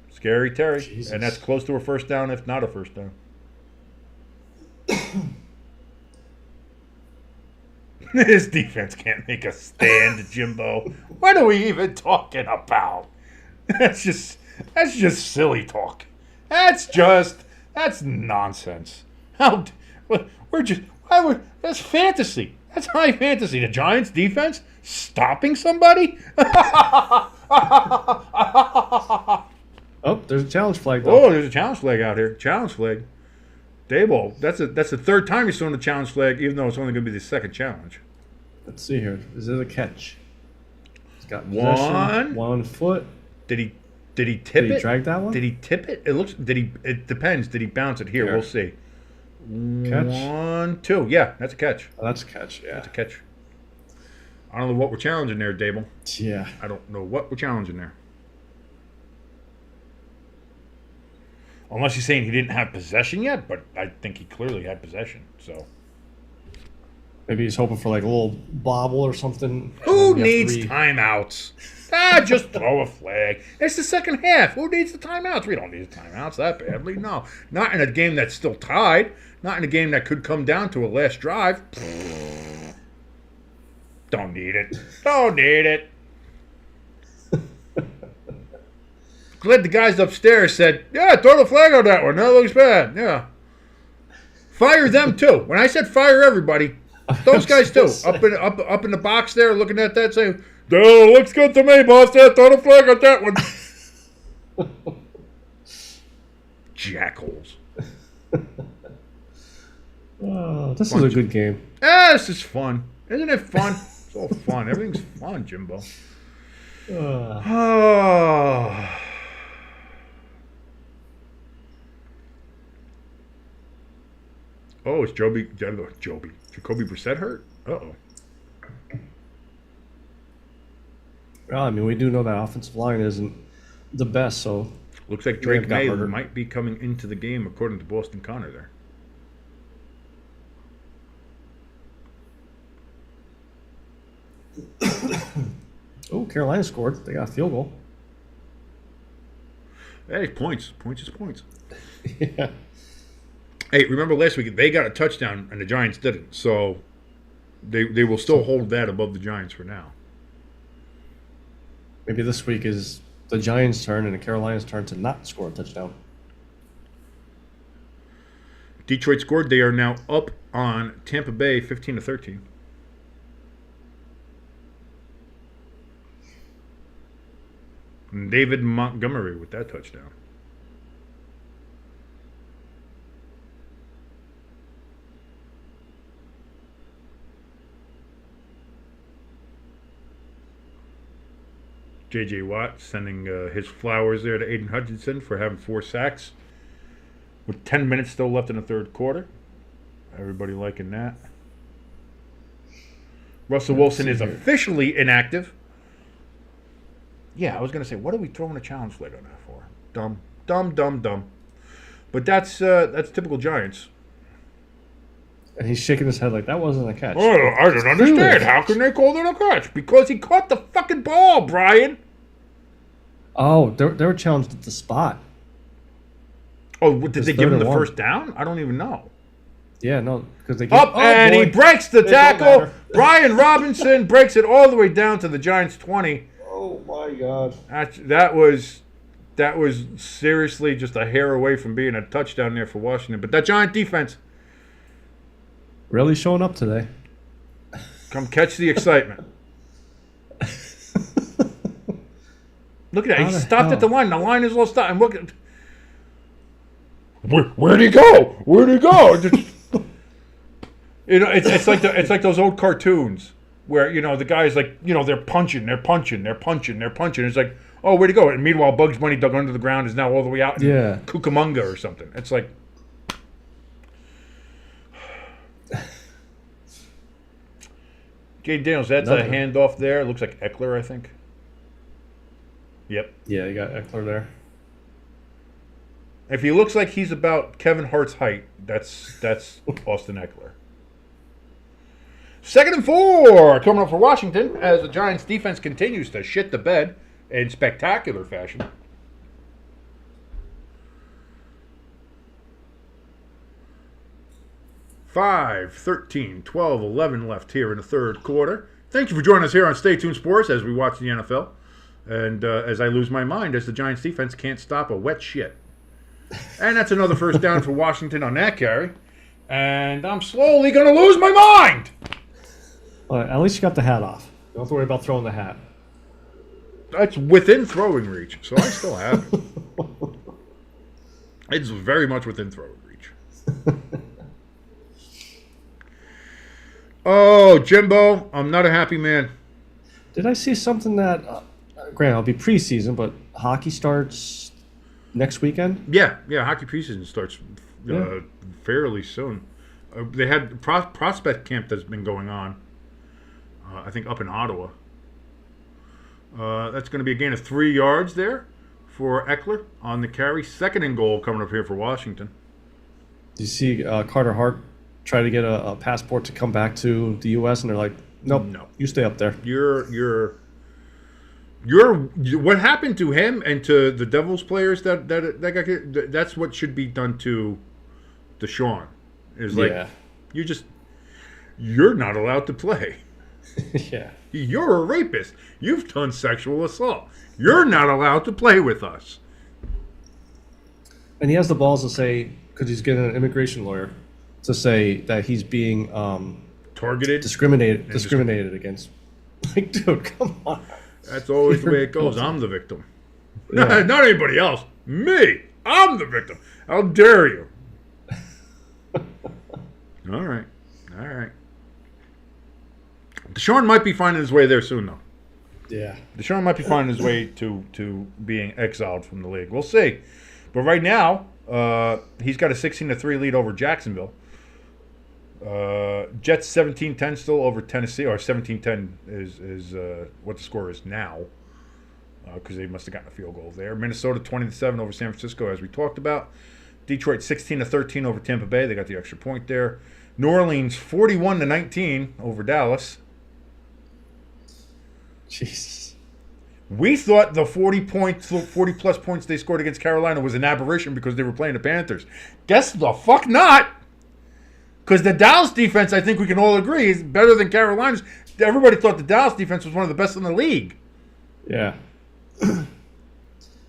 Scary Terry. Jesus. And that's close to a first down, if not a first down. His defense can't make a stand, Jimbo. What are we even talking about? That's just silly talk. That's nonsense. That's fantasy. That's high fantasy. The Giants defense stopping somebody? Oh, there's a challenge flag though. Oh, there's a challenge flag out here. Challenge flag. Dayball. That's the third time he's thrown the challenge flag, even though it's only going to be the second challenge. Let's see here. Is it a catch? He's got possession, 1 foot. Did he tip it? Did he drag that one? Did he tip it? It depends. Did he bounce it? Here, we'll see. Catch? 1, 2. Yeah, that's a catch. Oh, that's a catch, yeah. That's a catch. I don't know what we're challenging there, Dable. Yeah. I don't know what we're challenging there. Unless he's saying he didn't have possession yet, but I think he clearly had possession. So Maybe he's hoping for like a little bobble or something. Who needs timeouts? Just throw a flag. It's the second half. Who needs the timeouts? We don't need the timeouts that badly. No. Not in a game that's still tied. Not in a game that could come down to a last drive. Don't need it. Don't need it. Glad the guys upstairs said, yeah, throw the flag on that one. That looks bad. Yeah. Fire them too. When I said fire everybody, those guys too. Up in the box there looking at that saying, oh, looks good to me, boss. Yeah, throw the flag on that one. Jackholes. Oh, this is a good game. This is fun. Isn't it fun? It's all fun. Everything's fun, Jimbo. Oh, is Jacoby Brissett hurt? Uh-oh. Well, I mean, we do know that offensive line isn't the best, so... Looks like Drake May might be coming into the game, according to Boston Connor there. Oh, Carolina scored. They got a field goal. Hey, points. Points is points. Yeah. Hey, remember last week, they got a touchdown and the Giants didn't. So they will still hold that above the Giants for now. Maybe this week is the Giants' turn and the Carolina's turn to not score a touchdown. Detroit scored. They are now up on Tampa Bay 15-13. And David Montgomery with that touchdown. J.J. Watt sending his flowers there to Aiden Hutchinson for having 4 sacks with 10 minutes still left in the third quarter. Everybody liking that. Russell Wilson is officially inactive. Yeah, I was going to say, what are we throwing a challenge flag on that for? Dumb. But that's typical Giants. And he's shaking his head like, that wasn't a catch. Oh, I don't understand. How can they call that a catch? Because he caught the fucking ball, Brian. Oh, they were challenged at the spot. Oh, did they give him the first down? I don't even know. Yeah, no, because they and he breaks the tackle. Brian Robinson breaks it all the way down to the Giants' 20. Oh my God. That was seriously just a hair away from being a touchdown there for Washington. But that Giant defense really showing up today. Come catch the excitement. Look at that. He stopped at the line. The line is all stopped. And look at where'd he go? Where'd he go? It's like those old cartoons where, the guys they're punching. It's like, oh, where'd he go? And meanwhile, Bugs Bunny dug under the ground is now all the way out in Cucamonga or something. It's like, Jayden Daniels, that's a handoff there. It looks like Eckler, I think. Yep. Yeah, you got Eckler there. If he looks like he's about Kevin Hart's height, that's Austin Eckler. 2nd and 4 coming up for Washington as the Giants defense continues to shit the bed in spectacular fashion. Five, 13, 12, 11 left here in the third quarter. Thank you for joining us here on Stay Tuned Sports as we watch the NFL. And as I lose my mind as the Giants defense can't stop a wet shit. And that's another first down for Washington on that carry. And I'm slowly going to lose my mind. Well, at least you got the hat off. You don't have to worry about throwing the hat. That's within throwing reach, so I still have it. It's very much within throwing reach. Oh, Jimbo, I'm not a happy man. Did I see something that, granted, it'll be preseason, but hockey starts next weekend? Yeah, hockey preseason starts fairly soon. They had prospect camp that's been going on, I think up in Ottawa. That's going to be a gain of 3 yards there for Eckler on the carry. 2nd and goal coming up here for Washington. Do you see Carter Hart try to get a passport to come back to the U.S. and they're like, nope, No. you stay up there. You're what happened to him and to the Devils players that got, that's what should be done to Deshaun. Is like you're not allowed to play. Yeah. You're a rapist. You've done sexual assault. You're not allowed to play with us. And he has the balls to say, because he's getting an immigration lawyer, to say that he's being Targeted, discriminated against. Like, dude, come on. That's always the way it goes. I'm the victim. Yeah. Not anybody else. Me. I'm the victim. How dare you? All right. Deshaun might be finding his way there soon, though. Yeah. Deshaun might be finding his way to being exiled from the league. We'll see. But right now, he's got a 16-3 lead over Jacksonville. Jets 17-10 still over Tennessee, or 17-10 is what the score is now, because they must have gotten a field goal there. Minnesota 20-7 over San Francisco, as we talked about. Detroit 16-13 over Tampa Bay. They got the extra point there. New Orleans 41-19 over Dallas. Jesus. We thought the 40-plus points they scored against Carolina was an aberration because they were playing the Panthers. Guess the fuck not. Because the Dallas defense, I think we can all agree, is better than Carolina's. Everybody thought the Dallas defense was one of the best in the league. Yeah.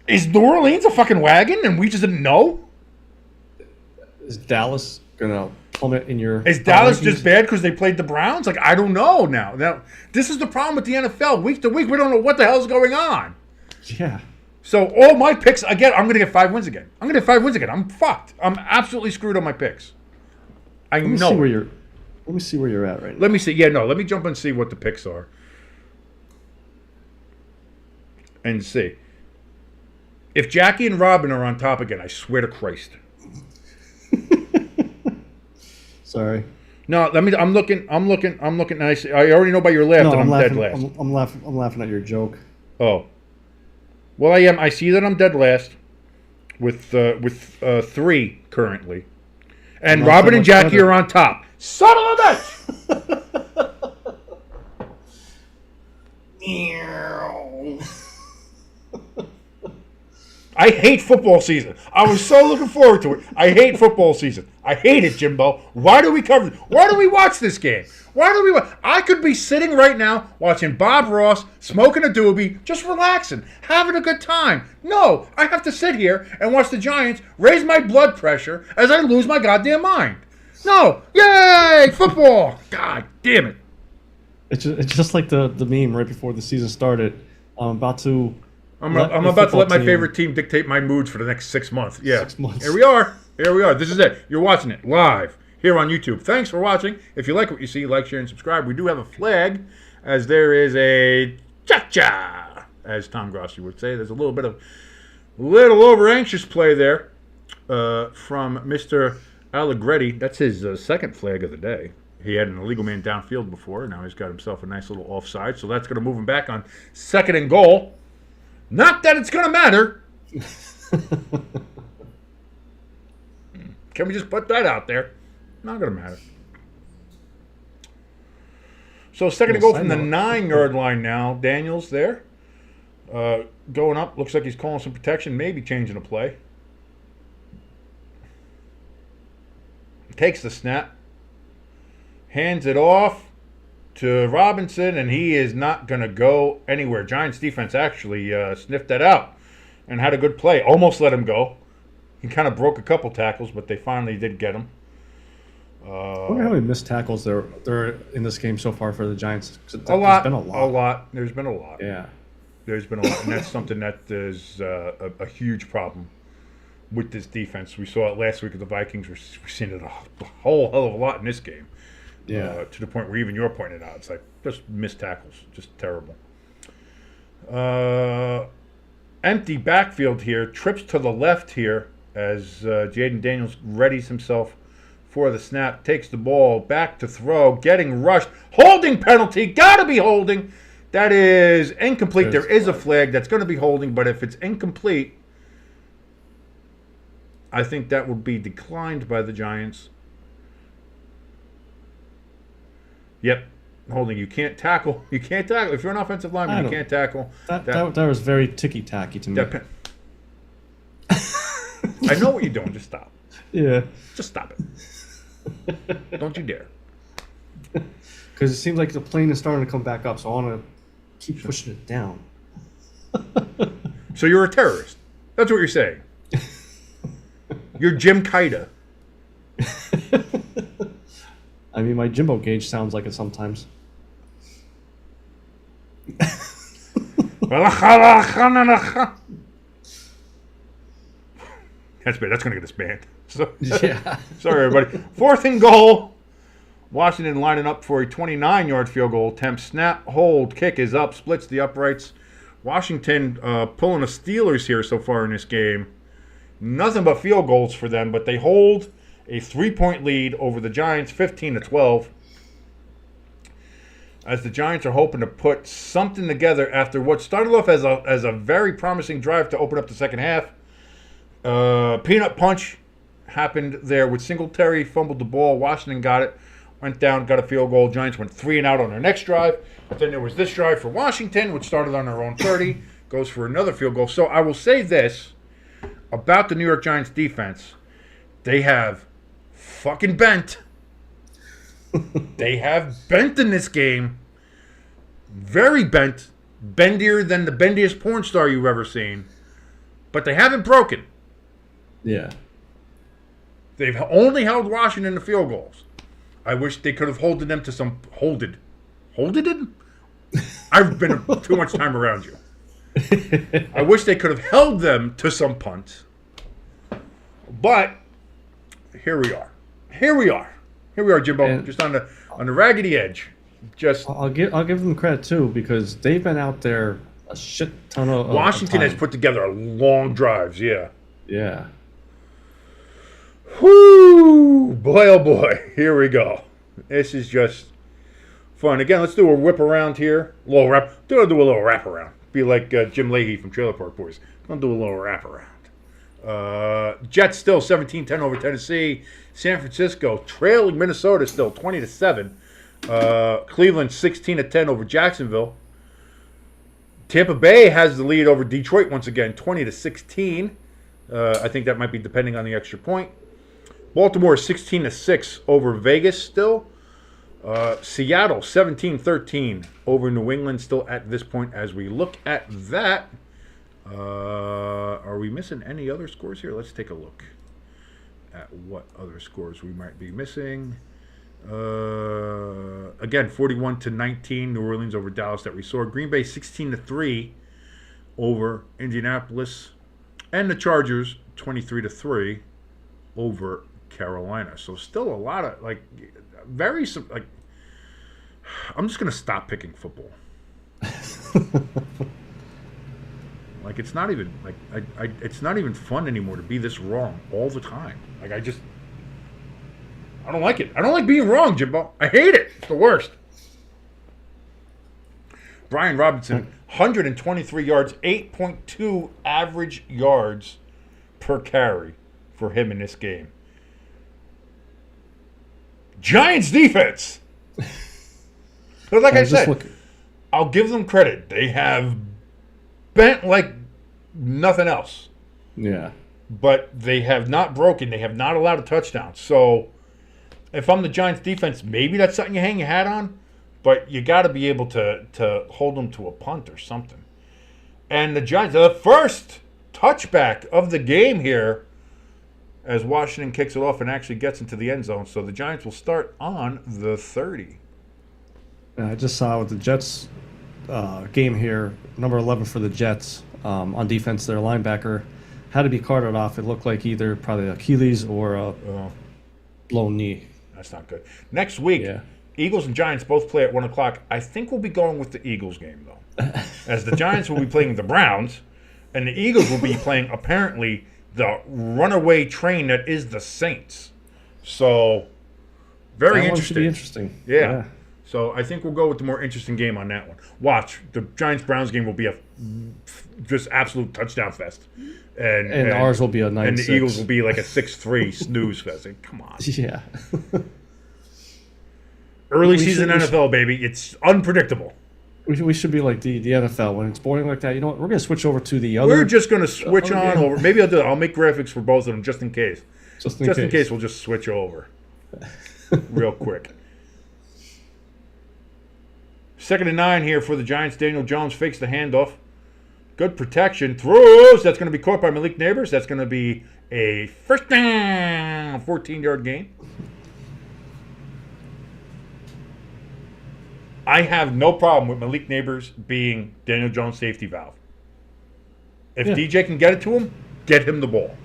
Is New Orleans a fucking wagon and we just didn't know? Is Dallas going to plummet in your... Is Dallas just bad because they played the Browns? Like, I don't know now. Now, this is the problem with the NFL. Week to week, we don't know what the hell's going on. Yeah. So, all my picks, again, I'm going to get 5 wins again. I'm fucked. I'm absolutely screwed on my picks. Let me see where you're at right now. Let me see. Yeah, no, let me jump and see what the picks are. And see. If Jackie and Robin are on top again, I swear to Christ. Sorry. No, I'm looking. And I already know by your laugh that I'm dead last. I'm laughing at your joke. Oh. Well, I am. I see that I'm dead last with 3 currently. And Robin and Jackie are on top. Son of a bitch! I hate football season. I was so looking forward to it. I hate football season. I hate it, Jimbo. Why do we watch this game? I could be sitting right now watching Bob Ross, smoking a doobie, just relaxing, having a good time. No, I have to sit here and watch the Giants raise my blood pressure as I lose my goddamn mind. No. Yay, football. God damn it. It's just like the meme right before the season started. I'm about to let my favorite team dictate my moods for the next 6 months. Yeah. 6 months. Here we are. This is it. You're watching it live here on YouTube. Thanks for watching. If you like what you see, like, share, and subscribe. We do have a flag, as there is a cha-cha, as Tom Grossi would say. There's a little over-anxious play there from Mr. Allegretti. That's his second flag of the day. He had an illegal man downfield before. Now he's got himself a nice little offside. So that's going to move him back on 2nd and goal. Not that it's going to matter. Can we just put that out there? Not going to matter. So 2nd and goal from the 9-yard line now. Daniels there. Going up. Looks like he's calling some protection. Maybe changing a play. Takes the snap. Hands it off to Robinson, and he is not going to go anywhere. Giants defense actually sniffed that out and had a good play. Almost let him go. He kind of broke a couple tackles, but they finally did get him. I wonder how many missed tackles there are in this game so far for the Giants. There's been a lot. There's been a lot. Yeah. There's been a lot, and that's something that is a huge problem with this defense. We saw it last week with the Vikings. We're seeing it a whole hell of a lot in this game. Yeah. To the point where even you're pointing out, it's like just missed tackles, just terrible. Empty backfield here, trips to the left here as Jayden Daniels readies himself for the snap, takes the ball back to throw, getting rushed, holding penalty, gotta be holding. That is incomplete. There is a flag that's going to be holding, but if it's incomplete, I think that would be declined by the Giants. Yep. Holding. You can't tackle. You can't tackle. If you're an offensive lineman, you can't tackle. That was very ticky-tacky to me. I know what you're doing. Just stop. Yeah. Just stop it. Don't you dare. Because it seems like the plane is starting to come back up, so I want to keep pushing it down. So you're a terrorist. That's what you're saying. You're Jim Qaeda. I mean, my Jimbo gauge sounds like it sometimes. That's bad. That's going to get us banned. So, Yeah. Sorry, everybody. 4th and goal. Washington lining up for a 29-yard field goal attempt. Snap, hold, kick is up, splits the uprights. Washington pulling the Steelers here so far in this game. Nothing but field goals for them, but they hold a 3-point lead over the Giants, 15-12. As the Giants are hoping to put something together after what started off as a very promising drive to open up the second half. Peanut punch happened there with Singletary, fumbled the ball. Washington got it, went down, got a field goal. Giants went 3 and out on their next drive. Then there was this drive for Washington, which started on their own 30, goes for another field goal. So I will say this about the New York Giants defense. They have fucking bent. They have bent in this game. Very bent. Bendier than the bendiest porn star you've ever seen. But they haven't broken. Yeah. They've only held Washington to field goals. I wish they could have holded them to some... Holded it? I've been too much time around you. I wish they could have held them to some punts. But here we are. Here we are, Jimbo. And just on the raggedy edge. Just I'll give them credit too, because they've been out there a shit ton of Washington has put together long drives. Yeah. Yeah. Whoo! Boy, oh boy. Here we go. This is just fun. Again, let's do a whip around here. Do a little wrap around. Be like Jim Leahy from Trailer Park Boys. Don't do a little wrap around. Jets still 17-10 over Tennessee. San Francisco trailing Minnesota still 20-7. Cleveland 16-10 over Jacksonville. Tampa Bay has the lead over Detroit once again, 20-16. I think that might be depending on the extra point. Baltimore 16-6 over Vegas still. Seattle 17-13 over New England still at this point as we look at that. Are we missing any other scores here? Let's take a look at what other scores we might be missing. Again, 41-19 New Orleans over Dallas that we saw. Green Bay 16-3 over Indianapolis. And the Chargers 23-3 over Carolina. So still a lot of I'm just going to stop picking football. It's not even it's not even fun anymore to be this wrong all the time. I don't like it. I don't like being wrong, Jimbo. I hate it. It's the worst. Brian Robinson, 123 yards, 8.2 average yards per carry for him in this game. Giants defense. But like I said, I'll give them credit. They have bent like nothing else. Yeah. But they have not broken. They have not allowed a touchdown. So if I'm the Giants defense, maybe that's something you hang your hat on. But you got to be able to hold them to a punt or something. And the Giants, the first touchback of the game here as Washington kicks it off and actually gets into the end zone. So the Giants will start on the 30. I just saw with the Jets game here, number 11 for the Jets on defense, their linebacker had to be carted off. It looked like either probably Achilles or a blown knee. That's not good. Next week, Eagles and Giants both play at 1 o'clock. I think we'll be going with the Eagles game, though. As the Giants will be playing the Browns, and the Eagles will be playing, apparently, the runaway train that is the Saints. So, very interesting. That one should be interesting. Yeah. So, I think we'll go with the more interesting game on that one. Watch. The Giants-Browns game will be a just absolute touchdown fest. And ours will be a 9-6. And the Eagles will be like a 6-3 snooze fest. Come on. Yeah. Early season NFL, baby. It's unpredictable. We should be like the NFL. When it's boring like that, you know what? We're going to switch over to the other. We're just going to switch on over. Maybe I'll do it. I'll make graphics for both of them just in case. Just in case, we'll just switch over real quick. 2nd and 9 here for the Giants. Daniel Jones fakes the handoff. Good protection. Throws. That's going to be caught by Malik Neighbors. That's going to be a first down. 14-yard gain. I have no problem with Malik Neighbors being Daniel Jones' safety valve. If DJ can get it to him, get him the ball.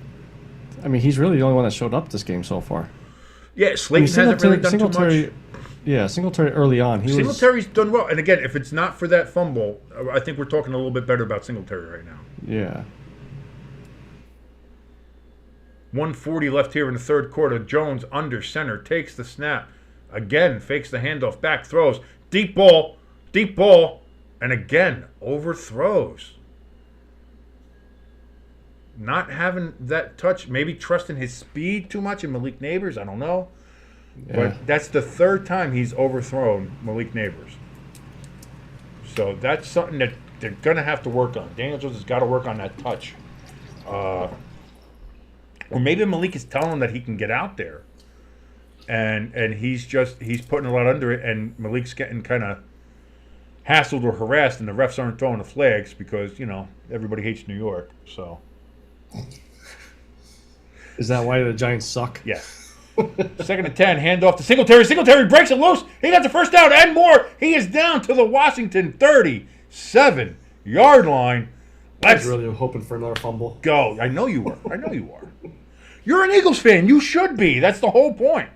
I mean, he's really the only one that showed up this game so far. Yeah, Slayton hasn't really done too much. Yeah, Singletary early on. Singletary's done well. And again, if it's not for that fumble, I think we're talking a little bit better about Singletary right now. Yeah. 1:40 left here in the third quarter. Jones under center, takes the snap. Again, fakes the handoff, back throws. Deep ball, and again, overthrows. Not having that touch, maybe trusting his speed too much in Malik Neighbors, I don't know. Yeah. But that's the third time he's overthrown Malik Neighbors. So that's something that they're going to have to work on. Daniel Jones has got to work on that touch. Or maybe Malik is telling him that he can get out there. And he's putting a lot under it, and Malik's getting kind of hassled or harassed, and the refs aren't throwing the flags because, everybody hates New York. So, is that why the Giants suck? Yeah. 2nd and 10, handoff to Singletary. Singletary breaks it loose. He got the first down and more. He is down to the Washington 37-yard line. I was really hoping for another fumble. Go. I know you are. You're an Eagles fan. You should be. That's the whole point.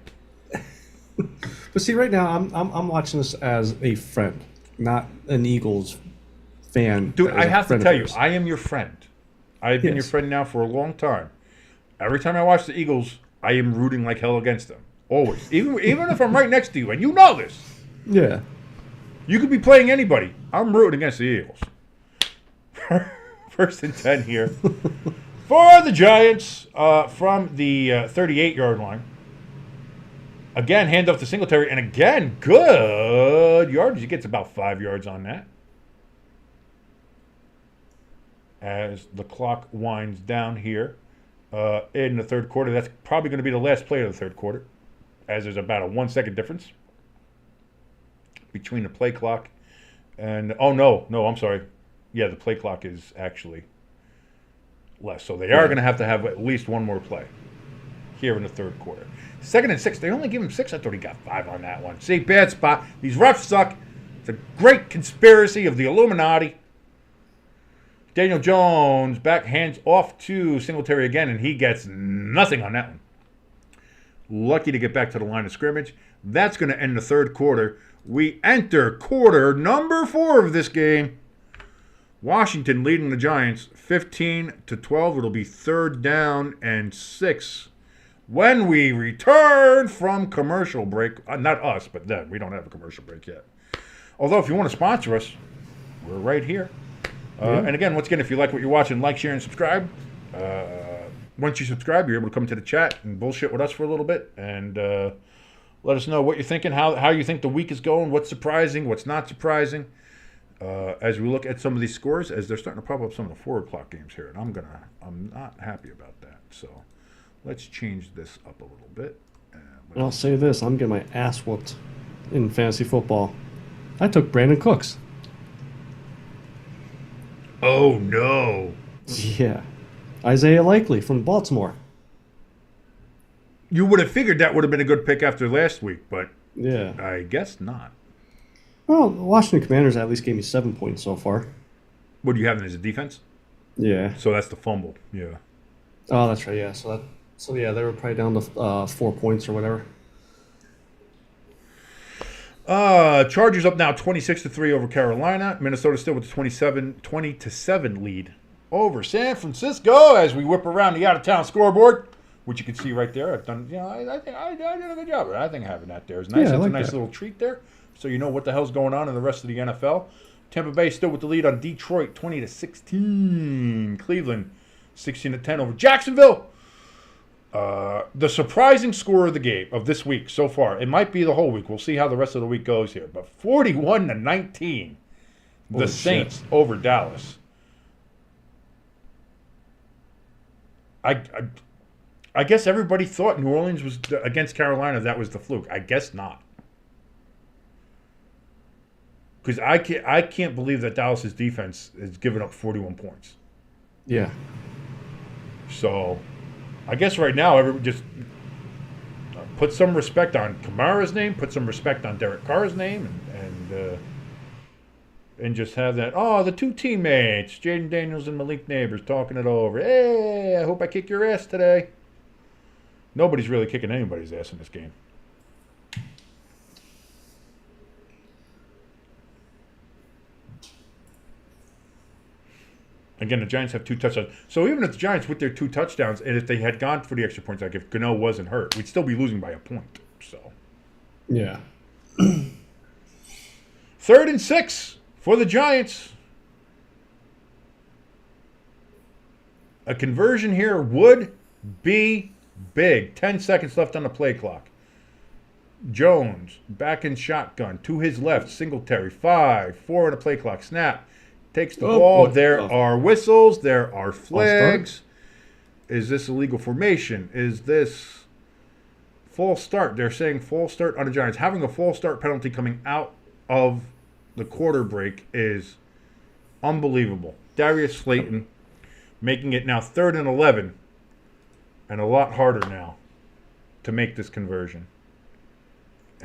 But see, right now I'm watching this as a friend, not an Eagles fan. Dude, I have to tell you, I am your friend. I've been your friend now for a long time. Every time I watch the Eagles, I am rooting like hell against them. Always. Even if I'm right next to you, and you know this. Yeah. You could be playing anybody. I'm rooting against the Eagles. 1st and 10 here for the Giants from the 38-yard line. Again, handoff to Singletary, and again, good yardage. He gets about 5 yards on that. As the clock winds down here in the third quarter, that's probably going to be the last play of the third quarter, as there's about a 1 second difference between the play clock and I'm sorry. Yeah, the play clock is actually less. So they are going to have at least one more play here in the third quarter. 2nd and 6. They only give him 6. I thought he got 5 on that one. See, bad spot. These refs suck. It's a great conspiracy of the Illuminati. Daniel Jones back hands off to Singletary again, and he gets nothing on that one. Lucky to get back to the line of scrimmage. That's going to end the third quarter. We enter quarter number 4 of this game. Washington leading the Giants 15-12. It'll be 3rd down and 6 when we return from commercial break. Not us, but them. We don't have a commercial break yet. Although, if you want to sponsor us, we're right here. And again, once again, if you like what you're watching, like, share, and subscribe. Once you subscribe, you're able to come to the chat and bullshit with us for a little bit. And let us know what you're thinking, how you think the week is going, what's surprising, what's not surprising. As we look at some of these scores, as they're starting to pop up some of the 4 o'clock games here. And I'm not happy about that. So let's change this up a little bit. I'll say this. I'm getting my ass whooped in fantasy football. I took Brandon Cooks. Oh, no. Yeah. Isaiah Likely from Baltimore. You would have figured that would have been a good pick after last week, but yeah, I guess not. Well, the Washington Commanders at least gave me 7 points so far. What do you have as a defense? Yeah. So that's the fumble. Yeah. Oh, that's right. Yeah. So yeah, they were probably down to 4 points or whatever. Chargers up now 26-3 over Carolina. Minnesota still with the 20-7 lead over San Francisco as we whip around the out-of-town scoreboard, which you can see right there. I've done, I think I did a good job. I think having that there is nice. Yeah, It's a nice little treat there, so you know what the hell's going on in the rest of the NFL. Tampa Bay still with the lead on Detroit, 20-16. Cleveland, 16-10 over Jacksonville. The surprising score of the game of this week so far. It might be the whole week. We'll see how the rest of the week goes here. But 41-19, the Saints over Dallas. I guess everybody thought New Orleans was against Carolina. That was the fluke. I guess not. Because I can't believe that Dallas's defense has given up 41 points. Yeah. So, I guess right now everyone just put some respect on Kamara's name, put some respect on Derek Carr's name, and just have that. Oh, the two teammates, Jayden Daniels and Malik Neighbors, talking it over. Hey, I hope I kick your ass today. Nobody's really kicking anybody's ass in this game. Again, the Giants have 2 touchdowns. So even if the Giants with their 2 touchdowns, and if they had gone for the extra points, like if Gano wasn't hurt, we'd still be losing by a point. So, yeah. 3rd and 6 for the Giants. A conversion here would be big. 10 seconds left on the play clock. Jones back in shotgun to his left. Singletary 5, 4 on the play clock. Snap. Takes the ball. There are whistles. There are flags. Is this illegal formation? Is this false start? They're saying false start on the Giants. Having a false start penalty coming out of the quarter break is unbelievable. Darius Slayton making it now 3rd and 11, and a lot harder now to make this conversion.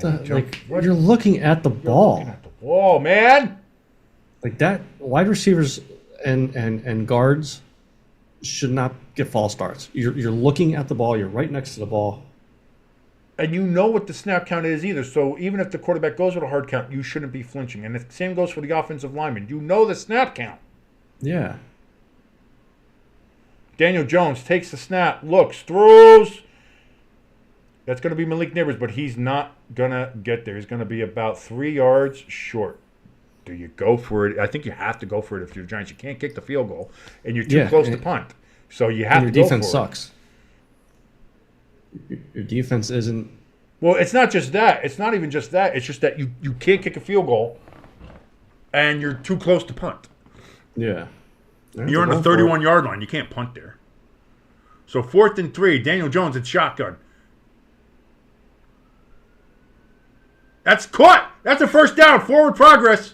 You're looking at the ball. Looking at the ball, man. Like that, wide receivers and guards should not get false starts. You're looking at the ball. You're right next to the ball. And you know what the snap count is either. So even if the quarterback goes with a hard count, you shouldn't be flinching. And the same goes for the offensive lineman. You know the snap count. Yeah. Daniel Jones takes the snap, looks, throws. That's going to be Malik Neighbors, but he's not going to get there. He's going to be about 3 yards short. Do you go for it? I think you have to go for it if you're the Giants. You can't kick the field goal, and you're too close to punt. So you have to go for it. Your defense sucks. Your defense isn't... Well, it's not just that. It's not even just that. It's just that you can't kick a field goal, and you're too close to punt. Yeah. You're on the 31-yard line. You can't punt there. So 4th and 3, Daniel Jones at shotgun. That's caught. That's a first down. Forward progress.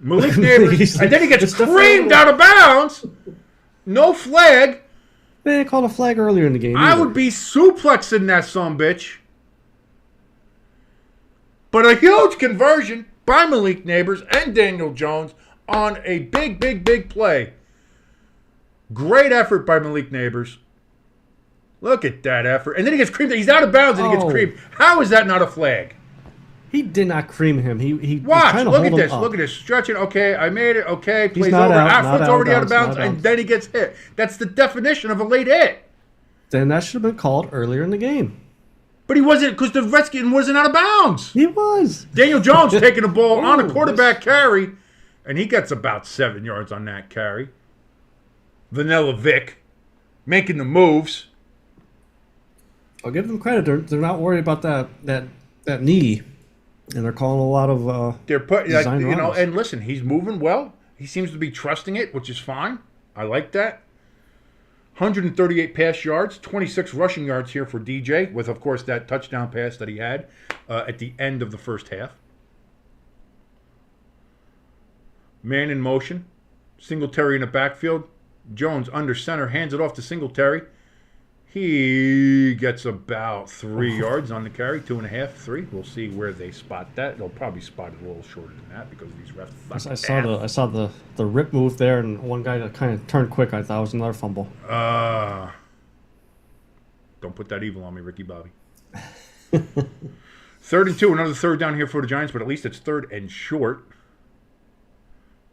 Malik Neighbors. And then he gets creamed out of bounds. No flag. They called a flag earlier in the game. I would be suplexing that sumbitch. But a huge conversion by Malik Neighbors and Daniel Jones on a big, big, big play. Great effort by Malik Neighbors. Look at that effort. And then he gets creamed. He's out of bounds and he gets creamed. How is that not a flag? He did not cream him. He watch. Look at this. Look at this. Stretching. Okay, I made it. Okay, plays over. Afro's already out of bounds, and then he gets hit. That's the definition of a late hit. Then that should have been called earlier in the game. But he wasn't, because the Redskin wasn't out of bounds. He was. Daniel Jones taking the ball on a quarterback carry, and he gets about 7 yards on that carry. Vanilla Vic making the moves. I'll give them credit. They're not worried about that knee. And they're calling a lot of they're put and listen, he's moving well. He seems to be trusting it, which is fine. I like that. 138 pass yards, 26 rushing yards here for DJ, with of course that touchdown pass that he had at the end of the first half. Man in motion, Singletary in the backfield. Jones under center, hands it off to Singletary. He gets about 3 yards on the carry, 2.5, 3. We'll see where they spot that. They'll probably spot it a little shorter than that because these refs. I saw the rip move there, and one guy that kind of turned quick. I thought it was another fumble. Don't put that evil on me, Ricky Bobby. 3rd and 2, another third down here for the Giants, but at least it's 3rd and short.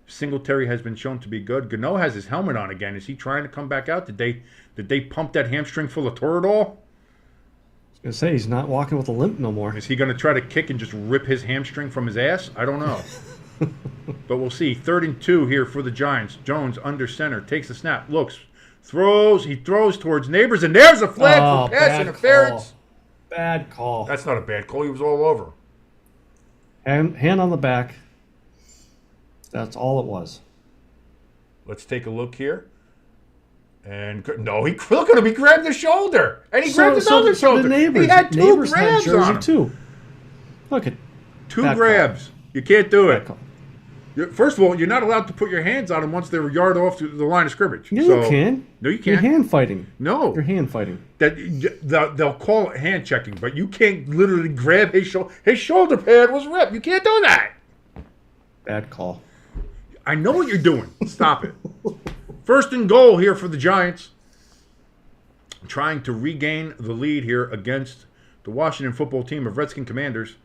Singletary has been shown to be good. Gano has his helmet on again. Is he trying to come back out? Did they pump that hamstring full of Toradol? I was going to say, he's not walking with a limp no more. Is he going to try to kick and just rip his hamstring from his ass? I don't know. But we'll see. 3rd and 2 here for the Giants. Jones under center. Takes the snap. Looks. He throws towards Neighbors, and there's a flag for pass interference. Bad call. That's not a bad call. He was all over. Hand on the back. That's all it was. Let's take a look here. And no, look at him. He grabbed his shoulder, and he grabbed his other shoulder. He had two neighbors grabs had on him. Too. Look at two grabs. Call. You can't do it. Call. First of all, you're not allowed to put your hands on them once they're a yard off to the line of scrimmage. Yeah, you can. No, you can't. You're hand fighting. No. You're hand fighting. They'll call it hand checking, but you can't literally grab his shoulder. His shoulder pad was ripped. You can't do that. Bad call. I know what you're doing. Stop it. First and goal here for the Giants. Trying to regain the lead here against the Washington football team of Redskin Commanders.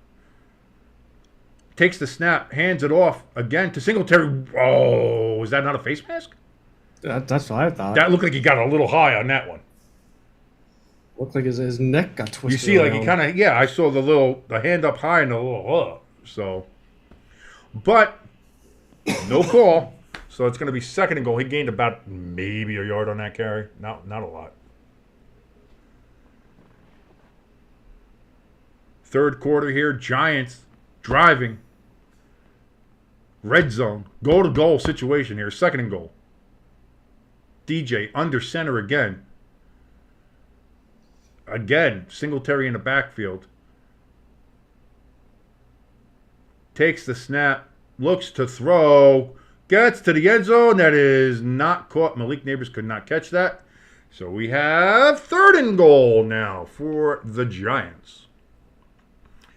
Takes the snap, hands it off again to Singletary. Oh, is that not a face mask? That's what I thought. That looked like he got a little high on that one. Looked like his neck got twisted. You see, around. like he kind of, yeah, I saw the hand up high and a little, so. But, no call. So it's going to be second and goal. He gained about maybe a yard on that carry. Not a lot. Third quarter here, Giants driving. Red zone, goal-to-goal situation here, second and goal. DJ under center again. Again, Singletary in the backfield. Takes the snap, looks to throw, gets to the end zone. That is not caught. Malik Neighbors could not catch that. So we have third and goal now for the Giants.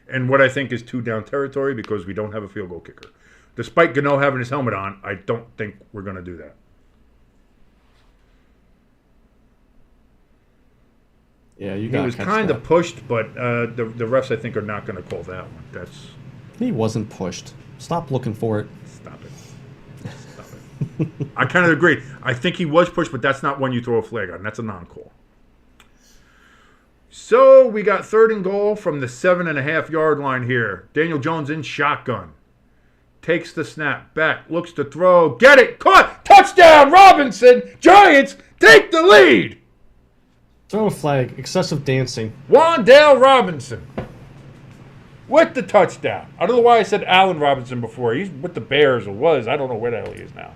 And what I think is 2 down territory because we don't have a field goal kicker. Despite Gano having his helmet on, I don't think we're going to do that. Yeah, you He got. was kind of pushed, but the refs, I think, are not going to call that one. He wasn't pushed. Stop looking for it. Stop it. Stop it. I kind of agree. I think he was pushed, but that's not one you throw a flag on. That's a non-call. So we got third and goal from the 7.5 yard line here. Daniel Jones in shotgun. Takes the snap back, looks to throw, get it, caught, touchdown, Robinson. Giants take the lead. Throw a flag, excessive dancing. Wan'Dale Robinson with the touchdown. I don't know why I said Allen Robinson before. He's with the Bears or was. I don't know where the hell he is now.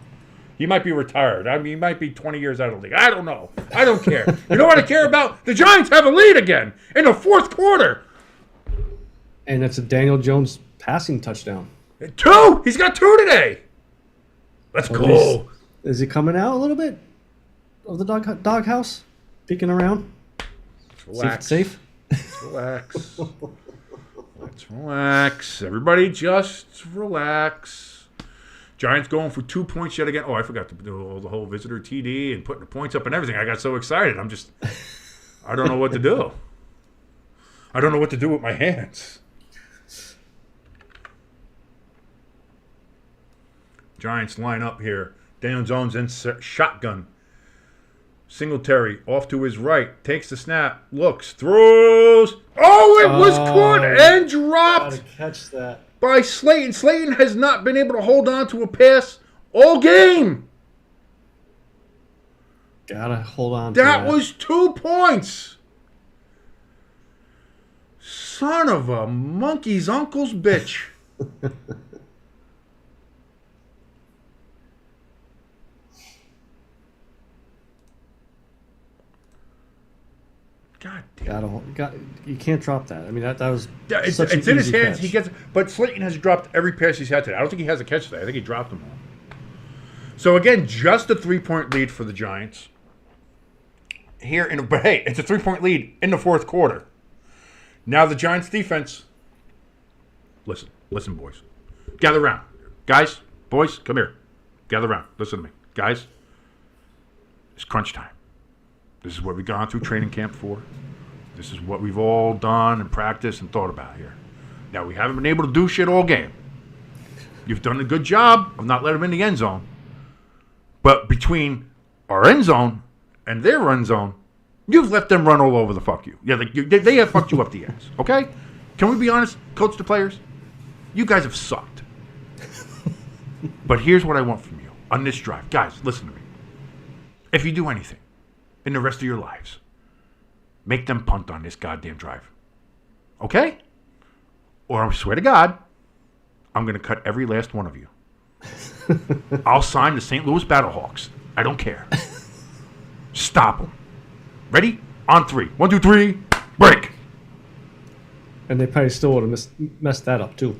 He might be retired. I mean, he might be 20 years out of the league. I don't know. I don't care. You know what I care about? The Giants have a lead again in the fourth quarter. And it's a Daniel Jones passing touchdown. 2. He's got 2 today. Let's go. Is he coming out a little bit of the doghouse? Peeking around? Relax. Safe? Relax. Let's relax. Everybody just relax. Giants going for 2 points yet again. Oh, I forgot to do the whole visitor TD and putting the points up and everything. I got so excited. I don't know what to do. I don't know what to do with my hands. Giants line up here. Daniel Jones in shotgun. Singletary off to his right. Takes the snap. Looks. Throws. Oh, it was caught and dropped. Gotta catch that. By Slayton. Slayton has not been able to hold on to a pass all game. Gotta hold on to that. That was 2 points. Son of a monkey's uncle's bitch. God damn. You can't drop that. I mean, that was It's such an in his easy hands. catch. He gets, but Slayton has dropped every pass he's had today. I don't think he has a catch today. I think he dropped them all. So again, just a 3-point lead for the Giants. But hey, it's a 3-point lead in the fourth quarter. Now the Giants defense. Listen, boys. Gather around. Guys, boys, come here. Gather around. Listen to me. Guys, it's crunch time. This is what we've gone through training camp for. This is what we've all done and practiced and thought about here. Now, we haven't been able to do shit all game. You've done a good job of not letting them in the end zone. But between our end zone and their end zone, you've let them run all over the fuck you. Yeah, they have fucked you up the ass, okay? Can we be honest, coach the players? You guys have sucked. But here's what I want from you on this drive. Guys, listen to me. If you do anything, in the rest of your lives. Make them punt on this goddamn drive. Okay? Or I swear to God, I'm going to cut every last one of you. I'll sign the St. Louis Battlehawks. I don't care. Stop them. Ready? On 3. 1, 2, 3. Break. And they probably still would have messed that up, too.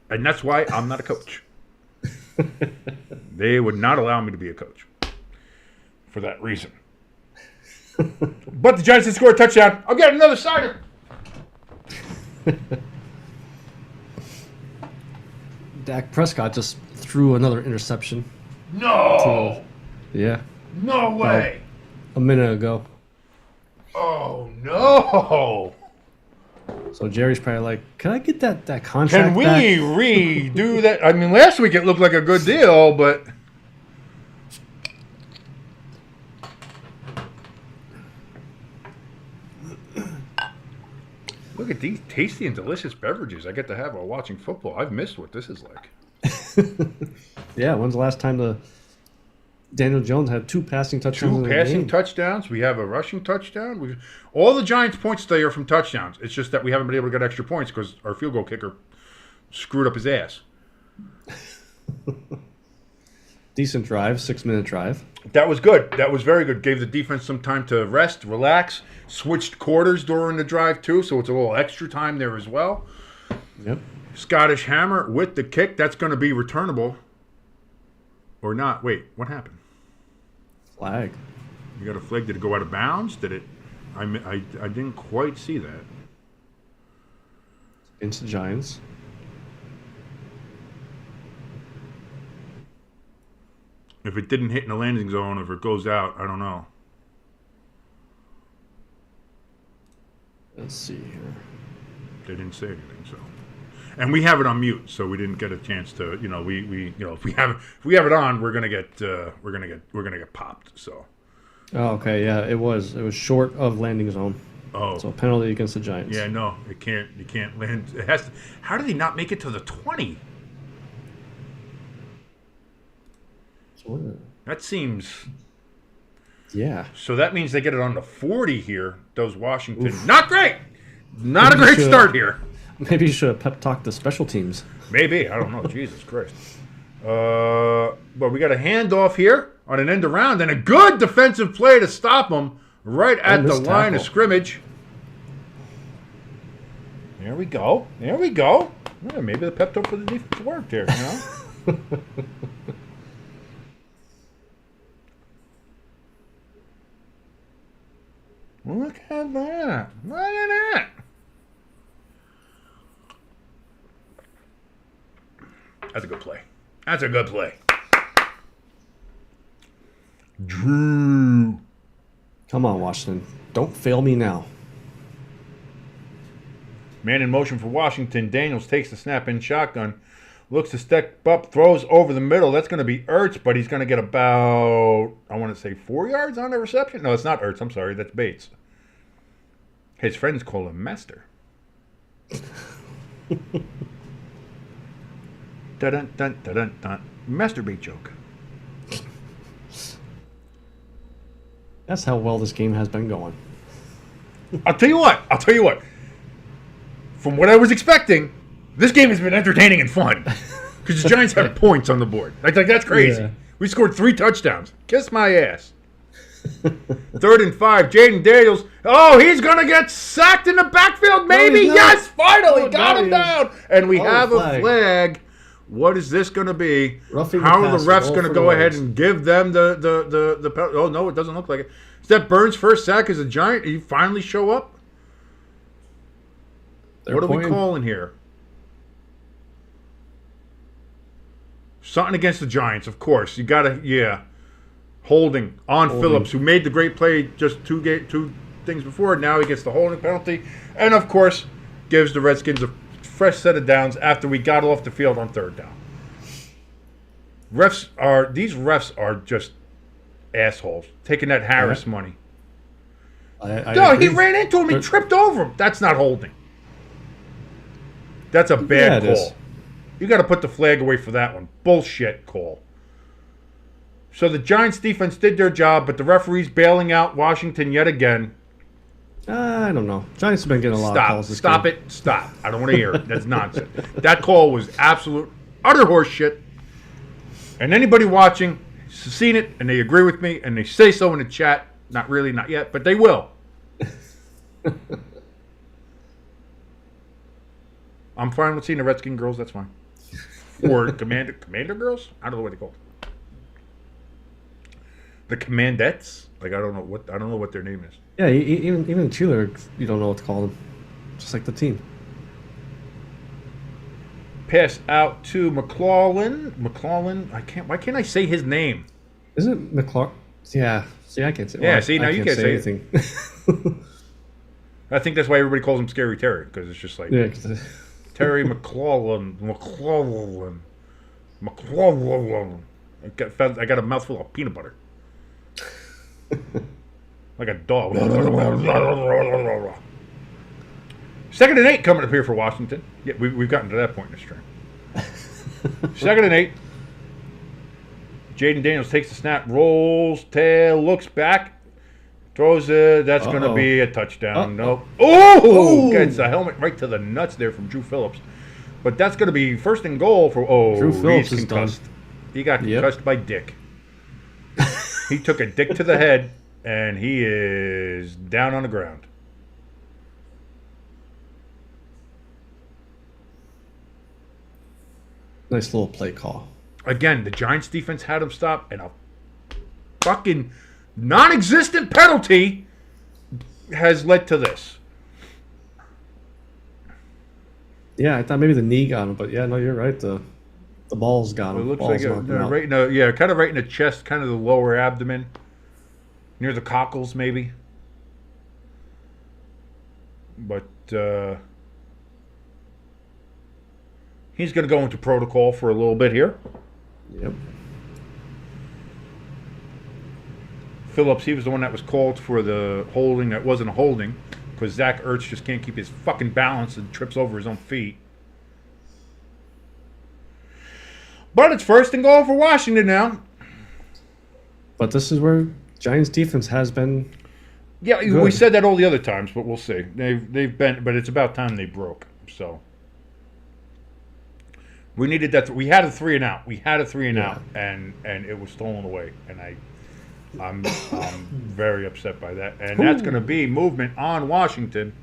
And that's why I'm not a coach. They would not allow me to be a coach for that reason. But the Giants did score a touchdown. I'll get another cider. Dak Prescott just threw another interception. No. Yeah. No way. A minute ago. Oh, no. So Jerry's probably like, can I get that contract Can we back? redo that? I mean, last week it looked like a good deal, but... Look at these tasty and delicious beverages I get to have while watching football. I've missed what this is like. Yeah, when's the last time Daniel Jones had 2 passing touchdowns? 2 in a passing game? touchdowns. We have a rushing touchdown. All the Giants' points today are from touchdowns. It's just that we haven't been able to get extra points because our field goal kicker screwed up his ass. Decent drive, 6-minute drive. That was good. That was very good. Gave the defense some time to rest, relax. Switched quarters during the drive, too, so it's a little extra time there as well. Yep. Scottish Hammer with the kick. That's going to be returnable. Or not. Wait, what happened? Flag. You got a flag. Did it go out of bounds? Did it? I didn't quite see that. Against the Giants. If it didn't hit in the landing zone, if it goes out, I don't know. Let's see here. They didn't say anything, so. And we have it on mute, so we didn't get a chance to. If we have it on, we're gonna get popped. So. Oh, okay, yeah, it was short of landing zone. Oh. So a penalty against the Giants. Yeah, no, it can't. You can't land. It has to. How did he not make it to the 20? That seems. Yeah. So that means they get it on the 40 here. Does Washington? Oof. Not great. Not a great start here. Maybe you should have pep talked the special teams. Maybe. I don't know. Jesus Christ. But we got a handoff here on an end around and a good defensive play to stop them right at the line of scrimmage. There we go. There we go. Yeah, maybe the pep talk for the defense worked here, you know? Look at that. Look at that. That's a good play. That's a good play. Drew. Come on, Washington. Don't fail me now. Man in motion for Washington. Daniels takes the snap in shotgun. Looks to step up. Throws over the middle. That's going to be Ertz, but he's going to get about, I want to say, 4 yards on the reception. No, it's not Ertz. I'm sorry. That's Bates. His friends call him Master. Dun dun dun dun dun. Masturbate joke. That's how well this game has been going. I'll tell you what. From what I was expecting, this game has been entertaining and fun. Because the Giants have points on the board. Like that's crazy. Yeah. We scored 3 touchdowns. Kiss my ass. 3rd and 5. Jayden Daniels. Oh, he's going to get sacked in the backfield, maybe. No, yes, finally. Got him down. And we have a flag. What is this going to be? How are the refs going to go ahead and give them the penalty? Oh, no, it doesn't look like it. Is that Burns' first sack as a Giant? Did he finally show up? What are we calling here? Something against the Giants, of course. You got to, yeah. Holding on Phillips, who made the great play just two things before. Now he gets the holding penalty. And, of course, gives the Redskins a fresh set of downs after we got off the field on 3rd down. These refs are just assholes, taking that Harris money. No, he ran into him. He tripped over him. That's not holding. That's a bad call. You got to put the flag away for that one. Bullshit call. So the Giants defense did their job, but the referees bailing out Washington yet again. I don't know. Giants have been getting a lot of calls this Stop game. it. Stop. I don't want to hear it. That's nonsense. That call was absolute, utter horse shit. And anybody watching has seen it, and they agree with me, and they say so in the chat. Not really, not yet, but they will. I'm fine with seeing the Redskin girls. That's fine. Or Commander girls? I don't know what they call them. The Commandettes? Like I don't know what their name is. Yeah, even the cheerleader, you don't know what to call them. Just like the team. Pass out to McLaurin. Why can't I say his name? Isn't it McLaurin? Yeah. See, I can't say. Yeah. See, now you can't say anything. I think that's why everybody calls him Scary Terry, because it's just like Terry McLaurin. I got a mouthful of peanut butter. Like a dog. 2nd and 8 coming up here for Washington. Yeah, we've gotten to that point in this stream. 2nd and 8. Jayden Daniels takes the snap, rolls, tail, looks back, throws it. That's going to be a touchdown. Nope. Oh! Gets a helmet right to the nuts there from Drew Phillips. But that's going to be 1st and goal for. Drew Phillips he's is done. He got concussed by Dick. He took a dick to the head, and he is down on the ground. Nice little play call. Again, the Giants defense had him stop, and a fucking non-existent penalty has led to this. Yeah, I thought maybe the knee got him, but yeah, no, you're right. The ball's got him. It looks ball's like right in the, kind of right in the chest, kind of the lower abdomen, near the cockles, maybe. But he's going to go into protocol for a little bit here. Yep. Phillips, he was the one that was called for the holding that wasn't a holding, because Zach Ertz just can't keep his fucking balance and trips over his own feet. But it's 1st and goal for Washington now. But this is where Giants defense has been. Yeah, good. We said that all the other times, but we'll see. They've been, but it's about time they broke. So we needed that. We had a 3 and out. We had a 3 and out, and it was stolen away. And I'm very upset by that. And that's going to be movement on Washington.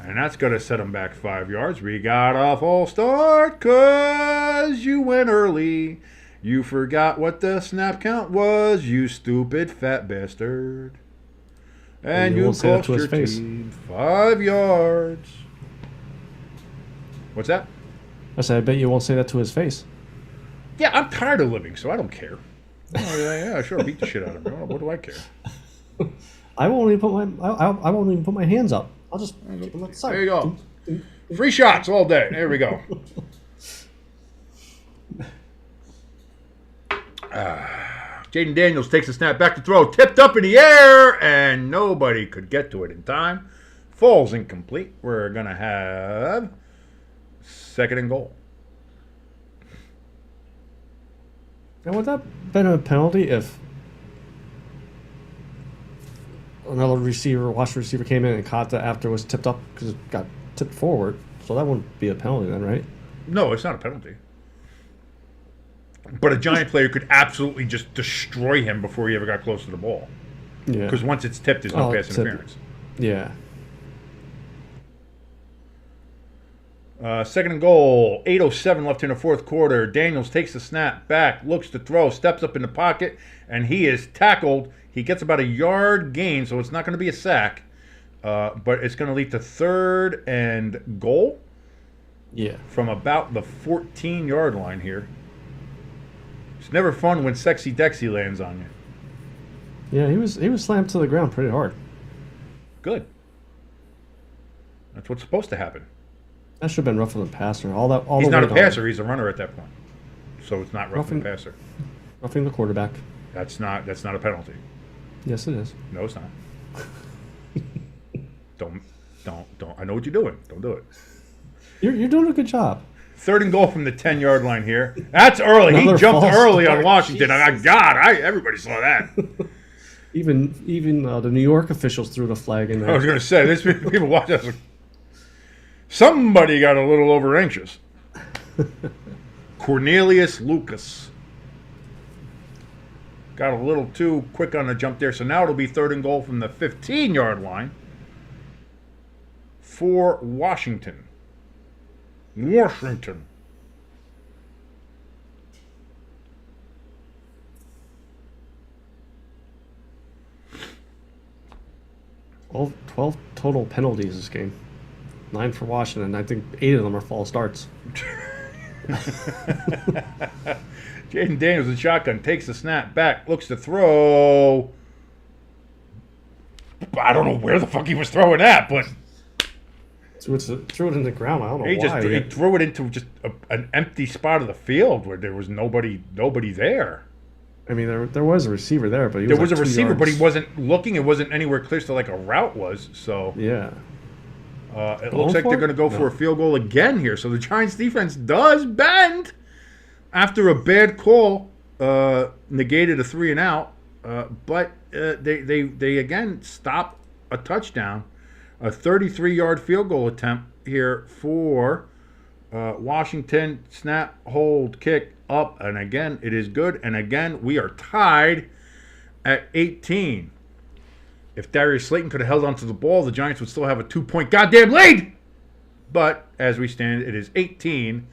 And that's going to set them back 5 yards. We got a false start because you went early. You forgot what the snap count was, you stupid fat bastard. And you cost your team 5 yards. What's that? I said, I bet you won't say that to his face. Yeah, I'm tired of living, so I don't care. Oh, yeah, sure, beat the shit out of him. What do I care? I won't even put my hands up. I'll just keep them at the side. There you go. Free shots all day. There we go. Jayden Daniels takes a snap back to throw. Tipped up in the air, and nobody could get to it in time. Falls incomplete. We're going to have 2nd and goal. Now, would that been a penalty if another Washington receiver came in and caught that after it was tipped up because it got tipped forward? So that wouldn't be a penalty then, right? No, it's not a penalty. But a Giant player could absolutely just destroy him before he ever got close to the ball. Yeah. Because once it's tipped, there's no pass interference. Yeah. 2nd and goal. 8:07 left in the 4th quarter. Daniels takes the snap back, looks to throw, steps up in the pocket, and he is tackled. He gets about a yard gain, so it's not going to be a sack. But it's going to lead to 3rd and goal. Yeah. From about the 14-yard line here. It's never fun when Sexy Dexy lands on you. Yeah, he was slammed to the ground pretty hard. Good. That's what's supposed to happen. That should have been roughing the passer. He's not a passer. He's a runner at that point. So it's not roughing the passer. Roughing the quarterback. That's not a penalty. Yes, it is. No, it's not. Don't. I know what you're doing. Don't do it. You're doing a good job. Third and goal from the 10-yard line here. That's early. Another He jumped false early start. on Washington. Everybody saw that. Even the New York officials threw the flag in I there. was going to say, there's people watching us. Somebody got a little over anxious. Cornelius Lucas got a little too quick on the jump there. So now it'll be third and goal from the 15-yard line for Washington. Washington. Well, 12 total penalties this game. 9 for Washington. I think 8 of them are false starts. Jayden Daniels in shotgun, takes the snap back, looks to throw. I don't know where the fuck he was throwing at, but Threw it in the ground. I don't know he why. he threw it into just an empty spot of the field where there was nobody there. I mean, there was a receiver there, but There was a receiver, but he wasn't looking. It wasn't anywhere close to like a route was. So Yeah. it looks like they're going to go for a field goal again here. So the Giants defense does bend after a bad call negated a 3 and out, but they again stop a touchdown. A 33-yard field goal attempt here for Washington. Snap, hold, kick, up, and again, it is good. And again, we are tied at 18. If Darius Slayton could have held onto the ball, the Giants would still have a 2-point goddamn lead. But as we stand, it is 18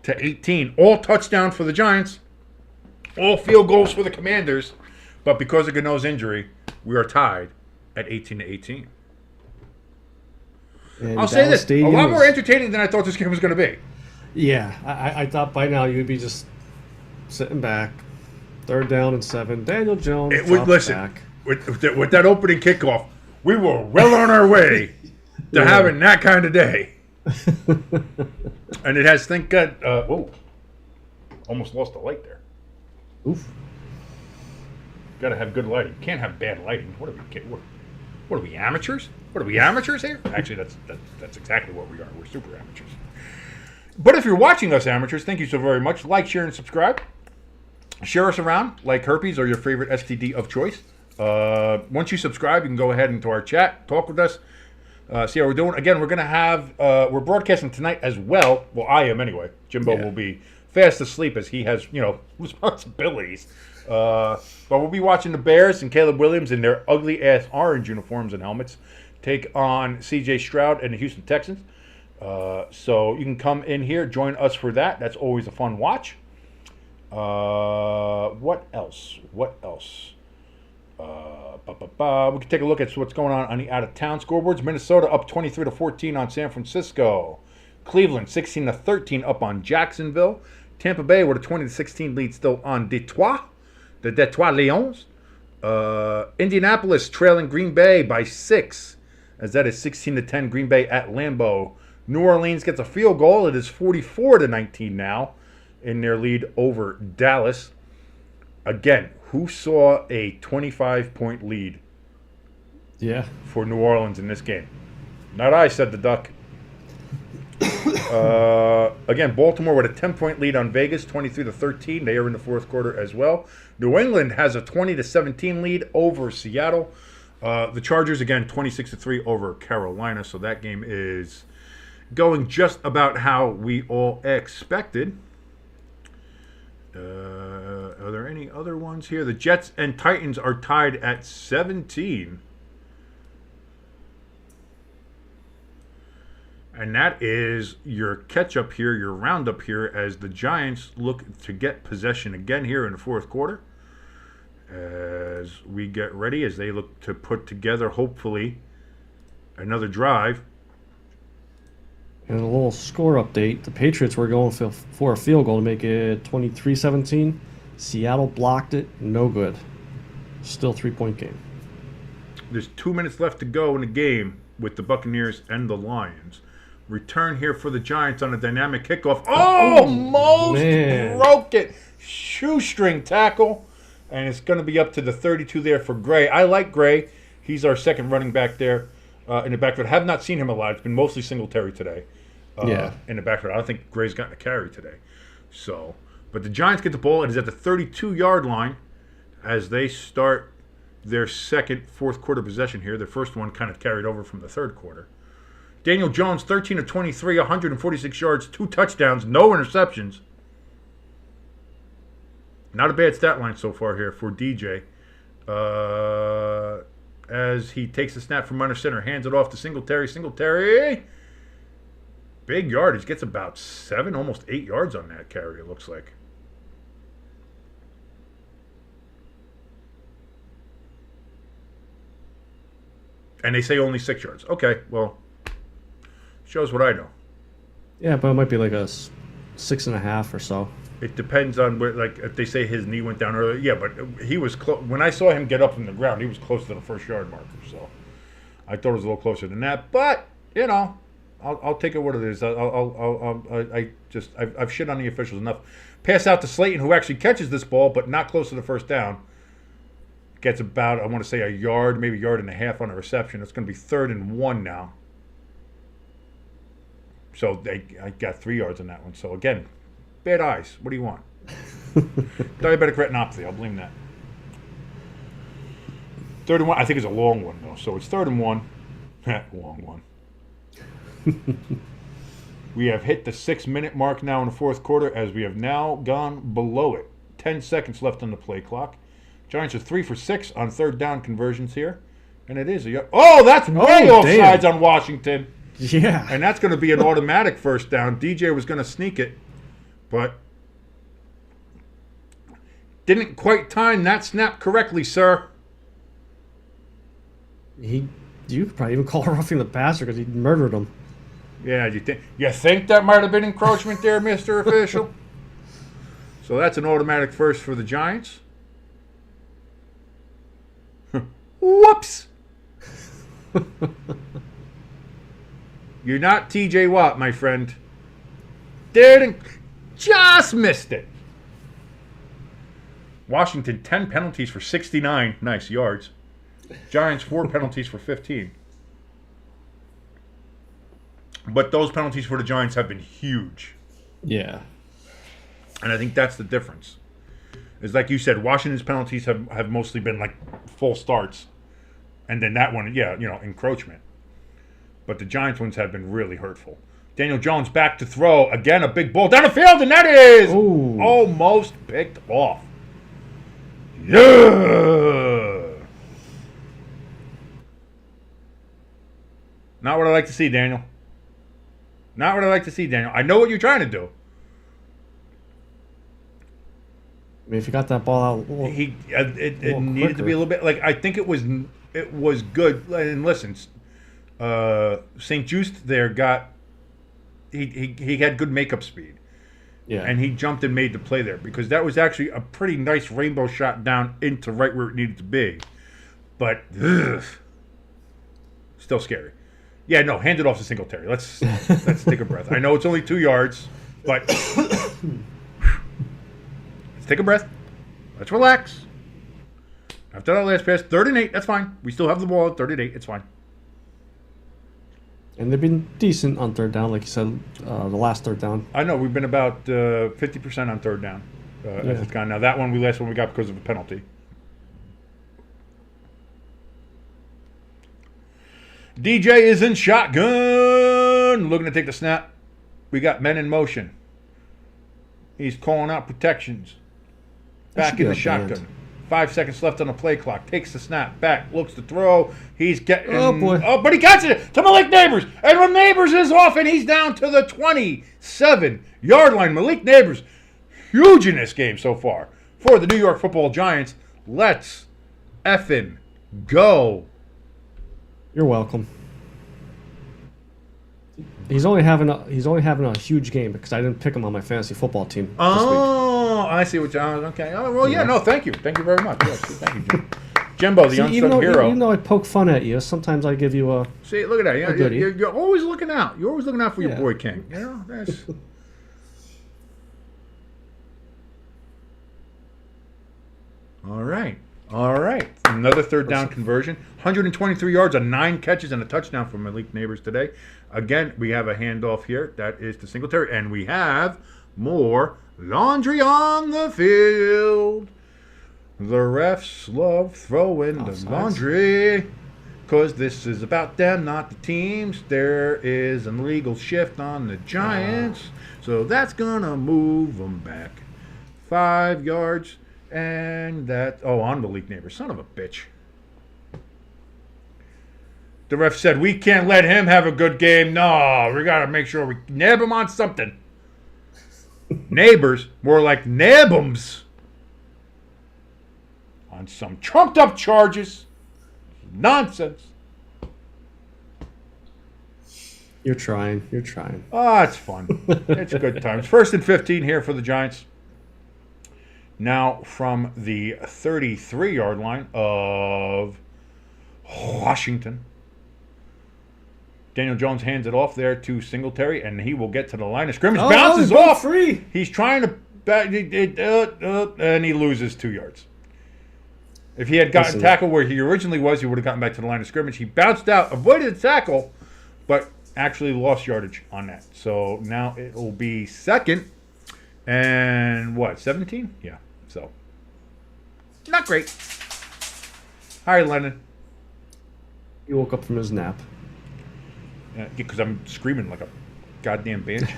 to 18. All touchdowns for the Giants. All field goals for the Commanders. But because of Gano's injury, we are tied at 18 to 18. And I'll say Dallas this, Stadium a lot was- more entertaining than I thought this game was going to be. Yeah, I thought by now you'd be just sitting back, 3rd down and 7. Daniel Jones. It would, dropped listen, back. with that opening kickoff, we were well on our way to having that kind of day. And it has, thank God, whoa, almost lost the light there. Oof. Got to have good lighting. Can't have bad lighting. What are we, amateurs? What are we, amateurs here? Actually, that's exactly what we are. We're super amateurs. But if you're watching us amateurs, thank you so very much. Like, share, and subscribe. Share us around like herpes or your favorite STD of choice. Once you subscribe, you can go ahead into our chat, talk with us, see how we're doing. Again, we're going to have, we're broadcasting tonight as well. Well, I am anyway. Jimbo will be fast asleep as he has, responsibilities. But we'll be watching the Bears and Caleb Williams in their ugly-ass orange uniforms and helmets take on C.J. Stroud and the Houston Texans. So you can come in here, join us for that. That's always a fun watch. What else? We can take a look at what's going on the out-of-town scoreboards. Minnesota up 23-14 on San Francisco. Cleveland 16-13 up on Jacksonville. Tampa Bay with a 20-16 lead still on Detroit. The Detroit Lions. Indianapolis trailing Green Bay by 6, as that is 16-10 Green Bay at Lambeau. New Orleans gets a field goal. It is 44-19 now in their lead over Dallas. Again, who saw a 25-point lead for New Orleans in this game? Not I, said the Duck. Again, Baltimore with a 10-point lead on Vegas, 23-13. They are in the fourth quarter as well. New England has a 20-17 lead over Seattle. The Chargers, again, 26-3 over Carolina. So that game is going just about how we all expected. Are there any other ones here? The Jets and Titans are tied at 17. And that is your catch-up here, your roundup here, as the Giants look to get possession again here in the fourth quarter. As we get ready, as they look to put together, hopefully, another drive. And a little score update. The Patriots were going for a field goal to make it 23-17. Seattle blocked it. No good. Still 3-point game. There's 2 minutes left to go in the game with the Buccaneers and the Lions. Return here for the Giants on a dynamic kickoff. Almost broke it. Shoestring tackle. And it's going to be up to the 32 there for Gray. I like Gray. He's our second running back there in the backfield. Have not seen him a lot. It's been mostly Singletary today. in the backfield. I don't think Gray's gotten a carry today. So, but the Giants get the ball. It is at the 32-yard line as they start their second fourth quarter possession here. The first one kind of carried over from the third quarter. Daniel Jones, 13 of 23, 146 yards, 2 touchdowns, no interceptions. Not a bad stat line so far here for DJ. As he takes the snap from under center, hands it off to Singletary. Singletary, big yardage, gets about 7, almost 8 yards on that carry, it looks like. And they say only 6 yards. Okay, well, shows what I know. Yeah, but it might be like a 6.5 or so. It depends on where, like, if they say his knee went down earlier. Yeah, but he was close. When I saw him get up from the ground, he was close to the first yard marker. So I thought it was a little closer than that. But you know, I'll take it what it is. I've shit on the officials enough. Pass out to Slayton, who actually catches this ball, but not close to the first down. Gets about, I want to say, a yard, maybe a yard and a half on a reception. It's going to be 3rd and 1 now. So I got 3 yards on that one. So again, bad eyes. What do you want? Diabetic retinopathy. I'll blame that. 3rd and 1. I think it's a long one, though. So it's 3rd and 1. Long one. We have hit the 6-minute mark now in the fourth quarter as we have now gone below it. 10 seconds left on the play clock. Giants are 3 for 6 on 3rd down conversions here. And it is a... Oh, that's way offsides on Washington. Yeah. And that's going to be an automatic first down. DJ was going to sneak it, but didn't quite time that snap correctly, sir. You could probably even call roughing the passer because he murdered him. Yeah, you think that might have been encroachment there, Mr. Official? So that's an automatic first for the Giants. Whoops! You're not TJ Watt, my friend. Just missed it. Washington, 10 penalties for 69 nice yards. Giants, 4 penalties for 15. But those penalties for the Giants have been huge. Yeah. And I think that's the difference. It's like you said, Washington's penalties have mostly been like full starts. And then that one, yeah, encroachment. But the Giants ones have been really hurtful. Daniel Jones back to throw. Again, a big ball down the field, and that is almost picked off. Yeah! Not what I like to see, Daniel. Not what I like to see, Daniel. I know what you're trying to do. I mean, if you got that ball out, it needed to be a little bit. Like, I think it was good. And listen, St. Just there got he had good makeup speed. Yeah. And he jumped and made the play there because that was actually a pretty nice rainbow shot down into right where it needed to be. But still scary. Yeah, no, hand it off to Singletary. Let's take a breath. I know it's only 2 yards, but let's take a breath. Let's relax. After that last pass, 3rd and 8, that's fine. We still have the ball at 3rd and 8, it's fine. And they've been decent on 3rd down, like you said, the last 3rd down. I know, we've been about 50% on 3rd down as it's gone. Now, that one, last one we got because of a penalty. DJ is in shotgun. Looking to take the snap. We got men in motion. He's calling out protections. Back in the shotgun. 5 seconds left on the play clock. Takes the snap. Back. Looks to throw. He's getting... Oh, boy. Oh, but he catches it to Malik Neighbors. And when Neighbors is off and he's down to the 27-yard line. Malik Neighbors, huge in this game so far. For the New York Football Giants. Let's effing go. You're welcome. He's only having a huge game because I didn't pick him on my fantasy football team this week. Oh, I see what you're... Okay. Oh, well, yeah, no, thank you. Thank you very much. Yes, thank you, Jim. Jimbo, the unsung hero. Even though I poke fun at you, sometimes I give you a... See, look at that. You're always looking out. You're always looking out for your boy King. You know, that's... All right. Another third down conversion. 123 yards on 9 catches and a touchdown from Malik Neighbors today. Again, we have a handoff here. That is to Singletary. And we have more laundry on the field. The refs love throwing the laundry. Because this is about them, not the teams. There is an illegal shift on the Giants. So that's going to move them back 5 yards. And that, on Malik Neighbors. Son of a bitch. The ref said, we can't let him have a good game. No, we got to make sure we nab him on something. Neighbors, more like nabums. On some trumped up charges. Nonsense. You're trying. Oh, it's fun. It's good times. 1st and 15 here for the Giants. Now from the 33-yard line of Washington. Daniel Jones hands it off there to Singletary, and he will get to the line of scrimmage. Bounces off. Free. He's trying to and he loses 2 yards. If he had gotten tackled where he originally was, he would have gotten back to the line of scrimmage. He bounced out, avoided the tackle, but actually lost yardage on that. So now it will be 2nd and 17? Yeah, so not great. Hi, Lennon. He woke up from his nap. Yeah, because I'm screaming like a goddamn banshee.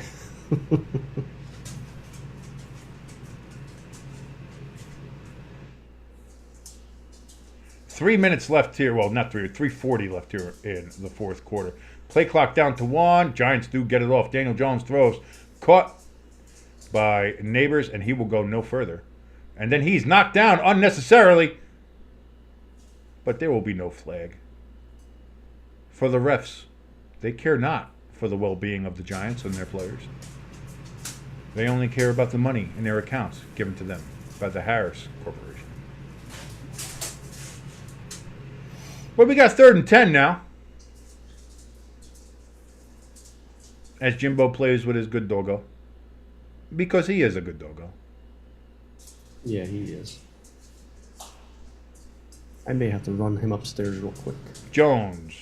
Three minutes left here. Well, not 3:40 left here in the 4th quarter. Play clock down to 1. Giants do get it off. Daniel Jones throws. Caught by Neighbors, and he will go no further. And then he's knocked down unnecessarily. But there will be no flag. For the refs, they care not for the well-being of the Giants and their players. They only care about the money in their accounts given to them by the Harris Corporation. Well, we got 3rd and 10 now. As Jimbo plays with his good doggo. Because he is a good doggo. Yeah, he is. I may have to run him upstairs real quick. Jones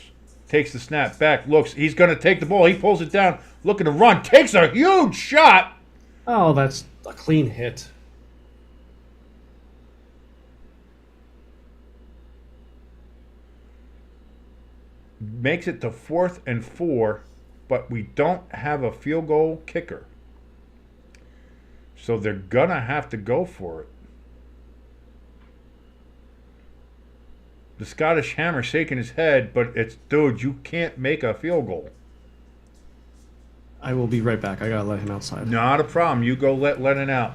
takes the snap back, looks. He's going to take the ball. He pulls it down, looking to run. Takes a huge shot. Oh, that's a clean hit. Makes it to 4th and 4, but we don't have a field goal kicker. So they're going to have to go for it. The Scottish Hammer shaking his head, but it's, dude, you can't make a field goal. I will be right back. I got to let him outside. Not a problem. You go let Lennon out.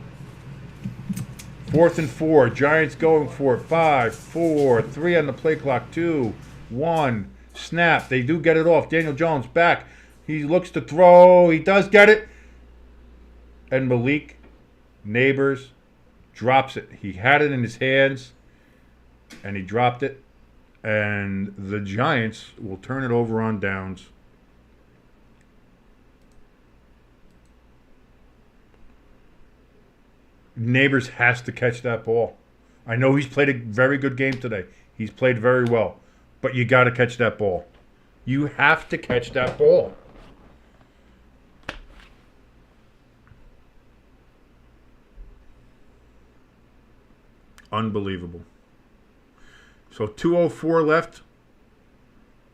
4th and 4. Giants going for it. 5, 4, 3 on the play clock. 2, 1. Snap. They do get it off. Daniel Jones back. He looks to throw. He does get it. And Malik Neighbors drops it. He had it in his hands, and he dropped it. And the Giants will turn it over on downs. Neighbors has to catch that ball. I know he's played a very good game today. He's played very well. But you got to catch that ball. You have to catch that ball. Unbelievable. So 2:04 left.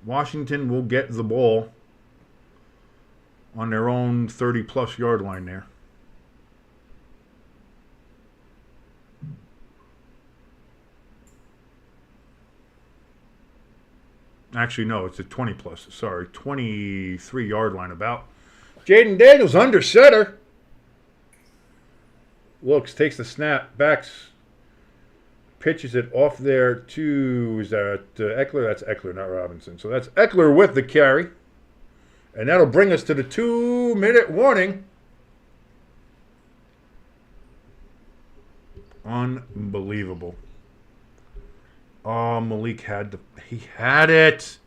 Washington will get the ball on their own 30-plus yard line there. Actually, no, it's a 20-plus. Sorry, 23-yard line about. Jayden Daniels under center. Looks, takes the snap, backs, pitches it off there to, is that Eckler? That's Eckler, not Robinson. So that's Eckler with the carry. And that'll bring us to the 2-minute warning. Unbelievable. Oh, Malik had it. He had it.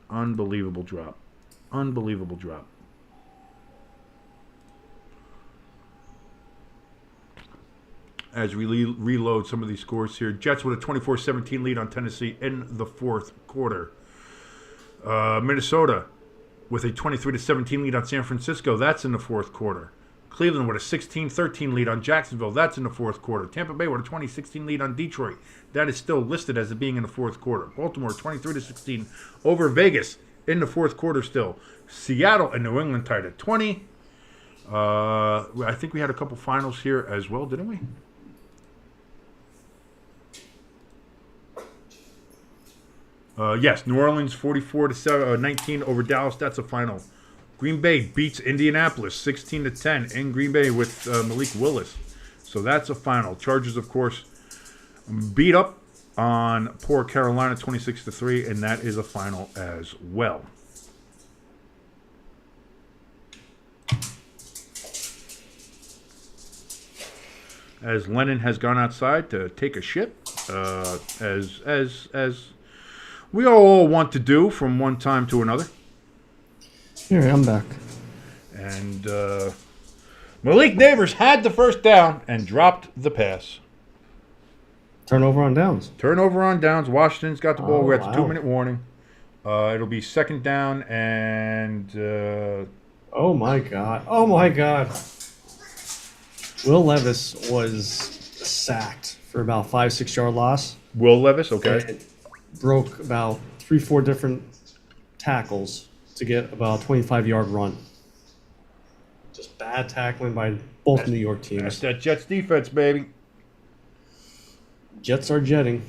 Unbelievable drop. Unbelievable drop. as we reload some of these scores here. Jets with a 24-17 lead on Tennessee in the fourth quarter. Minnesota with a 23-17 lead on San Francisco. That's in the fourth quarter. Cleveland with a 16-13 lead on Jacksonville. That's in the fourth quarter. Tampa Bay with a 20-16 lead on Detroit. That is still listed as it being in the fourth quarter. Baltimore 23-16 over Vegas in the fourth quarter still. Seattle and New England tied at 20. I think we had a couple finals here as well, didn't we? Yes, New Orleans 44-19 over Dallas. That's a final. Green Bay beats Indianapolis 16-10 in Green Bay with Malik Willis. So that's a final. Chargers, of course, beat up on poor Carolina 26-3, and that is a final as well. As Lennon has gone outside to take a shit, as we all want to do from one time to another. Here, I'm back. And Malik Neighbors had the first down and dropped the pass. Turnover on downs. Turnover on downs. Washington's got the ball. We're at the Wow. 2-minute warning. It'll be second down and... Oh, my God. Oh, my God. Will Levis was sacked for about 5-6 yard loss. Will Levis, okay. And broke about 3-4 different tackles to get about a 25-yard run. Just bad tackling by both New York That's teams. that Jets defense, baby. Jets are jetting.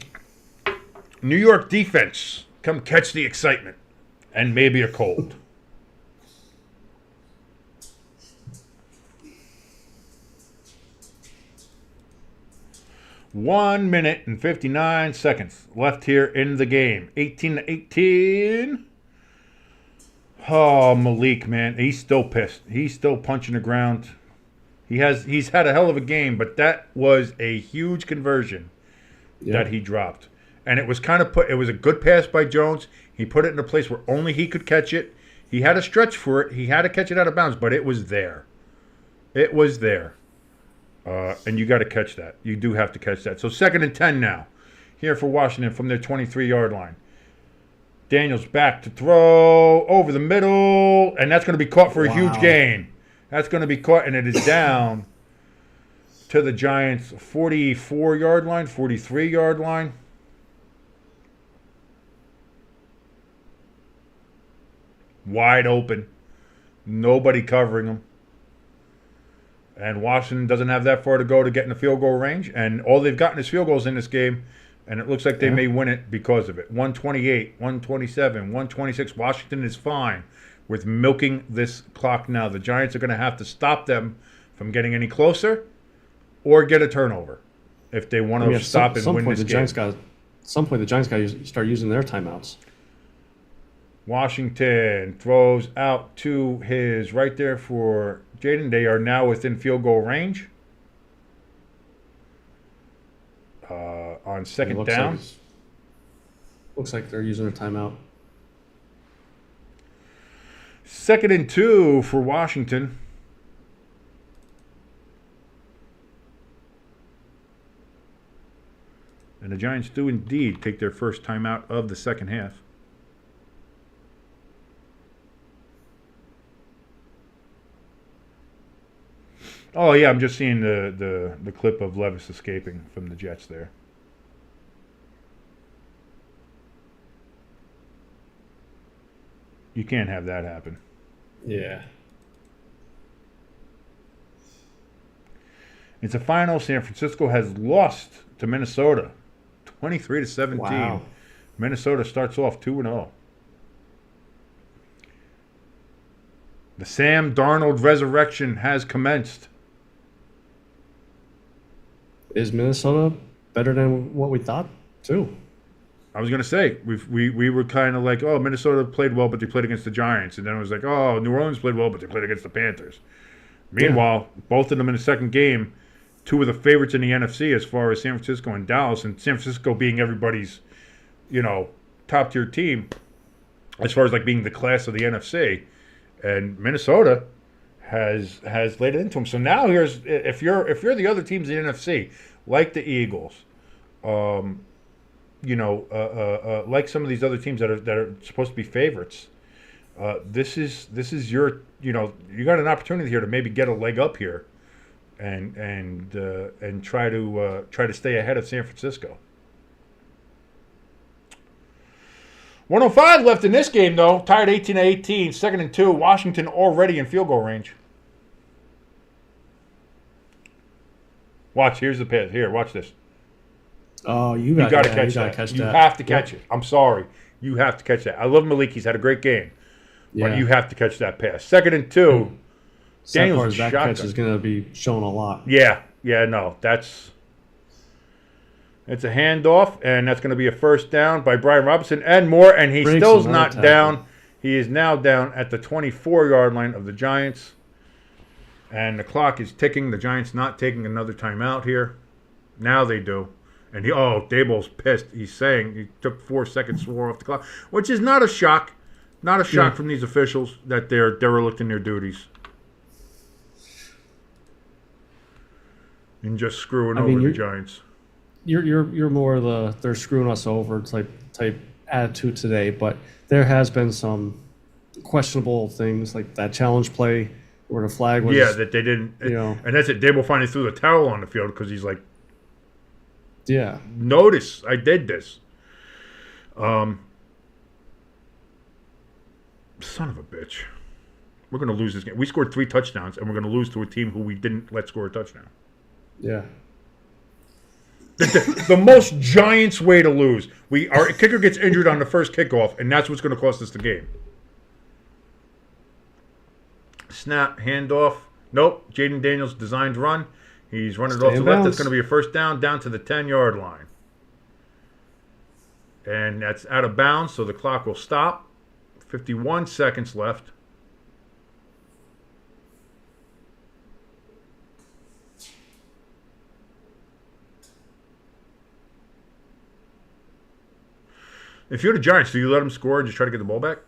New York defense, come catch the excitement and maybe a cold. One minute and 59 seconds left here in the game. 18-18. Oh, Malik, man, he's still pissed. He's still punching the ground. He's had a hell of a game, but that was a huge conversion that he dropped. And it was it was a good pass by Jones. He put it in a place where only he could catch it. He had a stretch for it. He had to catch it out of bounds, but it was there. It was there. And you got to catch that. You do have to catch that. So 2nd and 10 now. Here for Washington from their 23-yard line. Daniels back to throw over the middle. And that's going to be caught for a huge gain. That's going to be caught, and it is down to the Giants' 44-yard line, 43-yard line. Wide open. Nobody covering him. And Washington doesn't have that far to go to get in the field goal range. And all they've gotten is field goals in this game. And it looks like they may win it because of it. 128, 127, 126. Washington is fine with milking this clock now. The Giants are going to have to stop them from getting any closer or get a turnover if they want to stop and win this game. At some point, the Giants got to start using their timeouts. Washington throws out to his right there for Jayden. They are now within field goal range. On second down. Looks like they're using a timeout. 2nd and 2 for Washington. And the Giants do indeed take their first timeout of the second half. Oh, yeah, I'm just seeing the clip of Levis escaping from the Jets there. You can't have that happen. Yeah. It's a final. San Francisco has lost to Minnesota, 23-17. Wow. Minnesota starts off 2-0. The Sam Darnold resurrection has commenced. Is Minnesota better than what we thought, too? I was going to say, we were kind of like, oh, Minnesota played well, but they played against the Giants. And then it was like, oh, New Orleans played well, but they played against the Panthers. Meanwhile, both of them in the second game, two of the favorites in the NFC as far as San Francisco and Dallas, and San Francisco being everybody's, top-tier team as far as, like, being the class of the NFC. And Minnesota has laid it into him. So now here's if you're the other teams in the NFC, like the Eagles, like some of these other teams that are supposed to be favorites. This is your you got an opportunity here to maybe get a leg up here, and try to stay ahead of San Francisco. 105 left in this game, though. Tied 18-18, 2nd and 2. Washington already in field goal range. Watch, here's the pass. Here, watch this. Oh, You got to catch that. You have to catch it. I'm sorry. You have to catch that. I love Malik. He's had a great game. But you have to catch that pass. 2nd and 2. Daniels' that catch is going to be shown a lot. Yeah, no. It's a handoff, and that's going to be a first down by Brian Robinson and more, and he still's not down. He is now down at the 24-yard line of the Giants, and the clock is ticking. The Giants not taking another timeout here. Now they do. And Daboll's pissed. He's saying he took 4 seconds more off the clock, which is not a shock. Not a shock from these officials that they're derelict in their duties. And just screwing over the Giants. You're more the they're screwing us over type attitude today, but there has been some questionable things like that challenge play where the flag was that they didn't and that's it. Dable finally threw the towel on the field because he's like, notice I did this. Son of a bitch. We're gonna lose this game. We scored 3 touchdowns and we're gonna lose to a team who we didn't let score a touchdown. Yeah. The most Giants way to lose. Our kicker gets injured on the first kickoff, and that's what's going to cost us the game. Snap, handoff. Nope. Jayden Daniels designed run. He's running it off the left. That's going to be a first down to the 10-yard line. And that's out of bounds, so the clock will stop. 51 seconds left. If you're the Giants, do you let them score and just try to get the ball back?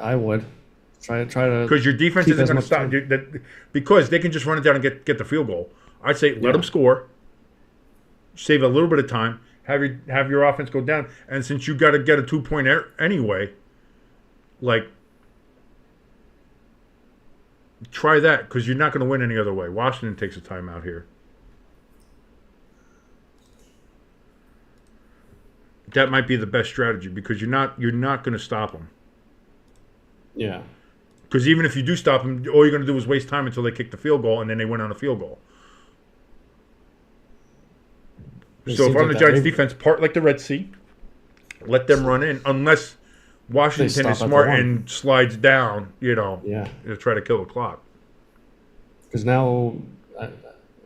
I would try to because your defense isn't going to stop because they can just run it down and get the field goal. I'd say let them score, save a little bit of time, have your offense go down, and since you got to get a 2-point anyway, like try that because you're not going to win any other way. Washington takes a timeout here. That might be the best strategy because you're not going to stop them. Yeah. Because even if you do stop them, all you're going to do is waste time until they kick the field goal and then they win on a field goal. So if I'm the Giants defense, part like the Red Sea, let them run in unless Washington is smart and slides down, to try to kill the clock. Because now,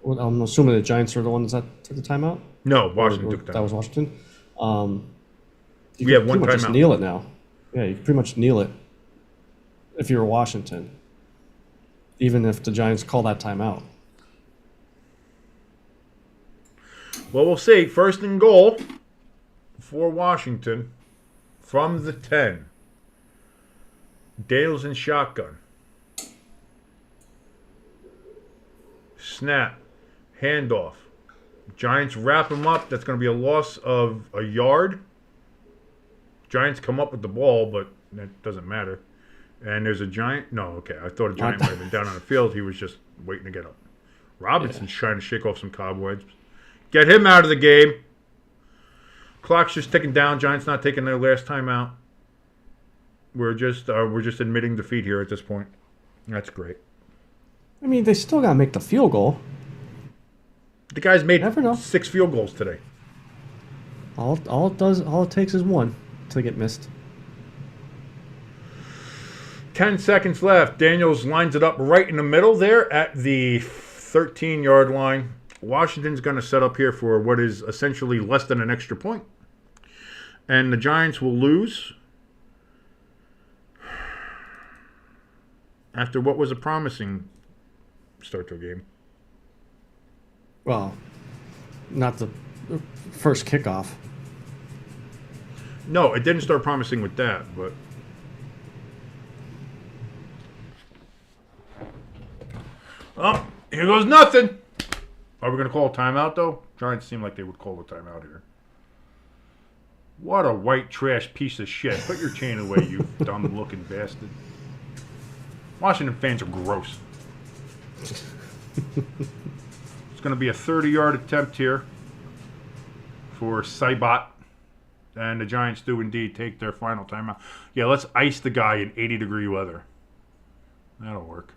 I'm assuming the Giants are the ones that took the timeout? No, Washington took that. That was Washington? We have one timeout. Just kneel it now. Yeah, you can pretty much kneel it if you're Washington, even if the Giants call that timeout. Well, we'll see. 1st and goal for Washington from the 10. Daniels in shotgun. Snap. Handoff. Giants wrap him up. That's going to be a loss of a yard. Giants come up with the ball, but that doesn't matter. And there's a Giant. No, okay. I thought a Giant might have been down on the field. He was just waiting to get up. Robinson's trying to shake off some cobwebs. Get him out of the game. Clock's just ticking down. Giants not taking their last timeout. We're just admitting defeat here at this point. That's great. I mean, they still got to make the field goal. The guy's made 6 field goals today. All it takes is one to get missed. 10 seconds left. Daniels lines it up right in the middle there at the 13-yard line. Washington's going to set up here for what is essentially less than an extra point. And the Giants will lose after what was a promising start to a game. Well, not the first kickoff. No, it didn't start promising with that, but Oh, here goes nothing. Are we going to call a timeout, though? Giants seem like they would call a timeout here. What a white trash piece of shit. Put your chain away, you dumb-looking bastard. Washington fans are gross. It's going to be a 30-yard attempt here for Sybot. And the Giants do indeed take their final timeout. Yeah, let's ice the guy in 80-degree weather. That'll work.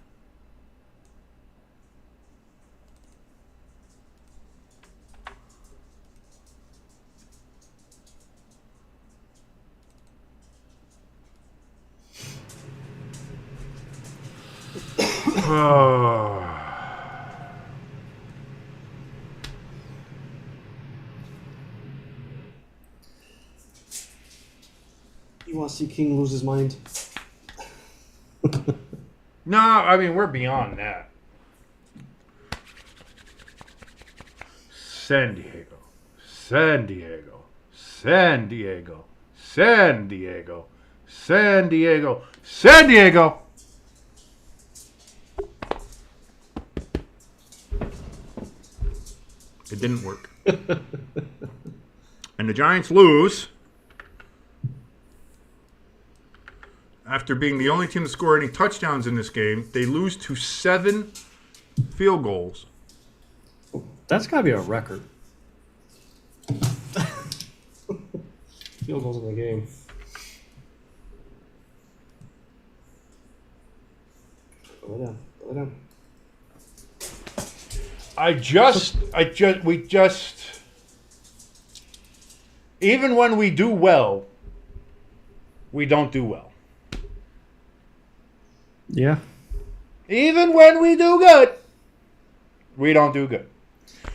You want to see King lose his mind? No, I mean, we're beyond that. San Diego. San Diego. San Diego. San Diego. San Diego. San Diego. It didn't work. And the Giants lose after being the only team to score any touchdowns in this game. They lose to 7 field goals. That's got to be a record. Field goals in the game. Go down. Even when we do well, we don't do well. Yeah. Even when we do good, we don't do good.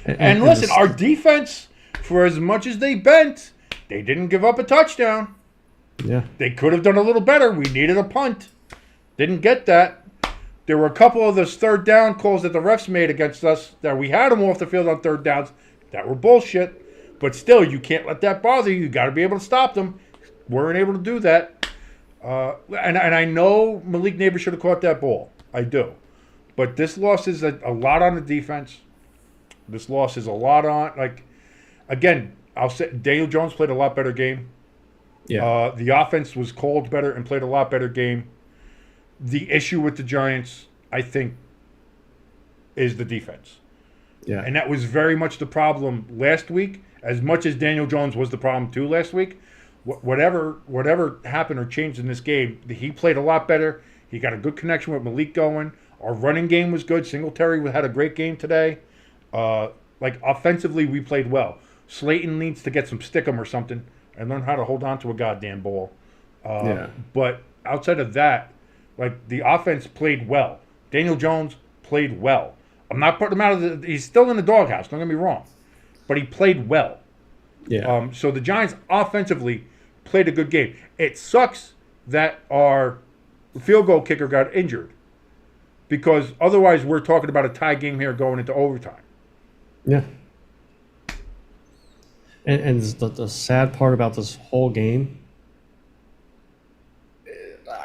And listen, our defense, for as much as they bent, they didn't give up a touchdown. Yeah. They could have done a little better. We needed a punt. Didn't get that. There were a couple of those third down calls that the refs made against us that we had them off the field on third downs that were bullshit. But still, you can't let that bother you. You got to be able to stop them. Weren't able to do that. And I know Malik Neighbors should have caught that ball. I do. But this loss is a lot on the defense. This loss is a lot on, again, I'll say Daniel Jones played a lot better game. Yeah. The offense was called better and played a lot better game. The issue with the Giants, I think, is the defense. Yeah. And that was very much the problem last week, as much as Daniel Jones was the problem too last week. Whatever happened or changed in this game, he played a lot better. He got a good connection with Malik going. Our running game was good. Singletary had a great game today. Offensively, we played well. Slayton needs to get some stickum or something and learn how to hold on to a goddamn ball. But outside of that, the offense played well. Daniel Jones played well. I'm not putting him out of he's still in the doghouse, don't get me wrong. But he played well. Yeah. So the Giants offensively played a good game. It sucks that our field goal kicker got injured, because otherwise we're talking about a tie game here going into overtime. Yeah. And the sad part about this whole game,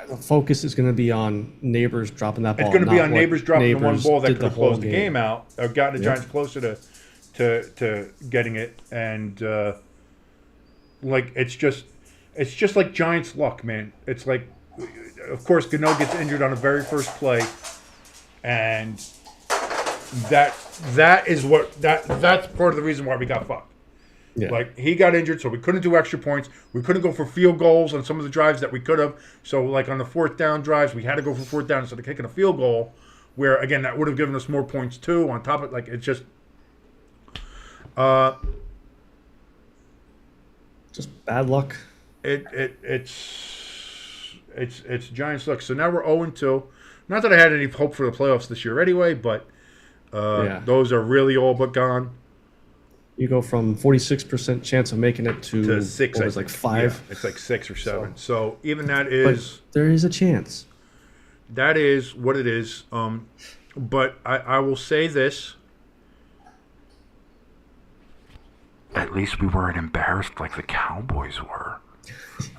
the focus is going to be on Neighbors dropping that ball. It's going to be on Neighbors dropping the one ball that could have closed the game out, or gotten the Giants closer to getting it. And it's just like Giants luck, man. It's like, of course, Gano gets injured on the very first play, and that's part of the reason why we got fucked. Yeah. He got injured, so we couldn't do extra points. We couldn't go for field goals on some of the drives that we could have. So, on the fourth down drives, we had to go for fourth down instead of kicking a field goal, where, again, that would have given us more points, too, on top of it's just... just bad luck. It's Giants luck. So now we're 0-2. Not that I had any hope for the playoffs this year anyway, but those are really all but gone. You go from 46% chance of making it to 6. What was 5? Yeah, it's 6 or 7. So even that is... But there is a chance. That is what it is. But I will say this. At least we weren't embarrassed like the Cowboys were.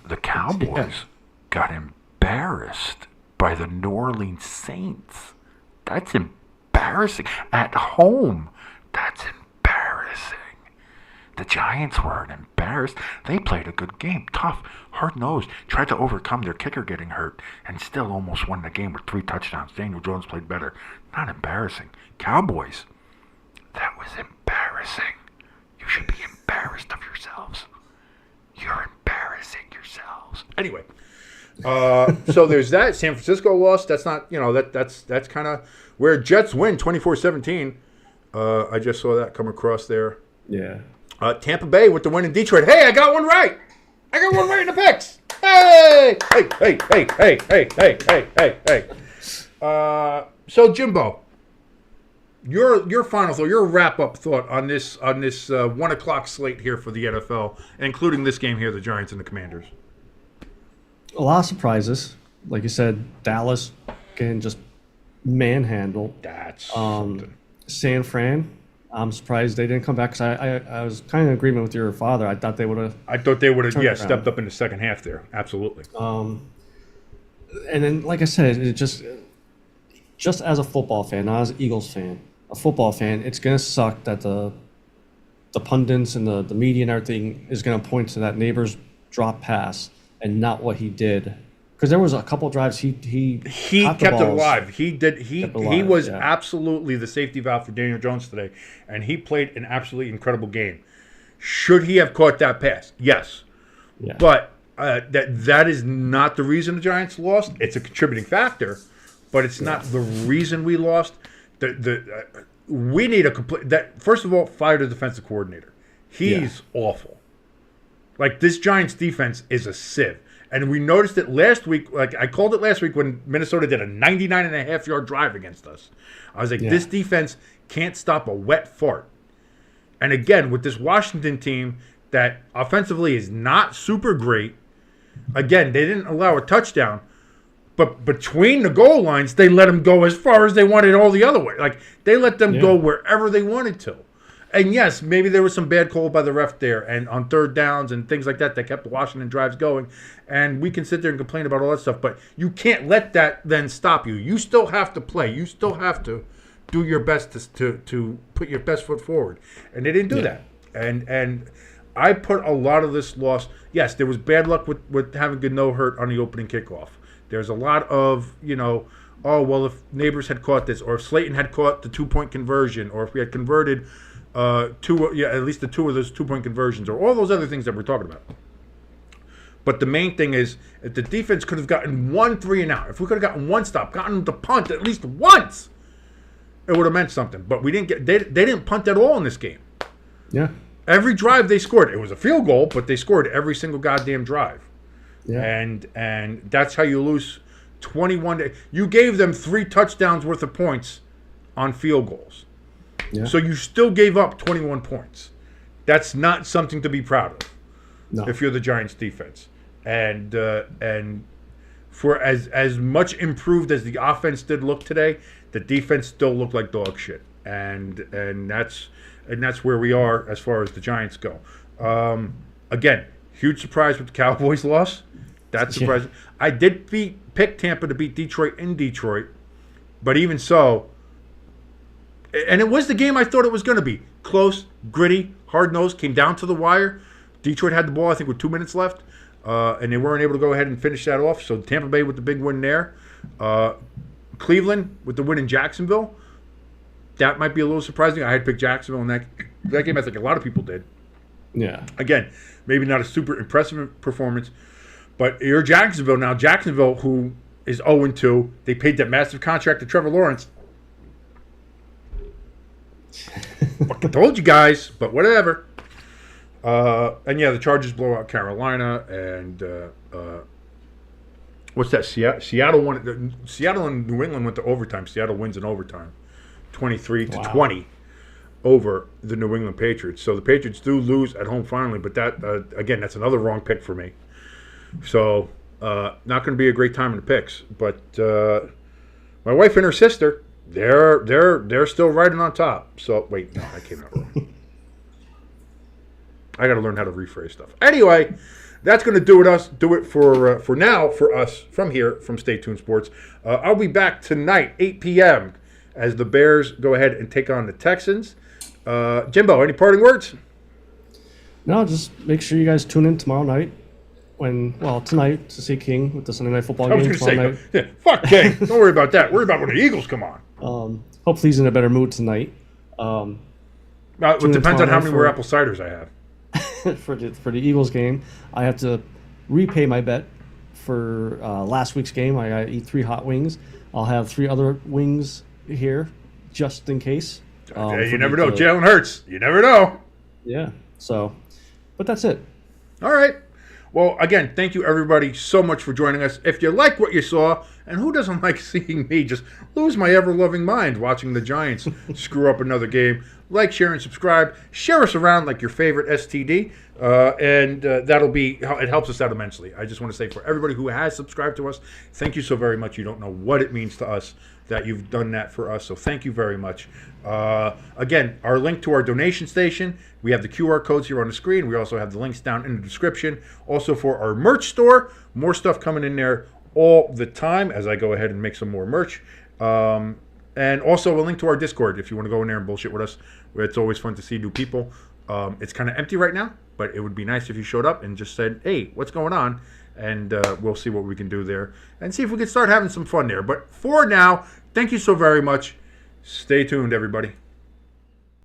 The Cowboys got embarrassed by the New Orleans Saints. That's embarrassing. At home, that's embarrassing. The Giants weren't embarrassed. They played a good game. Tough, hard-nosed. Tried to overcome their kicker getting hurt and still almost won the game with 3 touchdowns. Daniel Jones played better. Not embarrassing. Cowboys, that was embarrassing. You should be embarrassed of yourselves. You're embarrassing yourselves. Anyway, so there's that. San Francisco lost. That's not, that's kind of where Jets win 24-17. I just saw that come across there. Yeah. Tampa Bay with the win in Detroit. Hey, I got one right. I got one right in the picks. Hey, hey. So Jimbo, your final thought, your wrap-up thought on this 1 o'clock slate here for the NFL, including this game here, the Giants and the Commanders. A lot of surprises. Like you said, Dallas getting just manhandled. That's something. San Fran, I'm surprised they didn't come back because I was kind of in agreement with your father. I thought they would have. Stepped up in the second half there. Absolutely. And then, like I said, it just as a football fan, not as an Eagles fan, a football fan, it's gonna suck that the pundits and the media and everything is gonna point to that neighbor's drop pass and not what he did. Because there was a couple drives he kept it alive. He was yeah. absolutely the safety valve for Daniel Jones today, and he played an absolutely incredible game. Should he have caught that pass? Yes, Yeah. but that is not the reason the Giants lost. It's a contributing factor, but it's not the reason we lost. We need a complete. First of all, fire the defensive coordinator. He's awful. Like, this Giants defense is a sieve. And we noticed it last week. Like, I called it last week when Minnesota did a 99.5-yard drive against us. I was like, this defense can't stop a wet fart. And again, with this Washington team that offensively is not super great, again, they didn't allow a touchdown. But between the goal lines, they let them go as far as they wanted all the other way. Like, they let them go wherever they wanted to. And yes, maybe there was some bad call by the ref there and on third downs and things like that kept the Washington drives going. And we can sit there and complain about all that stuff, but you can't let that then stop you. You still have to play. You still have to do your best to put your best foot forward. And they didn't do that. And I put a lot of this loss. Yes, there was bad luck with having Gano hurt on the opening kickoff. There's a lot of, if Neighbors had caught this, or if Slayton had caught the 2-point conversion, or if we had converted at least the 2 of those 2-point conversions, or all those other things that we're talking about. But the main thing is, if the defense could have gotten 1 3-and-out, if we could have gotten one stop, gotten them to punt at least once, it would have meant something. But we didn't get. They didn't punt at all in this game. Yeah. Every drive they scored, it was a field goal, but they scored every single goddamn drive. Yeah. And that's how you lose 21. You gave them 3 touchdowns worth of points on field goals. Yeah. So you still gave up 21 points. That's not something to be proud of if you're the Giants defense. And for as much improved as the offense did look today, the defense still looked like dog shit. And that's where we are as far as the Giants go. Again, huge surprise with the Cowboys loss. That's surprising. I did pick Tampa to beat Detroit in Detroit, but even so, and it was the game I thought it was going to be. Close, gritty, hard-nosed, came down to the wire. Detroit had the ball, I think, with 2 minutes left, and they weren't able to go ahead and finish that off. So Tampa Bay with the big win there. Cleveland with the win in Jacksonville. That might be a little surprising. I had picked Jacksonville in that game. I think a lot of people did. Yeah. Again, maybe not a super impressive performance, but you're Jacksonville now. Jacksonville, who is 0-2, they paid that massive contract to Trevor Lawrence. Fucking told you guys, but whatever. And yeah, the Chargers blow out Carolina, and what's that? Seattle won. Seattle and New England went to overtime. Seattle wins in overtime, 23-20 over the New England Patriots. So the Patriots do lose at home finally, but that again, that's another wrong pick for me. So not going to be a great time in the picks. But my wife and her sister, they're still riding on top. So wait, no, I came out wrong. I got to learn how to rephrase stuff. Anyway, that's going to do it for now for us from here from Stay Tuned Sports. I'll be back tonight, 8 p.m. as the Bears go ahead and take on the Texans. Jimbo, any parting words? No, just make sure you guys tune in tomorrow night. Tonight to see King with the Sunday Night Football I was game going tomorrow to night. say, yeah, fuck King. Don't worry about that. Worry about when the Eagles come on. Hopefully he's in a better mood tonight. It depends on how many more apple ciders I have. for the Eagles game, I have to repay my bet for last week's game. I got to eat 3 hot wings. I'll have 3 other wings here just in case. You never know. Jalen Hurts. You never know. Yeah. So, but that's it. All right. Well, again, thank you everybody so much for joining us. If you like what you saw, and who doesn't like seeing me just lose my ever-loving mind watching the Giants screw up another game, like, share, and subscribe. Share us around like your favorite STD, and it helps us out immensely. I just want to say for everybody who has subscribed to us, thank you so very much. You don't know what it means to us that you've done that for us, so thank you very much. Again, our link to our donation station, we have the QR codes here on the screen. We also have the links down in the description. Also for our merch store, more stuff coming in there all the time as I go ahead and make some more merch. And also a link to our Discord if you want to go in there and bullshit with us. It's always fun to see new people. It's kind of empty right now, but it would be nice if you showed up and just said, hey, what's going on? And we'll see what we can do there and see if we can start having some fun there. But for now, thank you so very much. Stay tuned, everybody.